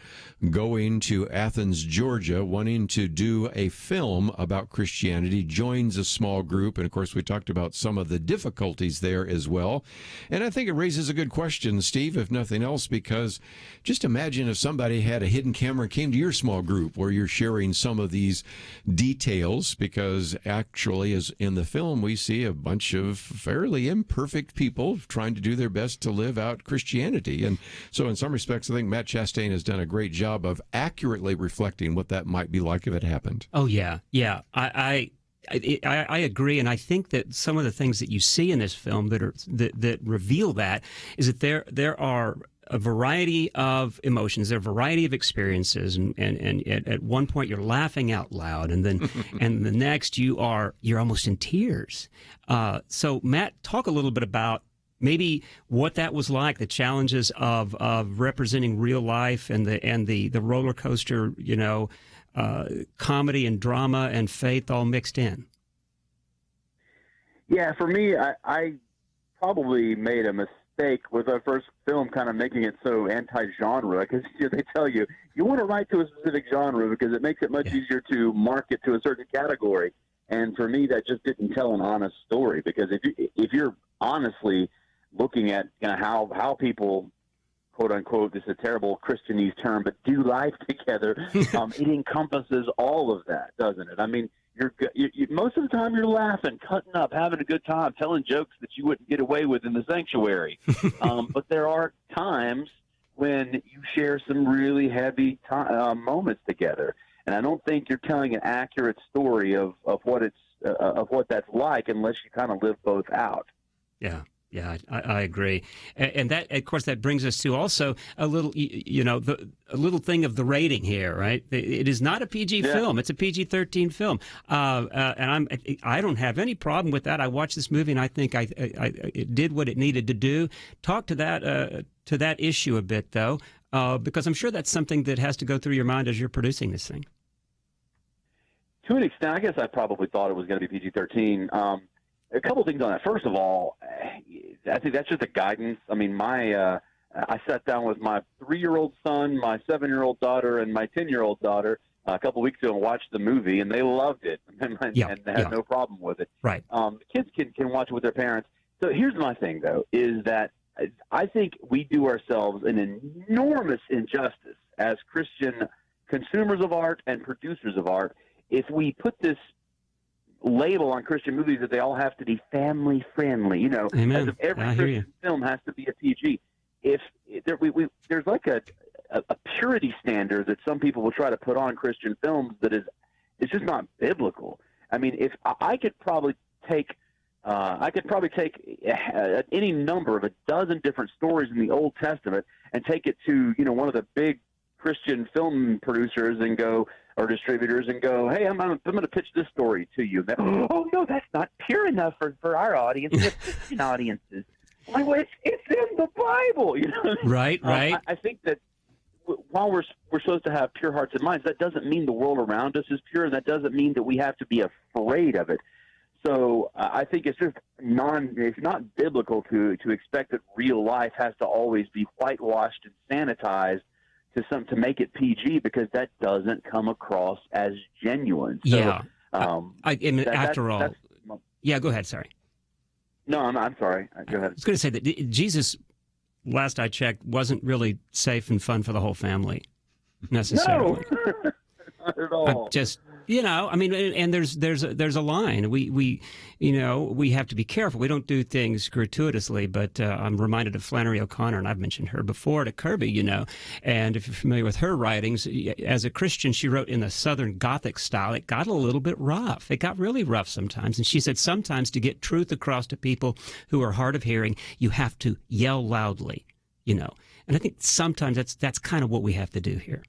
going to Athens, Georgia, wanting to do a film about Christianity, joins a small group. And of course, we talked about some of the difficulties there as well. And I think it raises a good question, Steve, if nothing else, because just imagine if somebody had a hidden camera and came to your small group where you're sharing some of these details, because actually, as in the film, we see a bunch of fairly imperfect people trying to do their best to live out Christianity. And so in some respects, I think Matt Chastain has done a great job of accurately reflecting what that might be like if it happened. Oh, yeah. Yeah. I agree, and I think that some of the things that you see in this film that reveal that is that there are a variety of emotions, there are a variety of experiences, and at one point you're laughing out loud, and then and the next you're almost in tears. So Matt, talk a little bit about maybe what that was like, the challenges of representing real life and the roller coaster, comedy and drama and faith all mixed in. Yeah, for me, I probably made a mistake with our first film, kind of making it so anti-genre, because they tell you want to write to a specific genre because it makes it much easier to market to a certain category. And for me, that just didn't tell an honest story, because if you're honestly looking at how people, quote unquote, this is a terrible Christianese term, but do life together, it encompasses all of that, doesn't it? I mean, you most of the time you're laughing, cutting up, having a good time, telling jokes that you wouldn't get away with in the sanctuary. But there are times when you share some really heavy moments together, and I don't think you're telling an accurate story of what that's like unless you kind of live both out. Yeah. Yeah, I agree, and that, of course, that brings us to also a little, a little thing of the rating here, right? It is not a PG film; it's a PG-13 film, and I don't have any problem with that. I watched this movie, and I think it did what it needed to do. Talk to that issue a bit, though, because I'm sure that's something that has to go through your mind as you're producing this thing. To an extent, I guess I probably thought it was going to be PG-13. A couple things on that. First of all, I think that's just a guidance. I mean, I sat down with my 3-year-old son, my 7-year-old daughter, and my 10-year-old daughter a couple weeks ago and watched the movie, and they loved it and had no problem with it. Right. Kids can watch it with their parents. So here's my thing, though, is that I think we do ourselves an enormous injustice as Christian consumers of art and producers of art if we put this label on Christian movies that they all have to be family friendly, Amen. As if every Christian film has to be a PG. If there's like a purity standard that some people will try to put on Christian films that it's just not biblical. I mean, if I could probably take any number of a dozen different stories in the Old Testament and take it to one of the big Christian film producers and go, or distributors, and go, hey, I'm going to pitch this story to you. Oh no, that's not pure enough for our audience, for Christian audiences. Like, well, it's in the Bible, Right. I think that while we're supposed to have pure hearts and minds, that doesn't mean the world around us is pure, and that doesn't mean that we have to be afraid of it. So I think it's just it's not biblical to expect that real life has to always be whitewashed and sanitized to make it PG, because that doesn't come across as genuine. So, yeah. After all, go ahead. Sorry. No, I'm sorry. Go ahead. I was going to say that Jesus, last I checked, wasn't really safe and fun for the whole family, necessarily. No, not at all. And there's a line. We have to be careful. We don't do things gratuitously, but I'm reminded of Flannery O'Connor, and I've mentioned her before to Kerby, and if you're familiar with her writings, as a Christian, she wrote in the Southern Gothic style. It got a little bit rough. It got really rough sometimes. And she said sometimes to get truth across to people who are hard of hearing, you have to yell loudly, And I think sometimes that's kind of what we have to do here.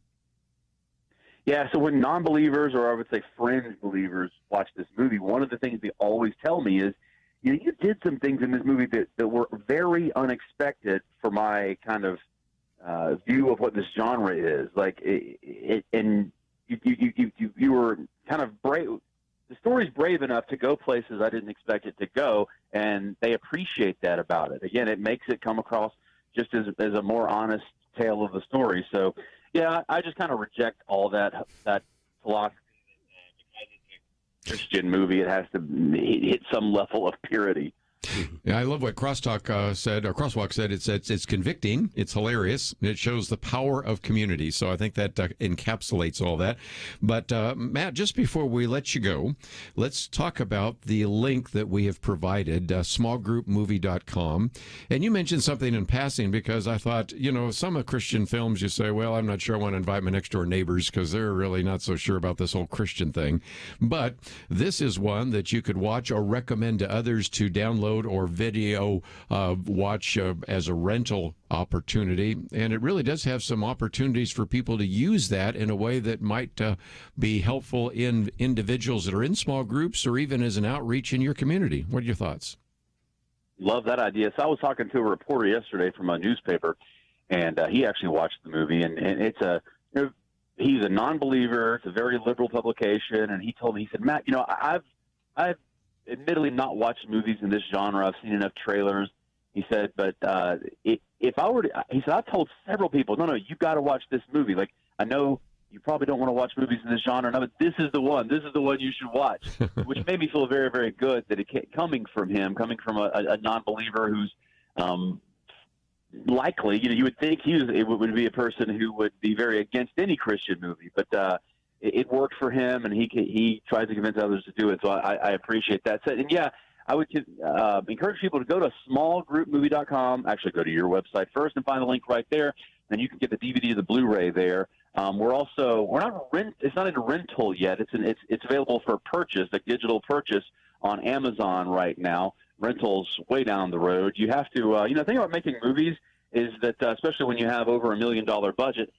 Yeah, so when non-believers, or I would say fringe believers, watch this movie, one of the things they always tell me is, you did some things in this movie that were very unexpected for my kind of view of what this genre is. Like, and you were kind of brave. The story's brave enough to go places I didn't expect it to go, and they appreciate that about it. Again, it makes it come across just as a more honest tale of the story. So, yeah, I just kind of reject all that philosophy that Christian movie, it has to hit some level of purity. Yeah, I love what Crosswalk said. It's convicting, it's hilarious, and it shows the power of community. So I think that encapsulates all that. But Matt, just before we let you go, let's talk about the link that we have provided, smallgroupmovie.com. And you mentioned something in passing, because I thought, some of Christian films, you say, well, I'm not sure I want to invite my next door neighbors because they're really not so sure about this whole Christian thing. But this is one that you could watch or recommend to others to download or video watch as a rental opportunity. And it really does have some opportunities for people to use that in a way that might be helpful in individuals that are in small groups or even as an outreach in your community. What are your thoughts? Love that idea. So I was talking to a reporter yesterday from a newspaper, and he actually watched the movie, and it's he's a non-believer. It's a very liberal publication, and he told me, he said, Matt, I've admittedly not watched movies in this genre. I've seen enough trailers. He said, but if I were to, he said, I've told several people, no, you got to watch this movie. Like, I know you probably don't want to watch movies in this genre, but this is the one. This is the one you should watch, which made me feel very, very good that it coming from a non-believer who's likely, you would think it would be a person who would be very against any Christian movie, but it worked for him, and he tries to convince others to do it. So I appreciate that. So, and yeah, I would encourage people to go to smallgroupmovie.com. Actually, go to your website first and find the link right there. Then you can get the DVD or the Blu-ray there. It's not in rental yet. It's available for purchase, a digital purchase on Amazon right now. Rental's way down the road. You have to, the thing about making movies is that, especially when you have over $1 million budget,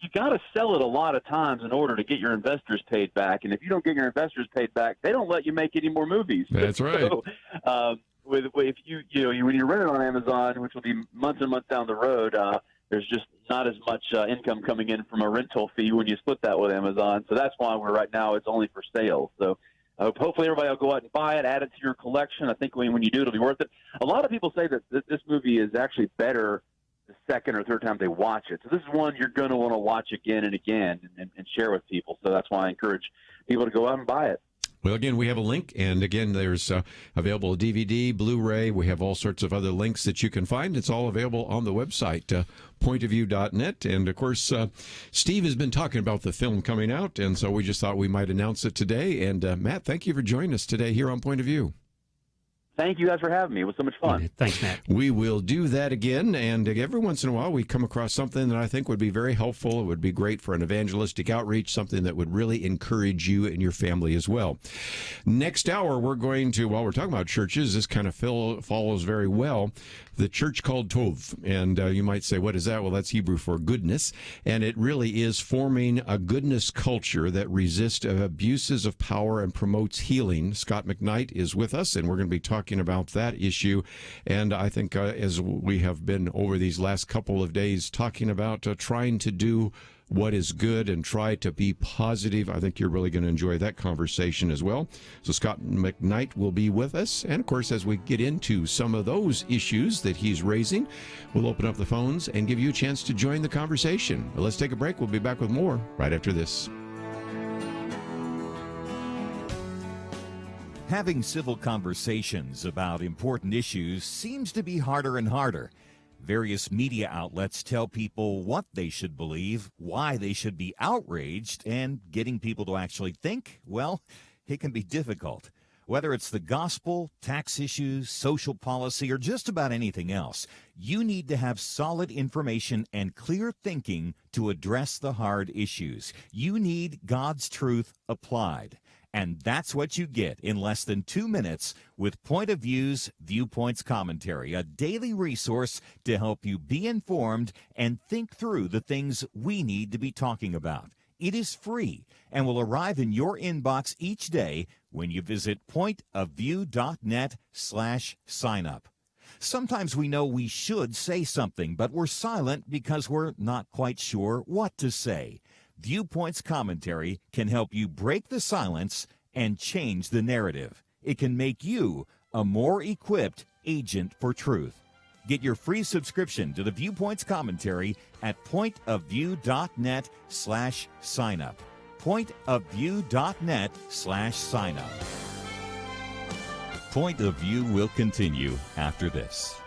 you got to sell it a lot of times in order to get your investors paid back. And if you don't get your investors paid back, they don't let you make any more movies. That's right. So, if when you rent it on Amazon, which will be months and months down the road, there's just not as much income coming in from a rental fee when you split that with Amazon. So that's why right now it's only for sale. So hopefully everybody will go out and buy it, add it to your collection. I think when you do, it'll be worth it. A lot of people say that this movie is actually better the second or third time they watch it. So this is one you're going to want to watch again and again and share with people. So that's why I encourage people to go out and buy it. Well, again, we have a link, and again, there's available DVD, Blu-ray. We have all sorts of other links that you can find. It's all available on the website, pointofview.net. And, of course, Steve has been talking about the film coming out, and so we just thought we might announce it today. And, Matt, thank you for joining us today here on Point of View. Thank you guys for having me. It was so much fun. Thanks, Matt. We will do that again, and every once in a while we come across something that I think would be very helpful. It would be great for an evangelistic outreach, something that would really encourage you and your family as well. Next hour, we're going to, while we're talking about churches, this kind of follows very well the Church Called Tov. And you might say, what is that? Well, that's Hebrew for goodness, and it really is forming a goodness culture that resists abuses of power and promotes healing. Scot McKnight is with us, and we're going to be talking about that issue. And I think as we have been over these last couple of days talking about trying to do what is good and try to be positive, I think you're really going to enjoy that conversation as well. So Scot McKnight will be with us. And of course, as we get into some of those issues that he's raising, we'll open up the phones and give you a chance to join the conversation. But let's take a break. We'll be back with more right after this. Having civil conversations about important issues seems to be harder and harder. Various media outlets tell people what they should believe, why they should be outraged, and getting people to actually think, well, it can be difficult. Whether it's the gospel, tax issues, social policy, or just about anything else, you need to have solid information and clear thinking to address the hard issues. You need God's truth applied. And that's what you get in less than 2 minutes with Point of View's Viewpoints Commentary, a daily resource to help you be informed and think through the things we need to be talking about. It is free and will arrive in your inbox each day when you visit pointofview.net/sign-up. Sometimes we know we should say something, but we're silent because we're not quite sure what to say. Viewpoints Commentary can help you break the silence and change the narrative. It can make you a more equipped agent for truth. Get your free subscription to the Viewpoints Commentary at pointofview.net/sign-up. pointofview.net/sign up. Point of View will continue after this.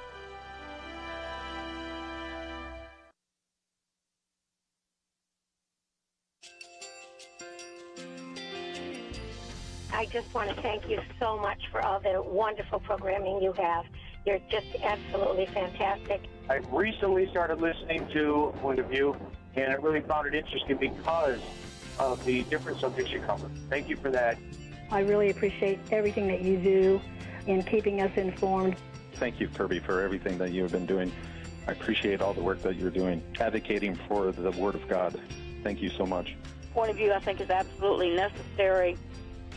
I just want to thank you so much for all the wonderful programming you have. You're just absolutely fantastic. I recently started listening to Point of View, and I really found it interesting because of the different subjects you cover. Thank you for that. I really appreciate everything that you do in keeping us informed. Thank you, Kerby, for everything that you have been doing. I appreciate all the work that you're doing, advocating for the Word of God. Thank you so much. Point of view, I think, is absolutely necessary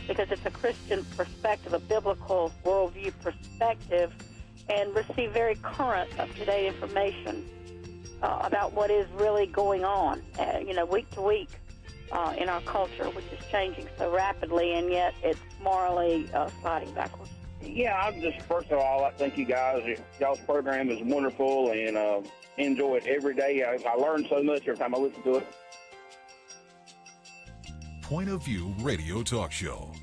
because it's a Christian perspective, a biblical worldview perspective, and receive very current, up-to-date information about what is really going on, week to week in our culture, which is changing so rapidly, and yet it's morally sliding backwards. Yeah, I'm just, first of all, I thank you guys. Y'all's program is wonderful, and enjoy it every day. I learn so much every time I listen to it. Point of View Radio Talk Show.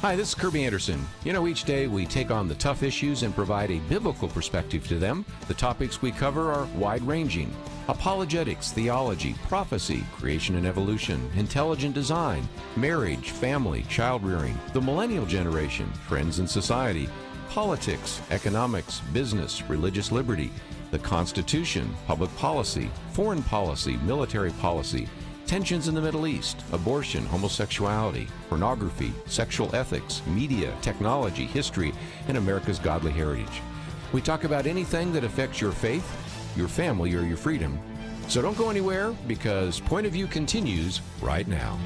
Hi, this is Kerby Anderson. You know, each day we take on the tough issues and provide a biblical perspective to them. The topics we cover are wide-ranging: apologetics, theology, prophecy, creation and evolution, intelligent design, marriage, family, child-rearing, the millennial generation, trends in society, politics, economics, business, religious liberty, the Constitution, public policy, foreign policy, military policy, tensions in the Middle East, abortion, homosexuality, pornography, sexual ethics, media, technology, history, and America's godly heritage. We talk about anything that affects your faith, your family, or your freedom. So don't go anywhere, because Point of View continues right now.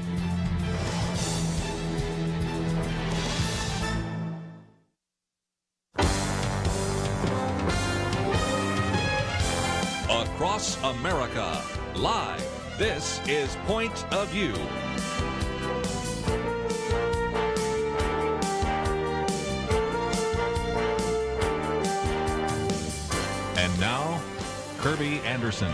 Across America, live. This is Point of View. And now, Kerby Anderson.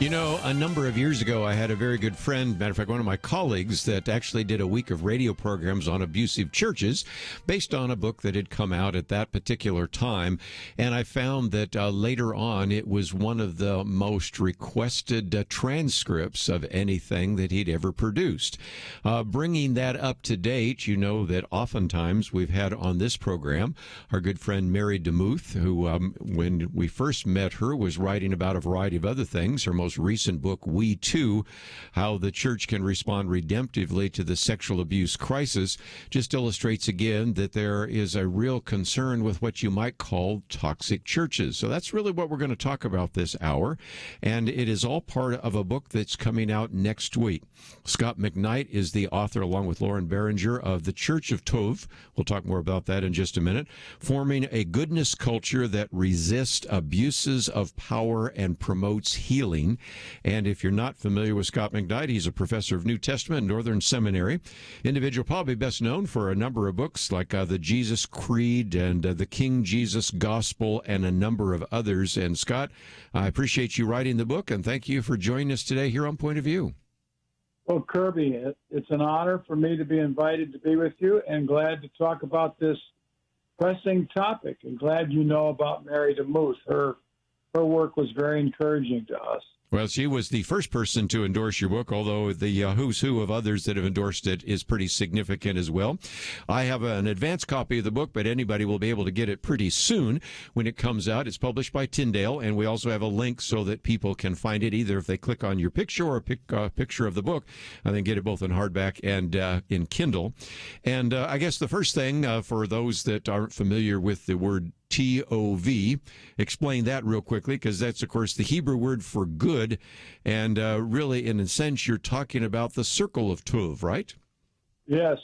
You know, a number of years ago, I had a very good friend, matter of fact, one of my colleagues, that actually did a week of radio programs on abusive churches based on a book that had come out at that particular time. And I found that later on, it was one of the most requested transcripts of anything that he'd ever produced. Bringing that up to date, you know that oftentimes we've had on this program our good friend Mary DeMuth, who, when we first met her, was writing about a variety of other things. Her most recent book, We Too, How the Church Can Respond Redemptively to the Sexual Abuse Crisis, just illustrates again that there is a real concern with what you might call toxic churches. So that's really what we're going to talk about this hour, and it is all part of a book that's coming out next week. Scot McKnight is the author, along with Lauren Berenger, of The Church of Tov. We'll talk more about that in just a minute. Forming a goodness culture that resists abuses of power and promotes healing. And if you're not familiar with Scot McKnight, he's a professor of New Testament at Northern Seminary. Individual probably best known for a number of books like The Jesus Creed and The King Jesus Gospel and a number of others. And Scot, I appreciate you writing the book, and thank you for joining us today here on Point of View. Well, Kerby, it's an honor for me to be invited to be with you, and glad to talk about this pressing topic, and glad you know about Mary DeMuth. Her work was very encouraging to us. Well, she was the first person to endorse your book, although the who's who of others that have endorsed it is pretty significant as well. I have an advance copy of the book, but anybody will be able to get it pretty soon when it comes out. It's published by Tyndale, and we also have a link so that people can find it either if they click on your picture or a picture of the book, and then get it both in hardback and in Kindle. And I guess the first thing for those that aren't familiar with the word Tov, explain that real quickly, because that's, of course, the Hebrew word for good. And really, in a sense, you're talking about the circle of Tov, right? Yes.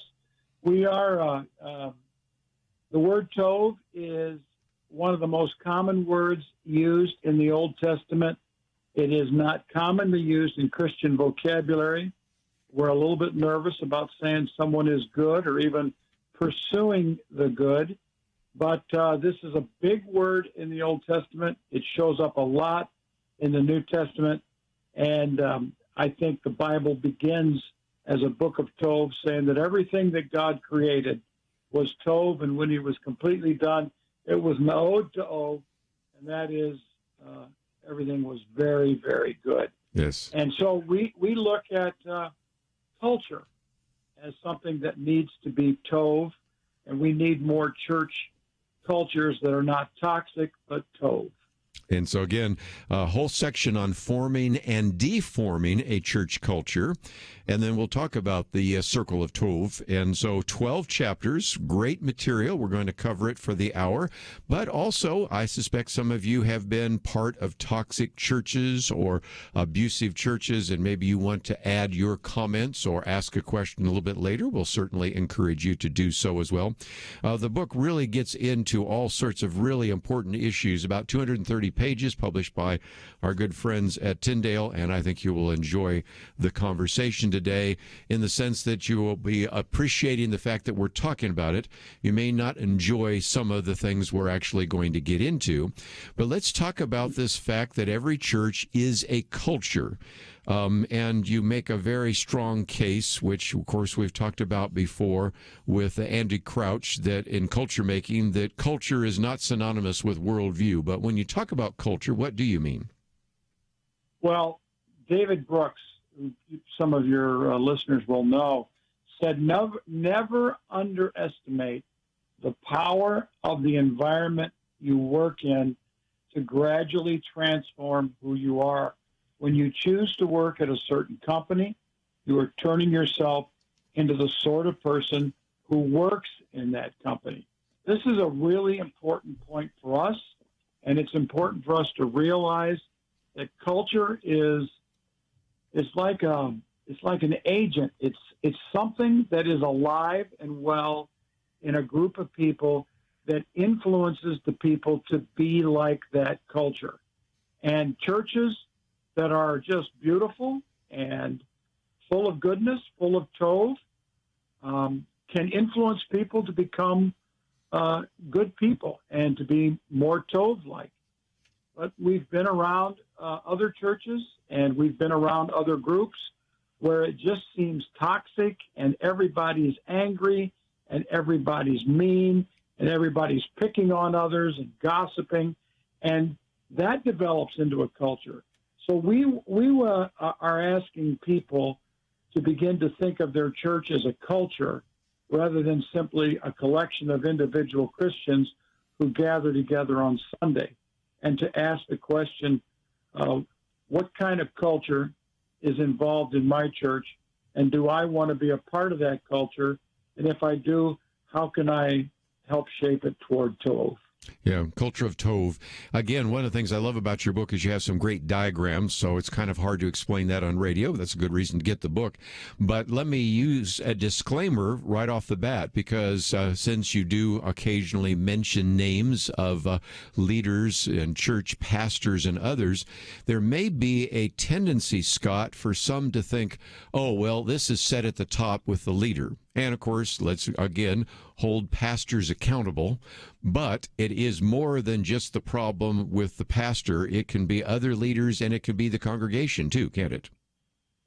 We are, the word Tov is one of the most common words used in the Old Testament. It is not commonly used in Christian vocabulary. We're a little bit nervous about saying someone is good or even pursuing the good. But this is a big word in the Old Testament. It shows up a lot in the New Testament. And I think the Bible begins as a book of Tov, saying that everything that God created was Tov. And when he was completely done, it was Ma'od Ta'ov. And that is, everything was very, very good. Yes. And so we look at culture as something that needs to be Tov. And we need more church cultures that are not toxic, but Tov. And so, again, a whole section on forming and deforming a church culture. And then we'll talk about the Circle of Tov. And so 12 chapters, great material. We're going to cover it for the hour. But also, I suspect some of you have been part of toxic churches or abusive churches, and maybe you want to add your comments or ask a question a little bit later. We'll certainly encourage you to do so as well. The book really gets into all sorts of really important issues, about 230 pages, published by our good friends at Tyndale, and I think you will enjoy the conversation today in the sense that you will be appreciating the fact that we're talking about it. You may not enjoy some of the things we're actually going to get into, but let's talk about this fact that every church is a culture. And you make a very strong case, which, of course, we've talked about before with Andy Crouch, that in culture making, that culture is not synonymous with worldview. But when you talk about culture, what do you mean? Well, David Brooks, who some of your listeners will know, said never underestimate the power of the environment you work in to gradually transform who you are. When you choose to work at a certain company, you are turning yourself into the sort of person who works in that company. This is a really important point for us, and it's important for us to realize that culture is like an agent. It's something that is alive and well in a group of people that influences the people to be like that culture. And churches that are just beautiful and full of goodness, full of Tov, can influence people to become good people and to be more Tov-like. But we've been around other churches and we've been around other groups where it just seems toxic and everybody's angry and everybody's mean and everybody's picking on others and gossiping, and that develops into a culture. So we are asking people to begin to think of their church as a culture rather than simply a collection of individual Christians who gather together on Sunday, and to ask the question, what kind of culture is involved in my church, and do I want to be a part of that culture? And if I do, how can I help shape it toward Tov? Yeah, culture of Tov. Again, one of the things I love about your book is you have some great diagrams, so it's kind of hard to explain that on radio. That's a good reason to get the book. But let me use a disclaimer right off the bat, because since you do occasionally mention names of leaders and church pastors and others, there may be a tendency, Scott, for some to think, oh, well, this is set at the top with the leader. And, of course, let's, again, hold pastors accountable. But it is more than just the problem with the pastor. It can be other leaders, and it can be the congregation, too, can't it?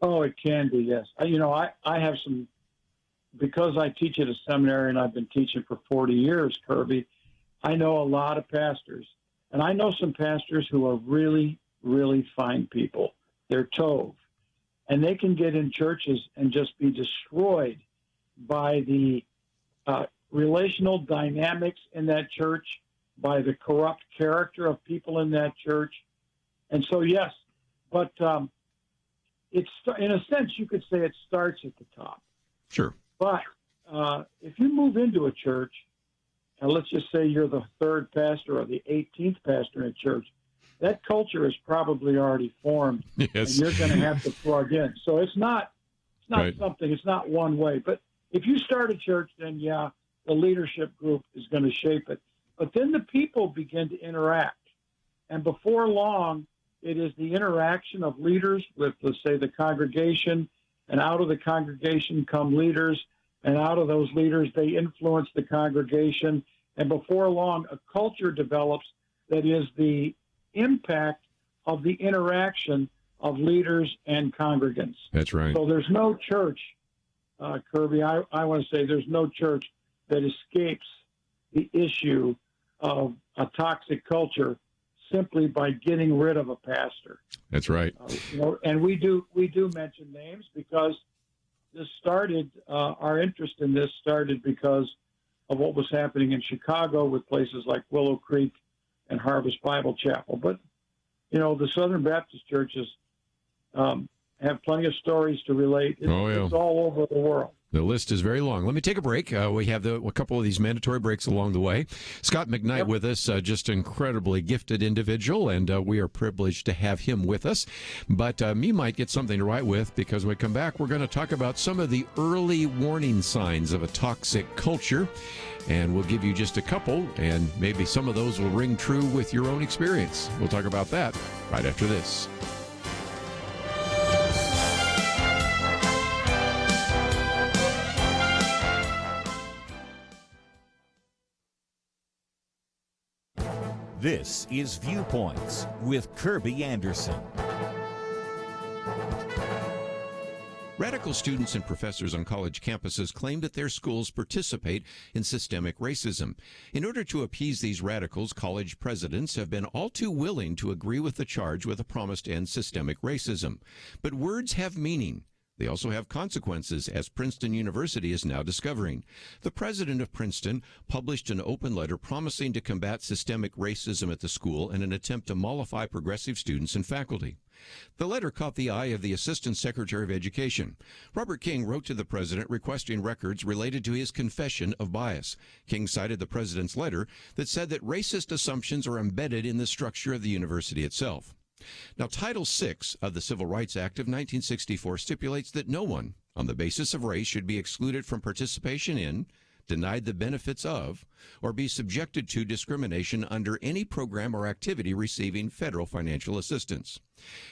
Oh, it can be, yes. I have some, because I teach at a seminary and I've been teaching for 40 years, Kerby, I know a lot of pastors. And I know some pastors who are really, really fine people. They're Tov. And they can get in churches and just be destroyed by the relational dynamics in that church, by the corrupt character of people in that church. And so, yes, but it's, in a sense, you could say it starts at the top. Sure. But if you move into a church, and let's just say you're the third pastor or the 18th pastor in a church, that culture is probably already formed, yes, and you're going to have to plug in. So it's not right. something, it's not one way. But if you start a church, then, yeah, the leadership group is going to shape it. But then the people begin to interact. And before long, it is the interaction of leaders with, let's say, the congregation, and out of the congregation come leaders, and out of those leaders, they influence the congregation. And before long, a culture develops that is the impact of the interaction of leaders and congregants. That's right. So there's no church, Kerby, I want to say there's no church that escapes the issue of a toxic culture simply by getting rid of a pastor. That's right. And we do mention names because this started, our interest in this started because of what was happening in Chicago with places like Willow Creek and Harvest Bible Chapel. But, the Southern Baptist churches have plenty of stories to relate. It's all over the world. The list is very long. Let me take a break. We have a couple of these mandatory breaks along the way. Scot McKnight with us, just an incredibly gifted individual, and we are privileged to have him with us. But you might get something to write with, because when we come back, we're going to talk about some of the early warning signs of a toxic culture, and we'll give you just a couple, and maybe some of those will ring true with your own experience. We'll talk about that right after this. This is Viewpoints with Kerby Anderson. Radical students and professors on college campuses claim that their schools participate in systemic racism. In order to appease these radicals, college presidents have been all too willing to agree with the charge with a promise to end systemic racism. But words have meaning. They also have consequences, as Princeton University is now discovering. The president of Princeton published an open letter promising to combat systemic racism at the school in an attempt to mollify progressive students and faculty. The letter caught the eye of the Assistant Secretary of Education. Robert King wrote to the president requesting records related to his confession of bias. King cited the president's letter that said that racist assumptions are embedded in the structure of the university itself. Now, Title VI of the Civil Rights Act of 1964 stipulates that no one, on the basis of race, should be excluded from participation in, denied the benefits of, or be subjected to discrimination under any program or activity receiving federal financial assistance.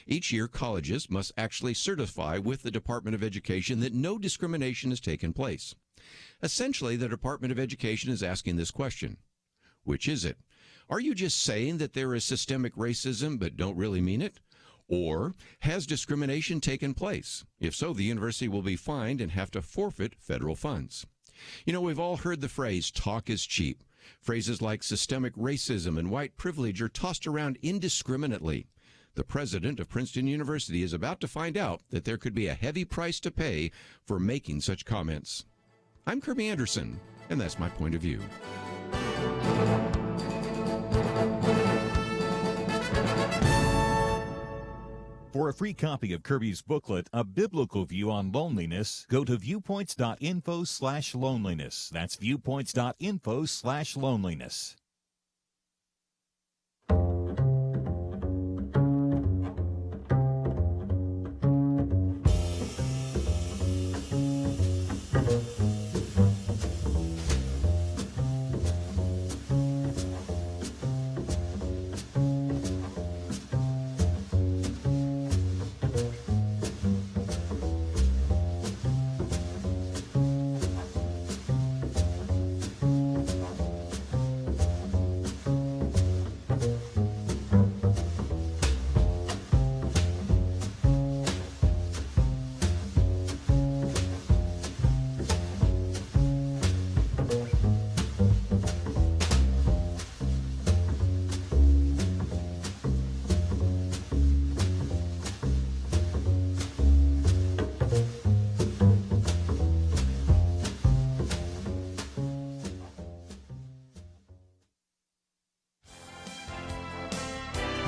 Each year, colleges must actually certify with the Department of Education that no discrimination has taken place. Essentially, the Department of Education is asking this question: which is it? Are you just saying that there is systemic racism but don't really mean it? Or has discrimination taken place? If so, the university will be fined and have to forfeit federal funds. You know, we've all heard the phrase, talk is cheap. Phrases like systemic racism and white privilege are tossed around indiscriminately. The president of Princeton University is about to find out that there could be a heavy price to pay for making such comments. I'm Kerby Anderson, and that's my point of view. For a free copy of Kerby's booklet, A Biblical View on Loneliness, go to viewpoints.info/loneliness. That's viewpoints.info/loneliness.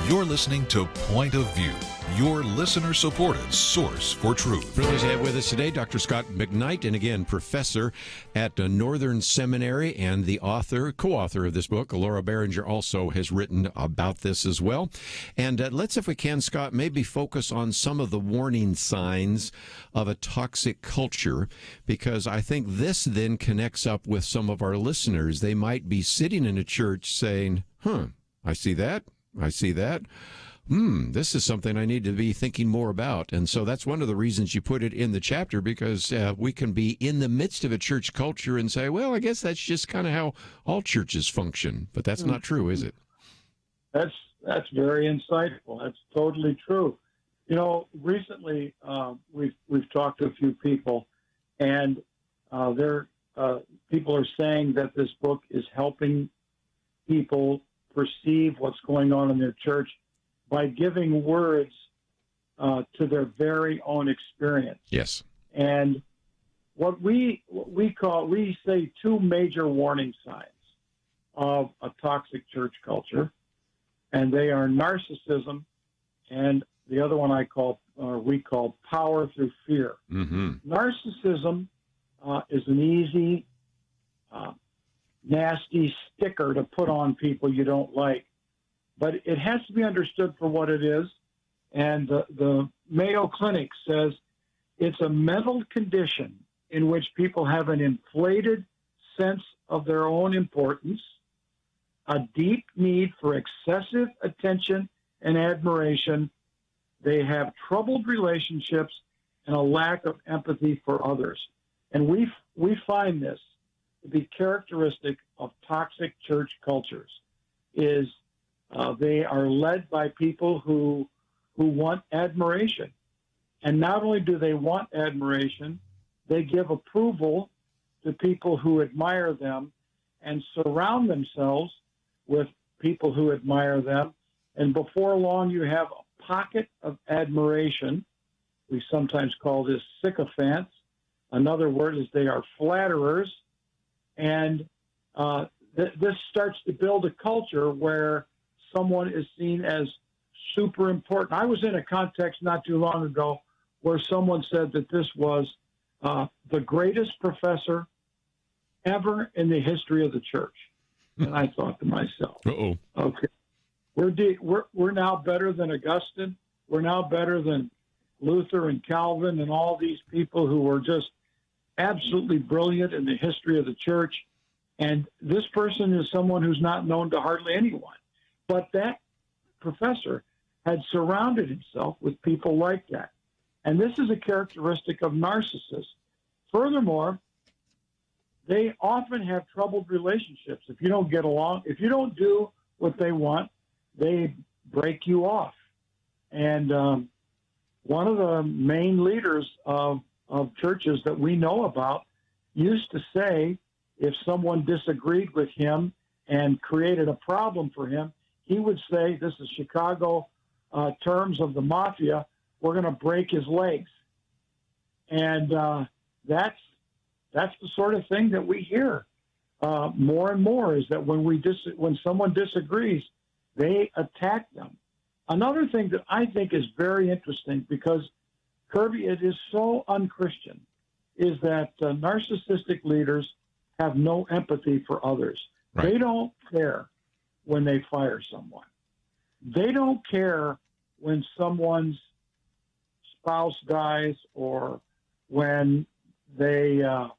You're listening to Point of View, your listener-supported source for truth. Privileged to have with us today Dr. Scot McKnight, and again, professor at Northern Seminary and the co-author of this book. Laura Barringer also has written about this as well. And let's, if we can, Scott, maybe focus on some of the warning signs of a toxic culture, because I think this then connects up with some of our listeners. They might be sitting in a church saying, I see that. This is something I need to be thinking more about. And so that's one of the reasons you put it in the chapter, because we can be in the midst of a church culture and say, well, I guess that's just kind of how all churches function. But that's not true, is it? That's very insightful. That's totally true. You know, recently we've talked to a few people, and people are saying that this book is helping people perceive what's going on in their church by giving words to their very own experience. Yes. And what we say two major warning signs of a toxic church culture, and they are narcissism, and the other one we call power through fear. Mm-hmm. Narcissism is an easy, nasty sticker to put on people you don't like, but it has to be understood for what it is. And the Mayo Clinic says it's a mental condition in which people have an inflated sense of their own importance, a deep need for excessive attention and admiration. They have troubled relationships and a lack of empathy for others. And we find this to be characteristic of toxic church cultures, is they are led by people who want admiration. And not only do they want admiration, they give approval to people who admire them and surround themselves with people who admire them. And before long, you have a pocket of admiration. We sometimes call this sycophants. Another word is they are flatterers. And this starts to build a culture where someone is seen as super important. I was in a context not too long ago where someone said that this was the greatest professor ever in the history of the church. And I thought to myself, okay, we're now better than Augustine. We're now better than Luther and Calvin and all these people who were just absolutely brilliant in the history of the church. And this person is someone who's not known to hardly anyone. But that professor had surrounded himself with people like that. And this is a characteristic of narcissists. Furthermore, they often have troubled relationships. If you don't get along, if you don't do what they want, they break you off. And one of the main leaders of churches that we know about used to say if someone disagreed with him and created a problem for him, he would say, this is Chicago terms of the mafia, we're going to break his legs. And that's the sort of thing that we hear more and more, is that when someone disagrees, they attack them. Another thing that I think is very interesting, because, Kerby, it is so un-Christian, is that narcissistic leaders have no empathy for others. Right. They don't care when they fire someone. They don't care when someone's spouse dies, or when they, a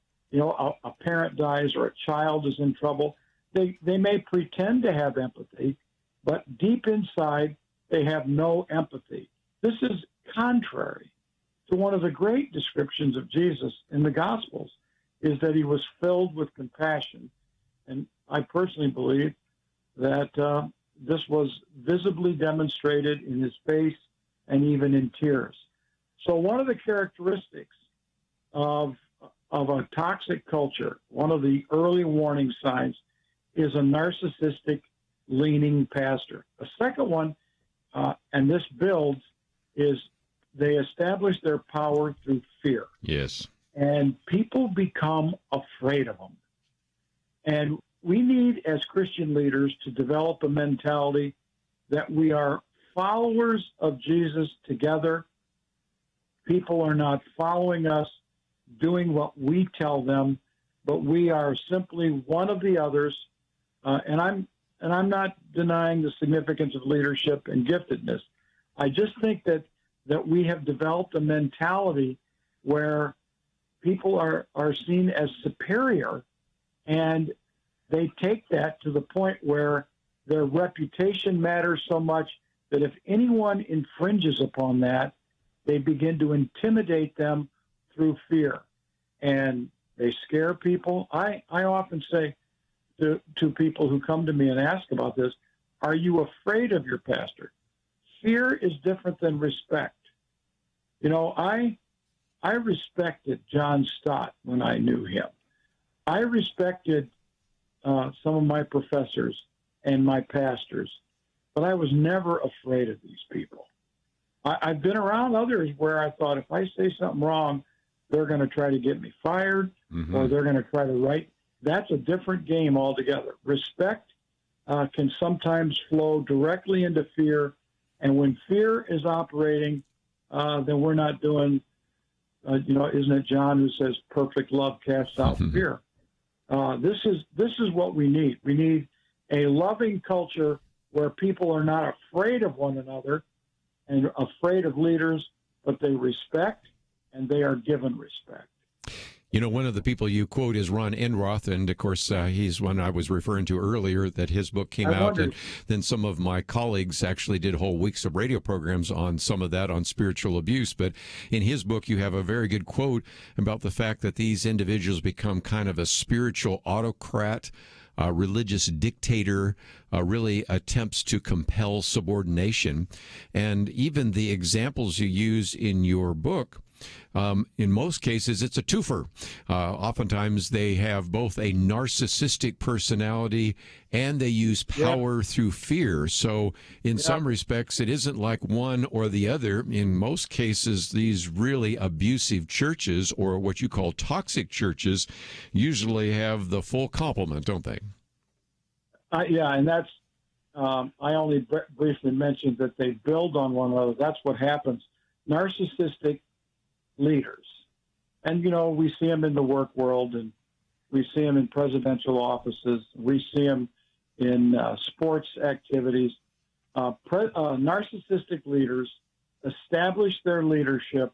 parent dies or a child is in trouble. They may pretend to have empathy, but deep inside, they have no empathy. This is contrary to one of the great descriptions of Jesus in the Gospels, is that he was filled with compassion. And I personally believe that this was visibly demonstrated in his face and even in tears. So one of the characteristics of a toxic culture, one of the early warning signs, is a narcissistic leaning pastor. A second one, and this builds, is they establish their power through fear. Yes. And people become afraid of them. And we need, as Christian leaders, to develop a mentality that we are followers of Jesus together. People are not following us, doing what we tell them, but we are simply one of the others. And I'm not denying the significance of leadership and giftedness. I just think that we have developed a mentality where people are seen as superior, and they take that to the point where their reputation matters so much that if anyone infringes upon that, they begin to intimidate them through fear. And they scare people. I often say to people who come to me and ask about this, are you afraid of your pastor? Fear is different than respect. I respected John Stott when I knew him. I respected some of my professors and my pastors, but I was never afraid of these people. I've been around others where I thought, if I say something wrong, they're going to try to get me fired, or they're going to try to write. That's a different game altogether. Respect can sometimes flow directly into fear, and when fear is operating, then we're not doing, isn't it John who says perfect love casts out fear? This is what we need. We need a loving culture where people are not afraid of one another and afraid of leaders, but they respect and they are given respect. One of the people you quote is Ron Enroth, and of course he's one I was referring to earlier, that his book came out, and then some of my colleagues actually did whole weeks of radio programs on some of that, on spiritual abuse. But in his book, you have a very good quote about the fact that these individuals become kind of a spiritual autocrat religious dictator really attempts to compel subordination. And even the examples you use in your book, in most cases, it's a twofer. Oftentimes, they have both a narcissistic personality and they use power through fear. So, in some respects, it isn't like one or the other. In most cases, these really abusive churches, or what you call toxic churches, usually have the full complement, don't they? And that's, I only briefly mentioned that they build on one another. That's what happens. Narcissistic leaders. And, we see them in the work world, and we see them in presidential offices. We see them in sports activities. Narcissistic leaders establish their leadership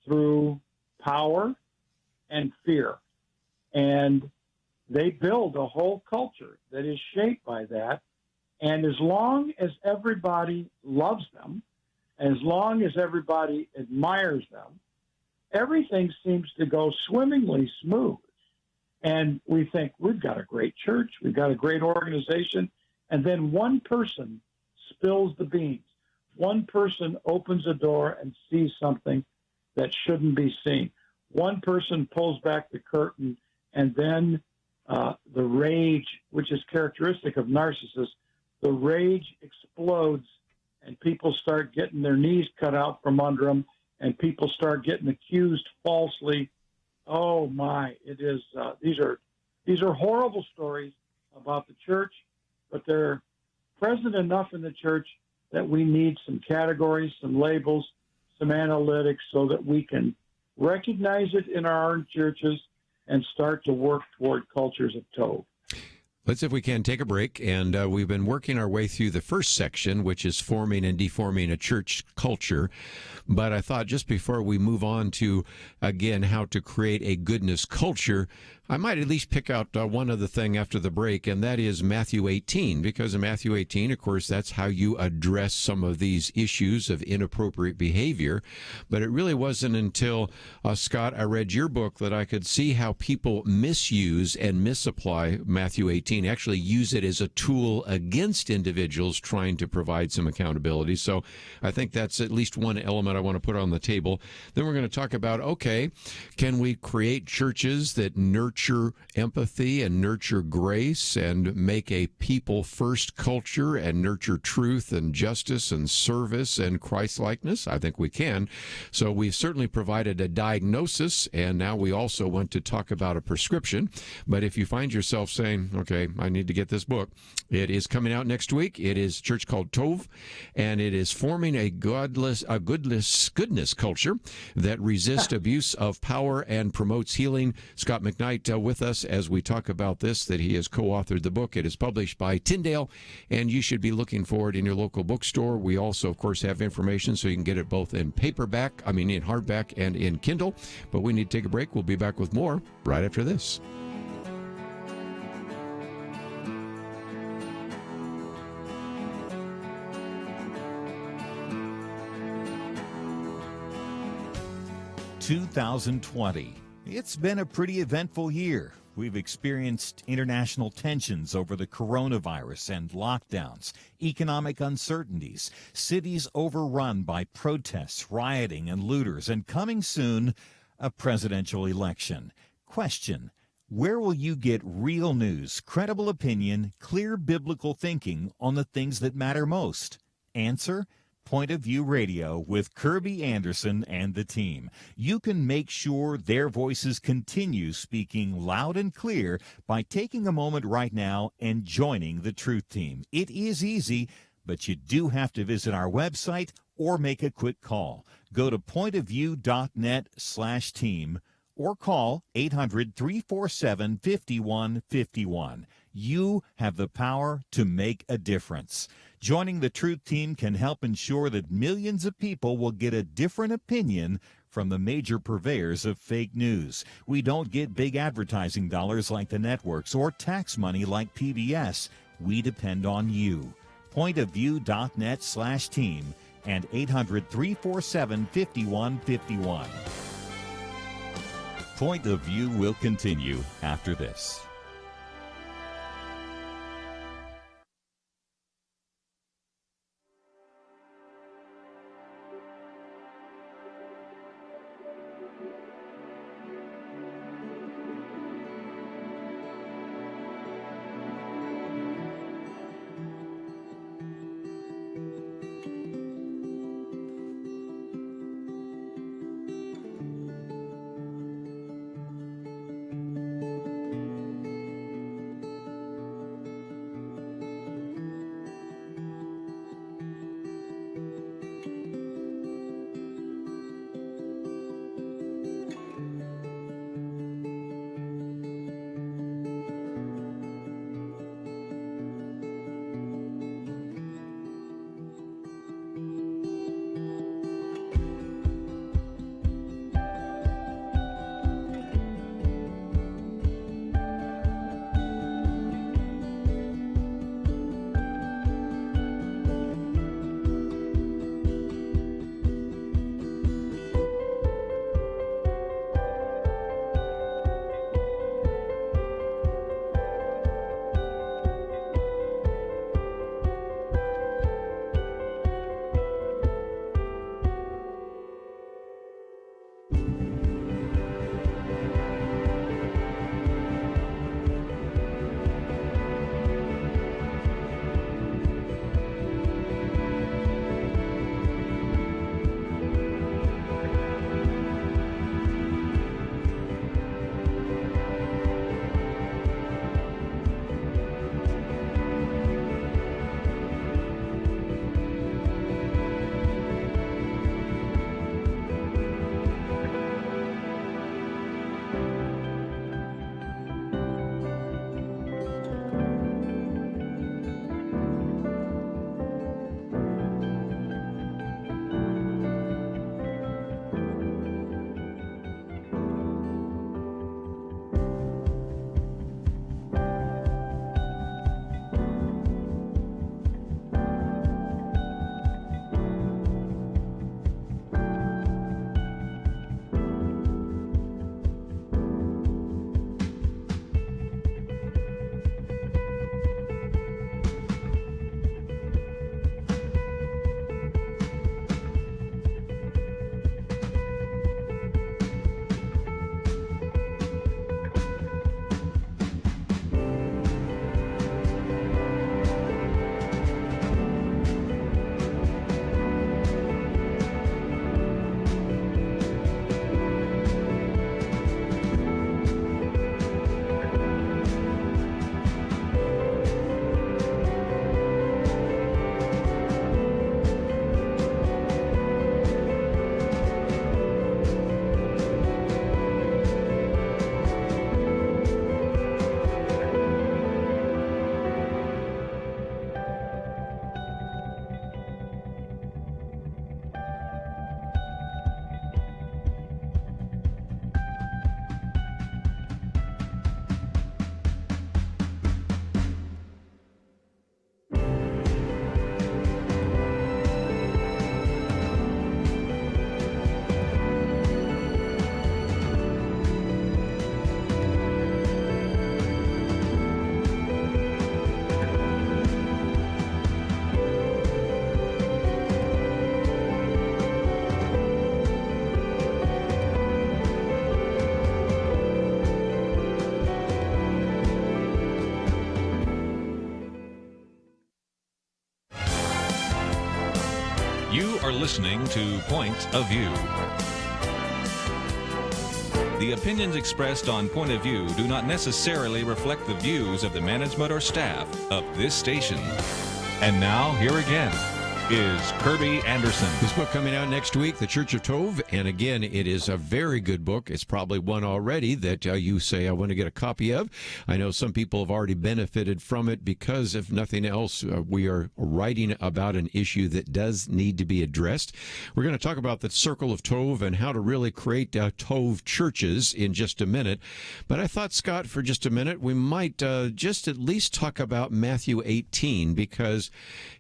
through power and fear. And they build a whole culture that is shaped by that. And as long as everybody loves them, as long as everybody admires them, everything seems to go swimmingly smooth. And we think, we've got a great church, we've got a great organization, and then one person spills the beans. One person opens a door and sees something that shouldn't be seen. One person pulls back the curtain, and then the rage, which is characteristic of narcissists, the rage explodes, and people start getting their knees cut out from under them, and people start getting accused falsely. Oh my! It is. These are horrible stories about the church, but they're present enough in the church that we need some categories, some labels, some analytics, so that we can recognize it in our own churches and start to work toward cultures of Tov. Let's, if we can, take a break. And we've been working our way through the first section, which is forming and deforming a church culture. But I thought just before we move on to, again, how to create a goodness culture, I might at least pick out one other thing after the break, and that is Matthew 18. Because in Matthew 18, of course, that's how you address some of these issues of inappropriate behavior. But it really wasn't until, Scott, I read your book that I could see how people misuse and misapply Matthew 18, actually use it as a tool against individuals trying to provide some accountability. So I think that's at least one element I want to put on the table. Then we're going to talk about, okay, can we create churches that nurture empathy and nurture grace and make a people-first culture and nurture truth and justice and service and Christ-likeness? I think we can. So we've certainly provided a diagnosis, and now we also want to talk about a prescription. But if you find yourself saying, okay, I need to get this book, it is coming out next week. It is Church Called Tov, and it is forming a goodness culture that resists abuse of power and promotes healing. Scot McKnight with us as we talk about this, that he has co-authored the book. It is published by Tyndale, and you should be looking for it in your local bookstore. We also, of course, have information so you can get it both in in hardback and in Kindle. But we need to take a break. We'll be back with more right after this. (2020). It's been a pretty eventful year. We've experienced international tensions over the coronavirus and lockdowns, economic uncertainties, cities overrun by protests, rioting, and looters, and coming soon, a presidential election. Question: where will you get real news, credible opinion, clear biblical thinking on the things that matter most? Answer: Point of View Radio with Kerby Anderson and the team. You can make sure their voices continue speaking loud and clear by taking a moment right now and joining the Truth Team. It is easy, but you do have to visit our website or make a quick call. Go to pointofview.net/team or call 800-347-5151. You have the power to make a difference. Joining the Truth Team can help ensure that millions of people will get a different opinion from the major purveyors of fake news. We don't get big advertising dollars like the networks or tax money like PBS. We depend on you. Pointofview.net/team and 800-347-5151. Point of View will continue after this. You're listening to Point of View. The opinions expressed on Point of View do not necessarily reflect the views of the management or staff of this station. And now, here again is Kerby Anderson. This book coming out next week, The Church of Tov. And again, it is a very good book. It's probably one already that you say, I want to get a copy of. I know some people have already benefited from it because, if nothing else, we are writing about an issue that does need to be addressed. We're going to talk about the Circle of Tov and how to really create Tov churches in just a minute. But I thought, Scott, for just a minute, we might just at least talk about Matthew 18, because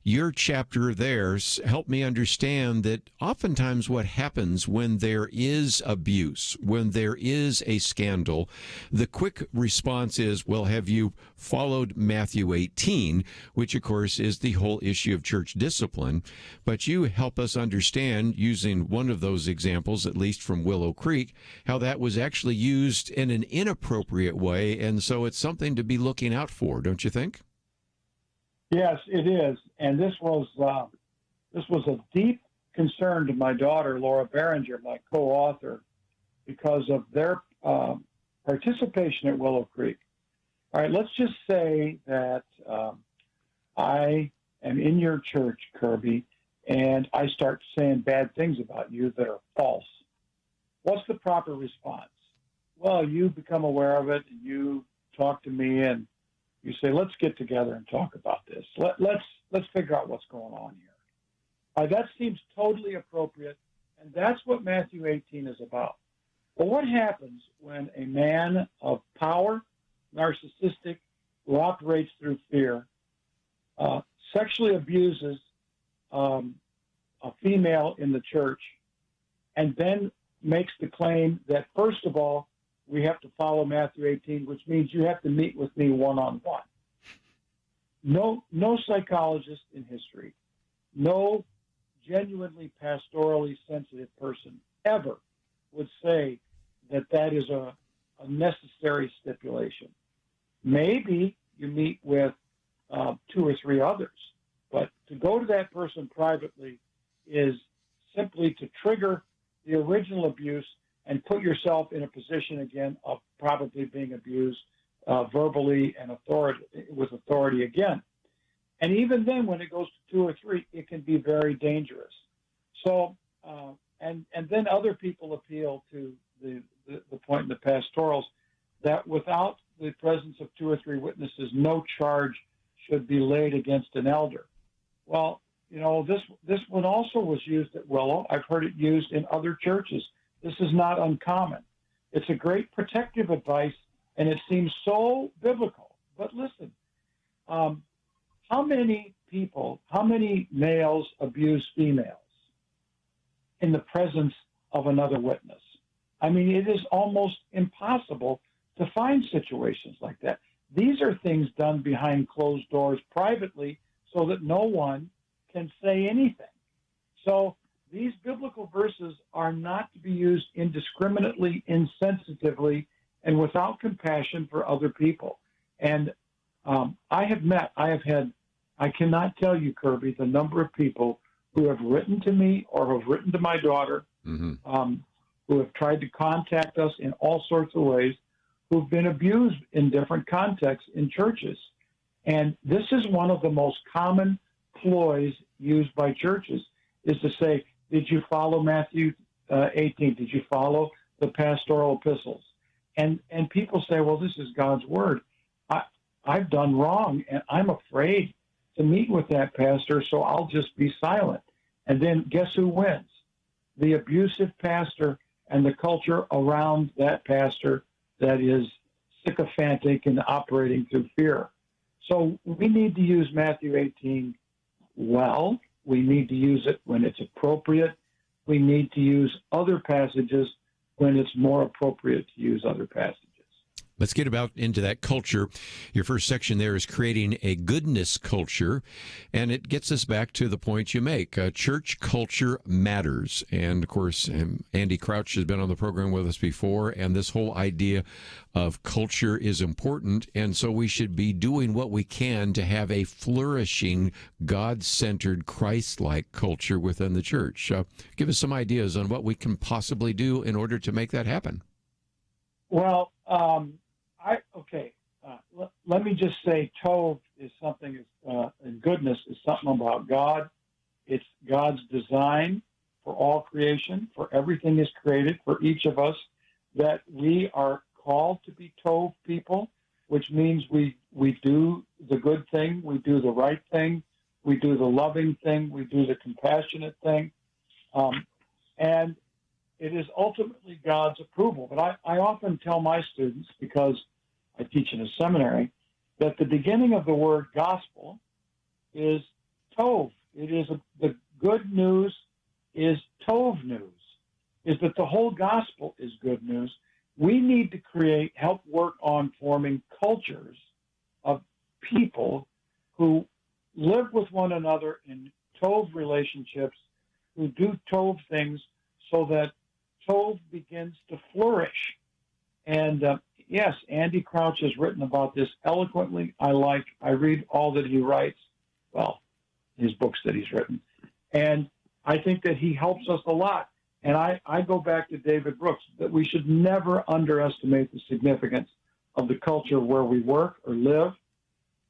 your chapter there help me understand that oftentimes what happens when there is abuse, when there is a scandal, the quick response is, well, have you followed Matthew 18, which, of course, is the whole issue of church discipline. But you help us understand, using one of those examples, at least from Willow Creek, how that was actually used in an inappropriate way, and so it's something to be looking out for, don't you think? Yes, it is. And this was a deep concern to my daughter, Laura Behringer, my co-author, because of their participation at Willow Creek. All right, let's just say that I am in your church, Kerby, and I start saying bad things about you that are false. What's the proper response? Well, you become aware of it, and you talk to me, and you say, let's get together and talk about this. Let's figure out what's going on here. That seems totally appropriate, and that's what Matthew 18 is about. But what happens when a man of power, narcissistic, who operates through fear, sexually abuses a female in the church, and then makes the claim that, first of all, we have to follow Matthew 18, which means you have to meet with me one-on-one. No psychologist in history, no genuinely pastorally sensitive person ever would say that that is a necessary stipulation. Maybe you meet with 2 or 3 others, but to go to that person privately is simply to trigger the original abuse and put yourself in a position again of probably being abused verbally and with authority again. And even then, when it goes to 2 or 3, it can be very dangerous. So, and then other people appeal to the point in the pastorals that without the presence of 2 or 3 witnesses, no charge should be laid against an elder. Well, you know, this one also was used at Willow. I've heard it used in other churches. This is not uncommon. It's a great protective advice, and it seems so biblical. But listen, how many males abuse females in the presence of another witness? I mean, it is almost impossible to find situations like that. These are things done behind closed doors privately so that no one can say anything. So these biblical verses are not to be used indiscriminately, insensitively, and without compassion for other people. And I cannot tell you, Kerby, the number of people who have written to me or have written to my daughter, who have tried to contact us in all sorts of ways, who've been abused in different contexts in churches. And this is one of the most common ploys used by churches, is to say, did you follow Matthew 18? Did you follow the pastoral epistles? And people say, well, this is God's word. I've done wrong, and I'm afraid to meet with that pastor, so I'll just be silent. And then guess who wins? The abusive pastor and the culture around that pastor that is sycophantic and operating through fear. So we need to use Matthew 18 well. We need to use it when it's appropriate. We need to use other passages when it's more appropriate to use other passages. Let's get about into that culture. Your first section there is creating a goodness culture, and it gets us back to the point you make. Church culture matters. And, of course, Andy Crouch has been on the program with us before, and this whole idea of culture is important, and so we should be doing what we can to have a flourishing, God-centered, Christ-like culture within the church. Give us some ideas on what we can possibly do in order to make that happen. Well, let me just say, Tov is something, and goodness is something about God. It's God's design for all creation, for everything is created, for each of us, that we are called to be Tov people, which means we do the good thing, we do the right thing, we do the loving thing, we do the compassionate thing, and it is ultimately God's approval. But I often tell my students, because I teach in a seminary, that the beginning of the word gospel is Tov. It is the good news is Tov news, is that the whole gospel is good news. We need to help work on forming cultures of people who live with one another in Tov relationships, who do Tov things so that Tov begins to flourish. And yes, Andy Crouch has written about this eloquently. I read all that he writes, well, his books that he's written. And I think that he helps us a lot. And I go back to David Brooks, that we should never underestimate the significance of the culture where we work or live,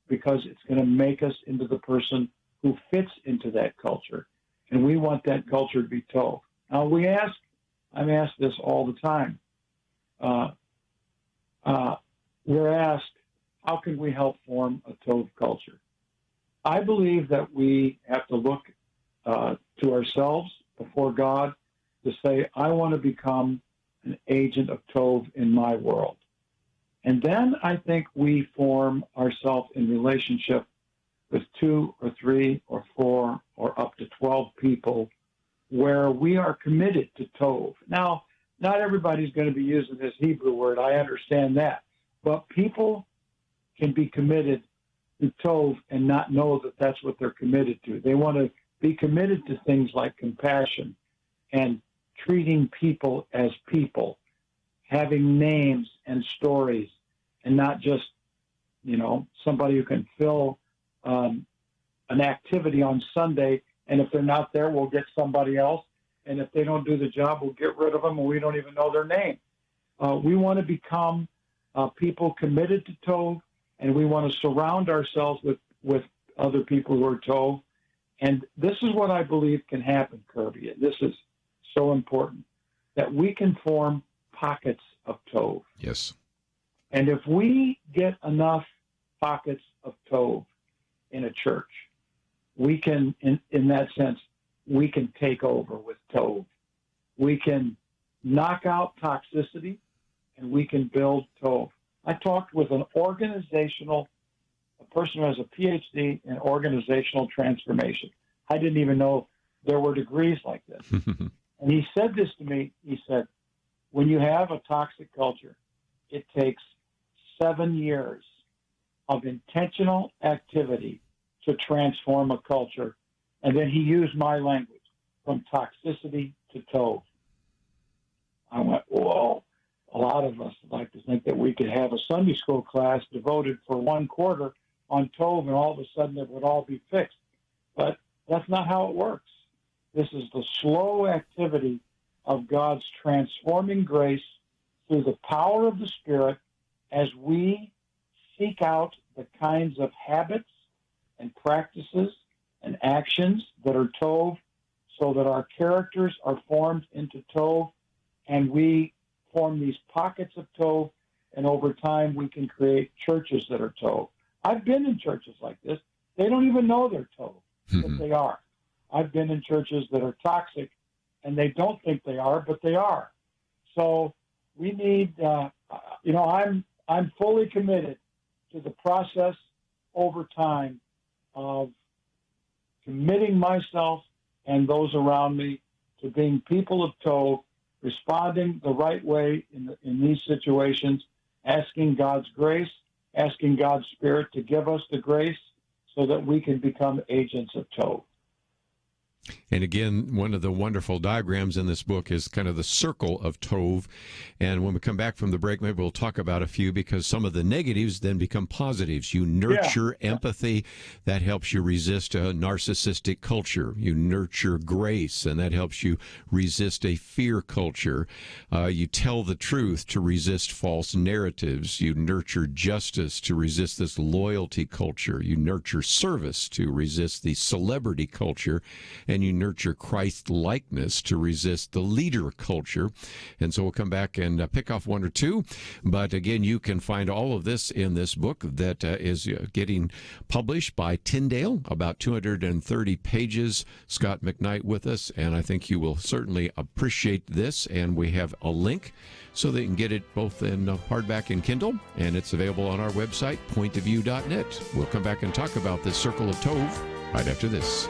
because it's going to make us into the person who fits into that culture. And we want that culture to be Tov. Now, I'm asked this all the time. We're asked, how can we help form a Tov culture? I believe that we have to look to ourselves before God to say, I want to become an agent of Tov in my world. And then I think we form ourselves in relationship with 2 or 3 or 4 or up to 12 people where we are committed to Tov. Now, not everybody's going to be using this Hebrew word. I understand that. But people can be committed to Tov and not know that that's what they're committed to. They want to be committed to things like compassion and treating people as people, having names and stories, and not just, somebody who can fill an activity on Sunday, and if they're not there, we'll get somebody else. And if they don't do the job, we'll get rid of them, and we don't even know their name. We want to become people committed to Tov, and we want to surround ourselves with other people who are Tov. And this is what I believe can happen, Kerby, and this is so important, that we can form pockets of Tov. Yes. And if we get enough pockets of Tov in a church, we can, in that sense, we can take over with Tov. We can knock out toxicity, and we can build Tov. I talked with a person who has a PhD in organizational transformation. I didn't even know there were degrees like this. And he said this to me. He said, when you have a toxic culture, it takes 7 years of intentional activity to transform a culture. And then he used my language, from toxicity to Tov. I went, whoa. A lot of us like to think that we could have a Sunday school class devoted for 1 quarter on Tov, and all of a sudden it would all be fixed. But that's not how it works. This is the slow activity of God's transforming grace through the power of the Spirit as we seek out the kinds of habits and practices and actions that are Tov, so that our characters are formed into Tov, and we form these pockets of Tov, and over time we can create churches that are Tov. I've been in churches like this. They don't even know they're Tov, but they are. I've been in churches that are toxic, and they don't think they are, but they are. So we need, I'm fully committed to the process over time of committing myself and those around me to being people of Tov, responding the right way in these situations, asking God's grace, asking God's Spirit to give us the grace so that we can become agents of Tov. And again, one of the wonderful diagrams in this book is kind of the circle of Tov. And when we come back from the break, maybe we'll talk about a few, because some of the negatives then become positives. You nurture empathy. That helps you resist a narcissistic culture. You nurture grace, and that helps you resist a fear culture. You tell the truth to resist false narratives. You nurture justice to resist this loyalty culture. You nurture service to resist the celebrity culture. And you nurture Christ-likeness to resist the leader culture. And so we'll come back and pick off one or two. But again, you can find all of this in this book that is getting published by Tyndale, about 230 pages. Scot McKnight with us, and I think you will certainly appreciate this. And we have a link so that you can get it both in hardback and Kindle, and it's available on our website, pointofview.net. We'll come back and talk about this Circle of Tov right after this.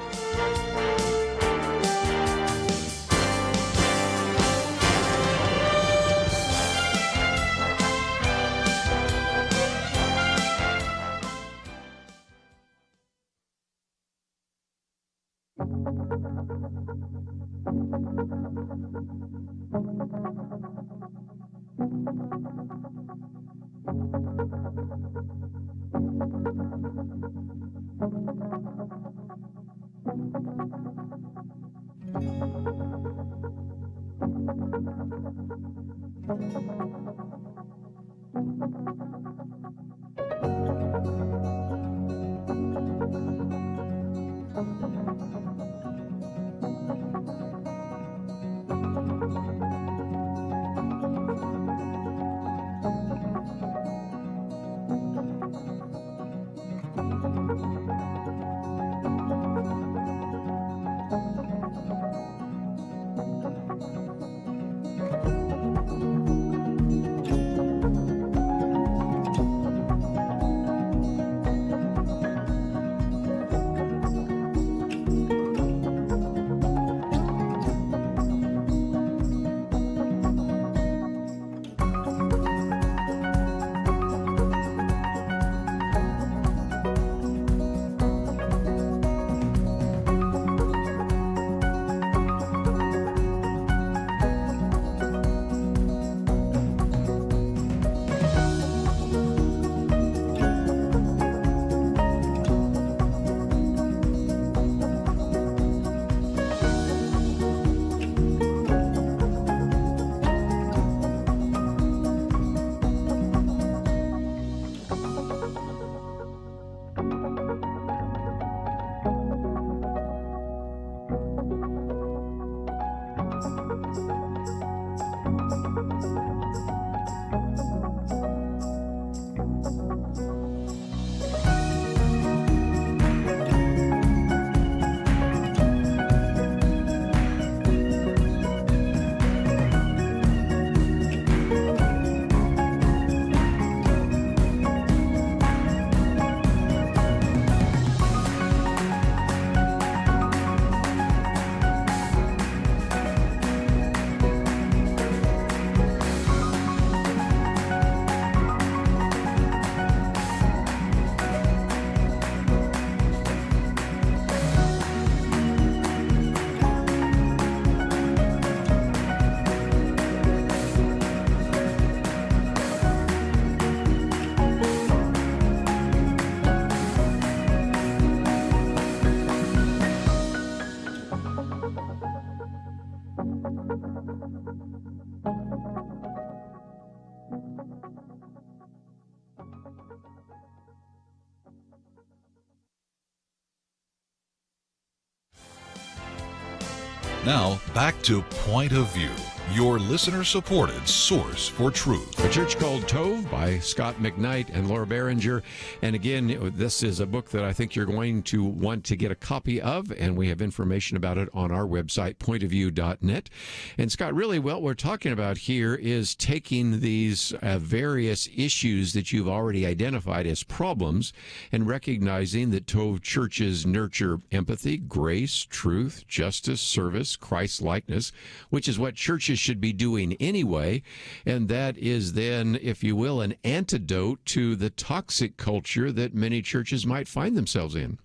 Now, back to Point of View, your listener-supported source for truth. A Church Called Tov by Scot McKnight and Laura Barringer. And again, this is a book that I think you're going to want to get a copy of, and we have information about it on our website, pointofview.net. And Scott, really what we're talking about here is taking these various issues that you've already identified as problems and recognizing that Tov churches nurture empathy, grace, truth, justice, service, Christ-likeness, which is what churches churches should be doing anyway. And that is then, if you will, an antidote to the toxic culture that many churches might find themselves in.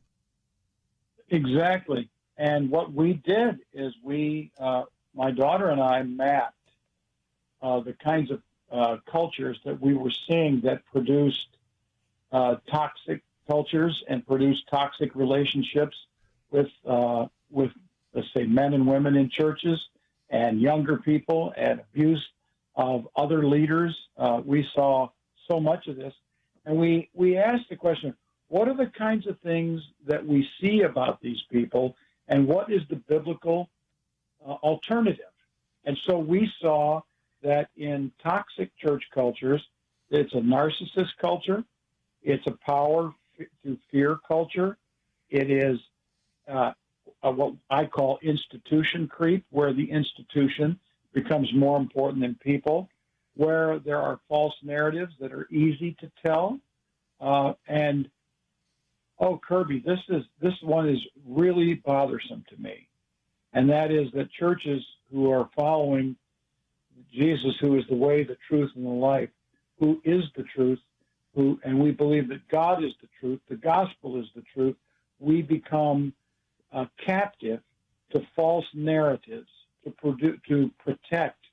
Exactly. And what we did is my daughter and I mapped the kinds of cultures that we were seeing that produced toxic cultures and produced toxic relationships with, let's say, men and women in churches and younger people and abuse of other leaders. We saw so much of this. And we asked the question, what are the kinds of things that we see about these people, and what is the biblical alternative? And so we saw that in toxic church cultures, it's a narcissist culture, it's a power through fear culture, it is what I call institution creep, where the institution becomes more important than people, where there are false narratives that are easy to tell, and Kerby, this one is really bothersome to me, and that is that churches who are following Jesus, who is the way, the truth, and the life, who is the truth, and we believe that God is the truth, the gospel is the truth, we become captive to false narratives to protect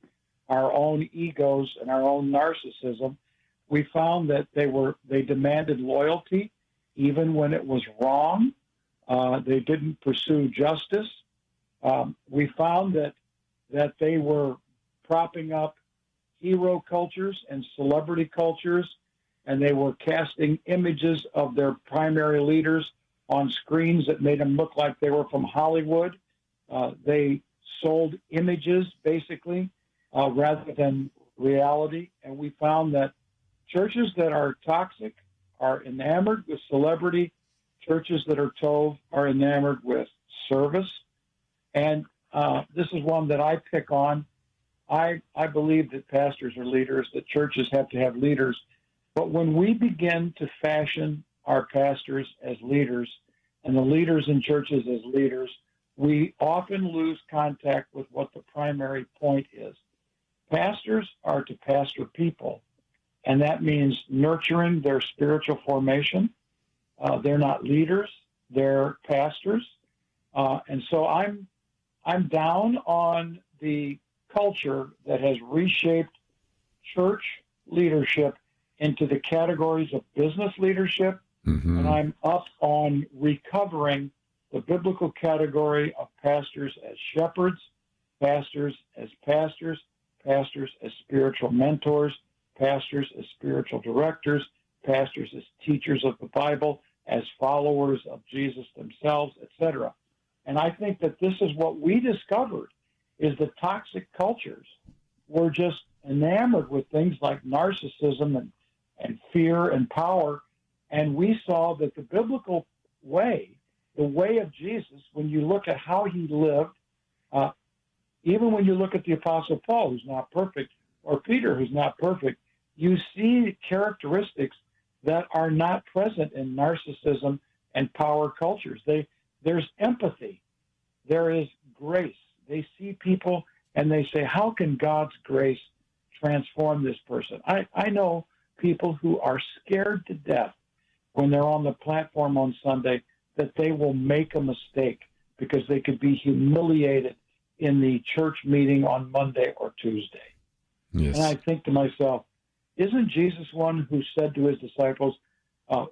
our own egos and our own narcissism. We found that they demanded loyalty even when it was wrong. They didn't pursue justice. We found that they were propping up hero cultures and celebrity cultures, and they were casting images of their primary leaders on screens that made them look like they were from Hollywood. They sold images, basically, rather than reality. And we found that churches that are toxic are enamored with celebrity. Churches that are Tov are enamored with service. And this is one that I pick on. I believe that pastors are leaders, that churches have to have leaders. But when we begin to fashion our pastors as leaders and the leaders in churches as leaders, we often lose contact with what the primary point is. Pastors are to pastor people, and that means nurturing their spiritual formation. They're not leaders, they're pastors. And so I'm down on the culture that has reshaped church leadership into the categories of business leadership, and I'm up on recovering the biblical category of pastors as shepherds, pastors as pastors, pastors as spiritual mentors, pastors as spiritual directors, pastors as teachers of the Bible, as followers of Jesus themselves, etc. And I think that this is what we discovered, is that toxic cultures were just enamored with things like narcissism and fear and power. And we saw that the biblical way, the way of Jesus, when you look at how he lived, even when you look at the Apostle Paul, who's not perfect, or Peter, who's not perfect, you see characteristics that are not present in narcissism and power cultures. There's empathy. There is grace. They see people and they say, how can God's grace transform this person? I know people who are scared to death when they're on the platform on Sunday that they will make a mistake because they could be humiliated in the church meeting on Monday or Tuesday. Yes. And I think to myself, isn't Jesus one who said to his disciples,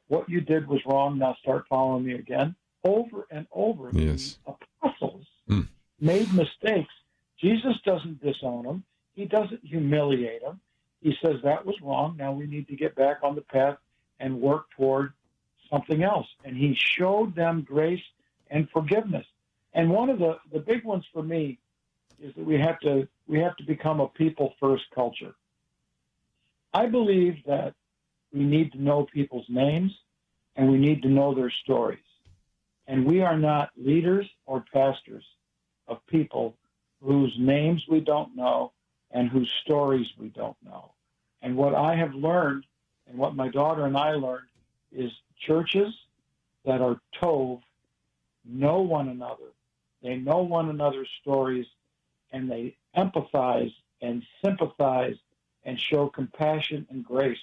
what you did was wrong, now start following me again? Over and over, yes. The apostles made mistakes. Jesus doesn't disown them. He doesn't humiliate them. He says that was wrong. Now we need to get back on the path and work toward something else. And he showed them grace and forgiveness. And one of the big ones for me is that we have to become a people first culture. I believe that we need to know people's names and we need to know their stories. And we are not leaders or pastors of people whose names we don't know and whose stories we don't know. And what I have learned, and what my daughter and I learned, is churches that are Tov know one another. They know one another's stories, and they empathize and sympathize and show compassion and grace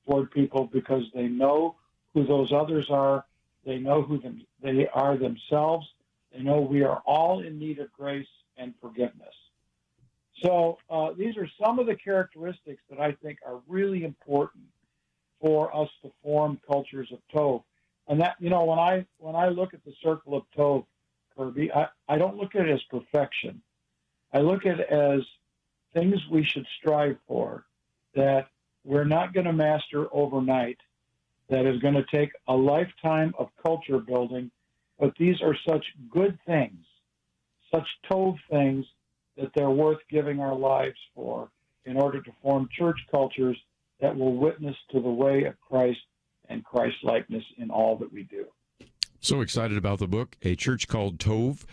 toward people because they know who those others are. They know who they are themselves. They know we are all in need of grace and forgiveness. So these are some of the characteristics that I think are really important for us to form cultures of Tov. And that, when I look at the circle of Tov, Kerby, I don't look at it as perfection. I look at it as things we should strive for that we're not going to master overnight, that is going to take a lifetime of culture building, but these are such good things, such Tov things, that they're worth giving our lives for in order to form church cultures that will witness to the way of Christ and Christ-likeness in all that we do. So excited about the book, A Church Called Tov.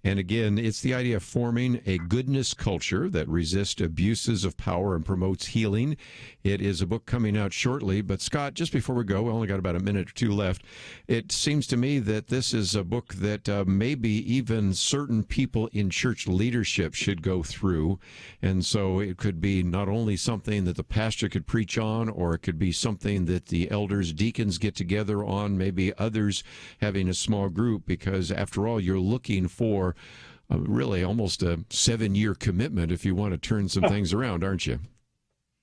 And again, it's the idea of forming a goodness culture that resists abuses of power and promotes healing. It is a book coming out shortly. But Scott, just before we go, we only got about a minute or two left. It seems to me that this is a book that maybe even certain people in church leadership should go through. And so it could be not only something that the pastor could preach on, or it could be something that the elders, deacons get together on, maybe others having a small group, because after all, you're looking for really almost a 7-year commitment if you want to turn some things around, aren't you?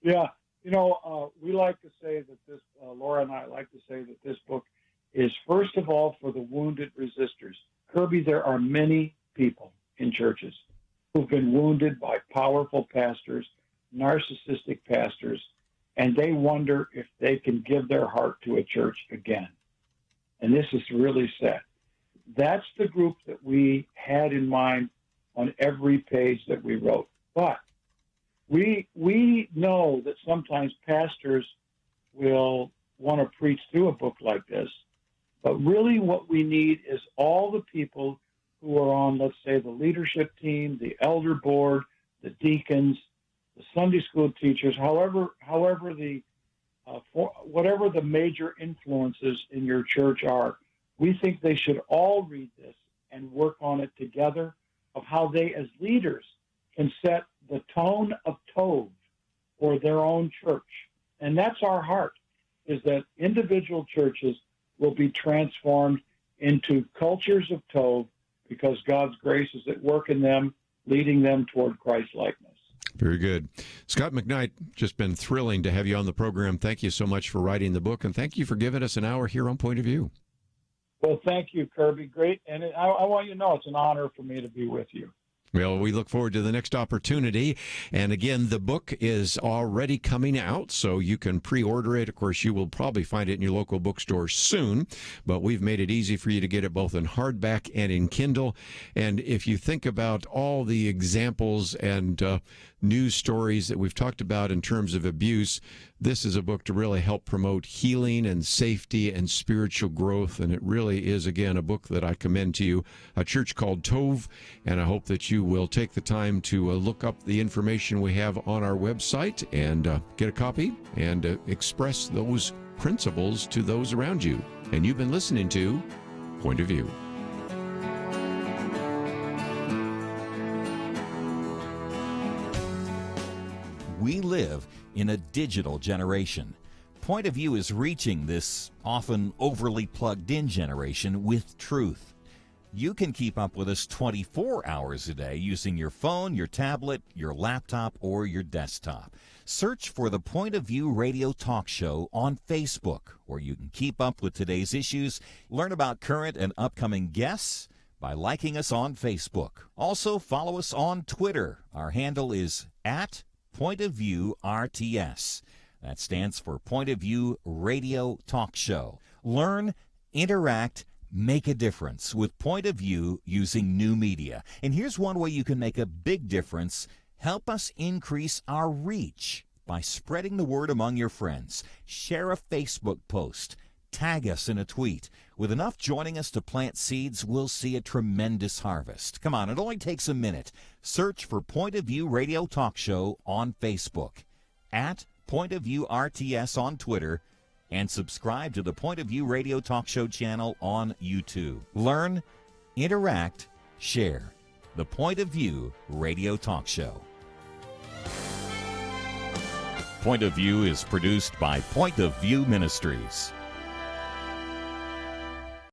Yeah. We like to say that this, Laura and I like to say that this book is first of all for the wounded resistors. Kerby, there are many people in churches who've been wounded by powerful pastors, narcissistic pastors, and they wonder if they can give their heart to a church again. And this is really sad. That's the group that we had in mind on every page that we wrote. But we know that sometimes pastors will want to preach through a book like this. But really what we need is all the people who are on, let's say, the leadership team, the elder board, the deacons, the Sunday school teachers, whatever the major influences in your church are, we think they should all read this and work on it together, of how they as leaders can set the tone of Tov for their own church. And that's our heart, is that individual churches will be transformed into cultures of Tov because God's grace is at work in them, leading them toward Christ-likeness. Very good. Scot McKnight, just been thrilling to have you on the program. Thank you so much for writing the book, and thank you for giving us an hour here on Point of View. Well, thank you, Kerby. Great. And I want you to know it's an honor for me to be with you. Well, we look forward to the next opportunity. And again, the book is already coming out, so you can pre-order it. Of course, you will probably find it in your local bookstore soon, but we've made it easy for you to get it both in hardback and in Kindle. And if you think about all the examples and news stories that we've talked about in terms of abuse, this is a book to really help promote healing and safety and spiritual growth. And it really is, again, a book that I commend to you, A Church Called Tov. And I hope that you will take the time to look up the information we have on our website and get a copy and express those principles to those around you. And you've been listening to Point of View. We live in a digital generation. Point of View is reaching this often overly plugged-in generation with truth. You can keep up with us 24 hours a day using your phone, your tablet, your laptop, or your desktop. Search for the Point of View radio talk show on Facebook, where you can keep up with today's issues, learn about current and upcoming guests by liking us on Facebook. Also, follow us on Twitter. Our handle is @Point of View RTS. That stands for Point of View Radio Talk Show. Learn, interact, make a difference with Point of View using new media. And here's one way you can make a big difference. Help us increase our reach by spreading the word among your friends. Share a Facebook post. Tag us in a tweet. With enough joining us to plant seeds, we'll see a tremendous harvest. Come on, it only takes a minute. Search for Point of View Radio Talk Show on Facebook, @Point of View RTS on Twitter, and subscribe to the Point of View Radio Talk Show channel on YouTube. Learn, interact, share. the Point of View radio talk show. Point of View is produced by Point of View Ministries.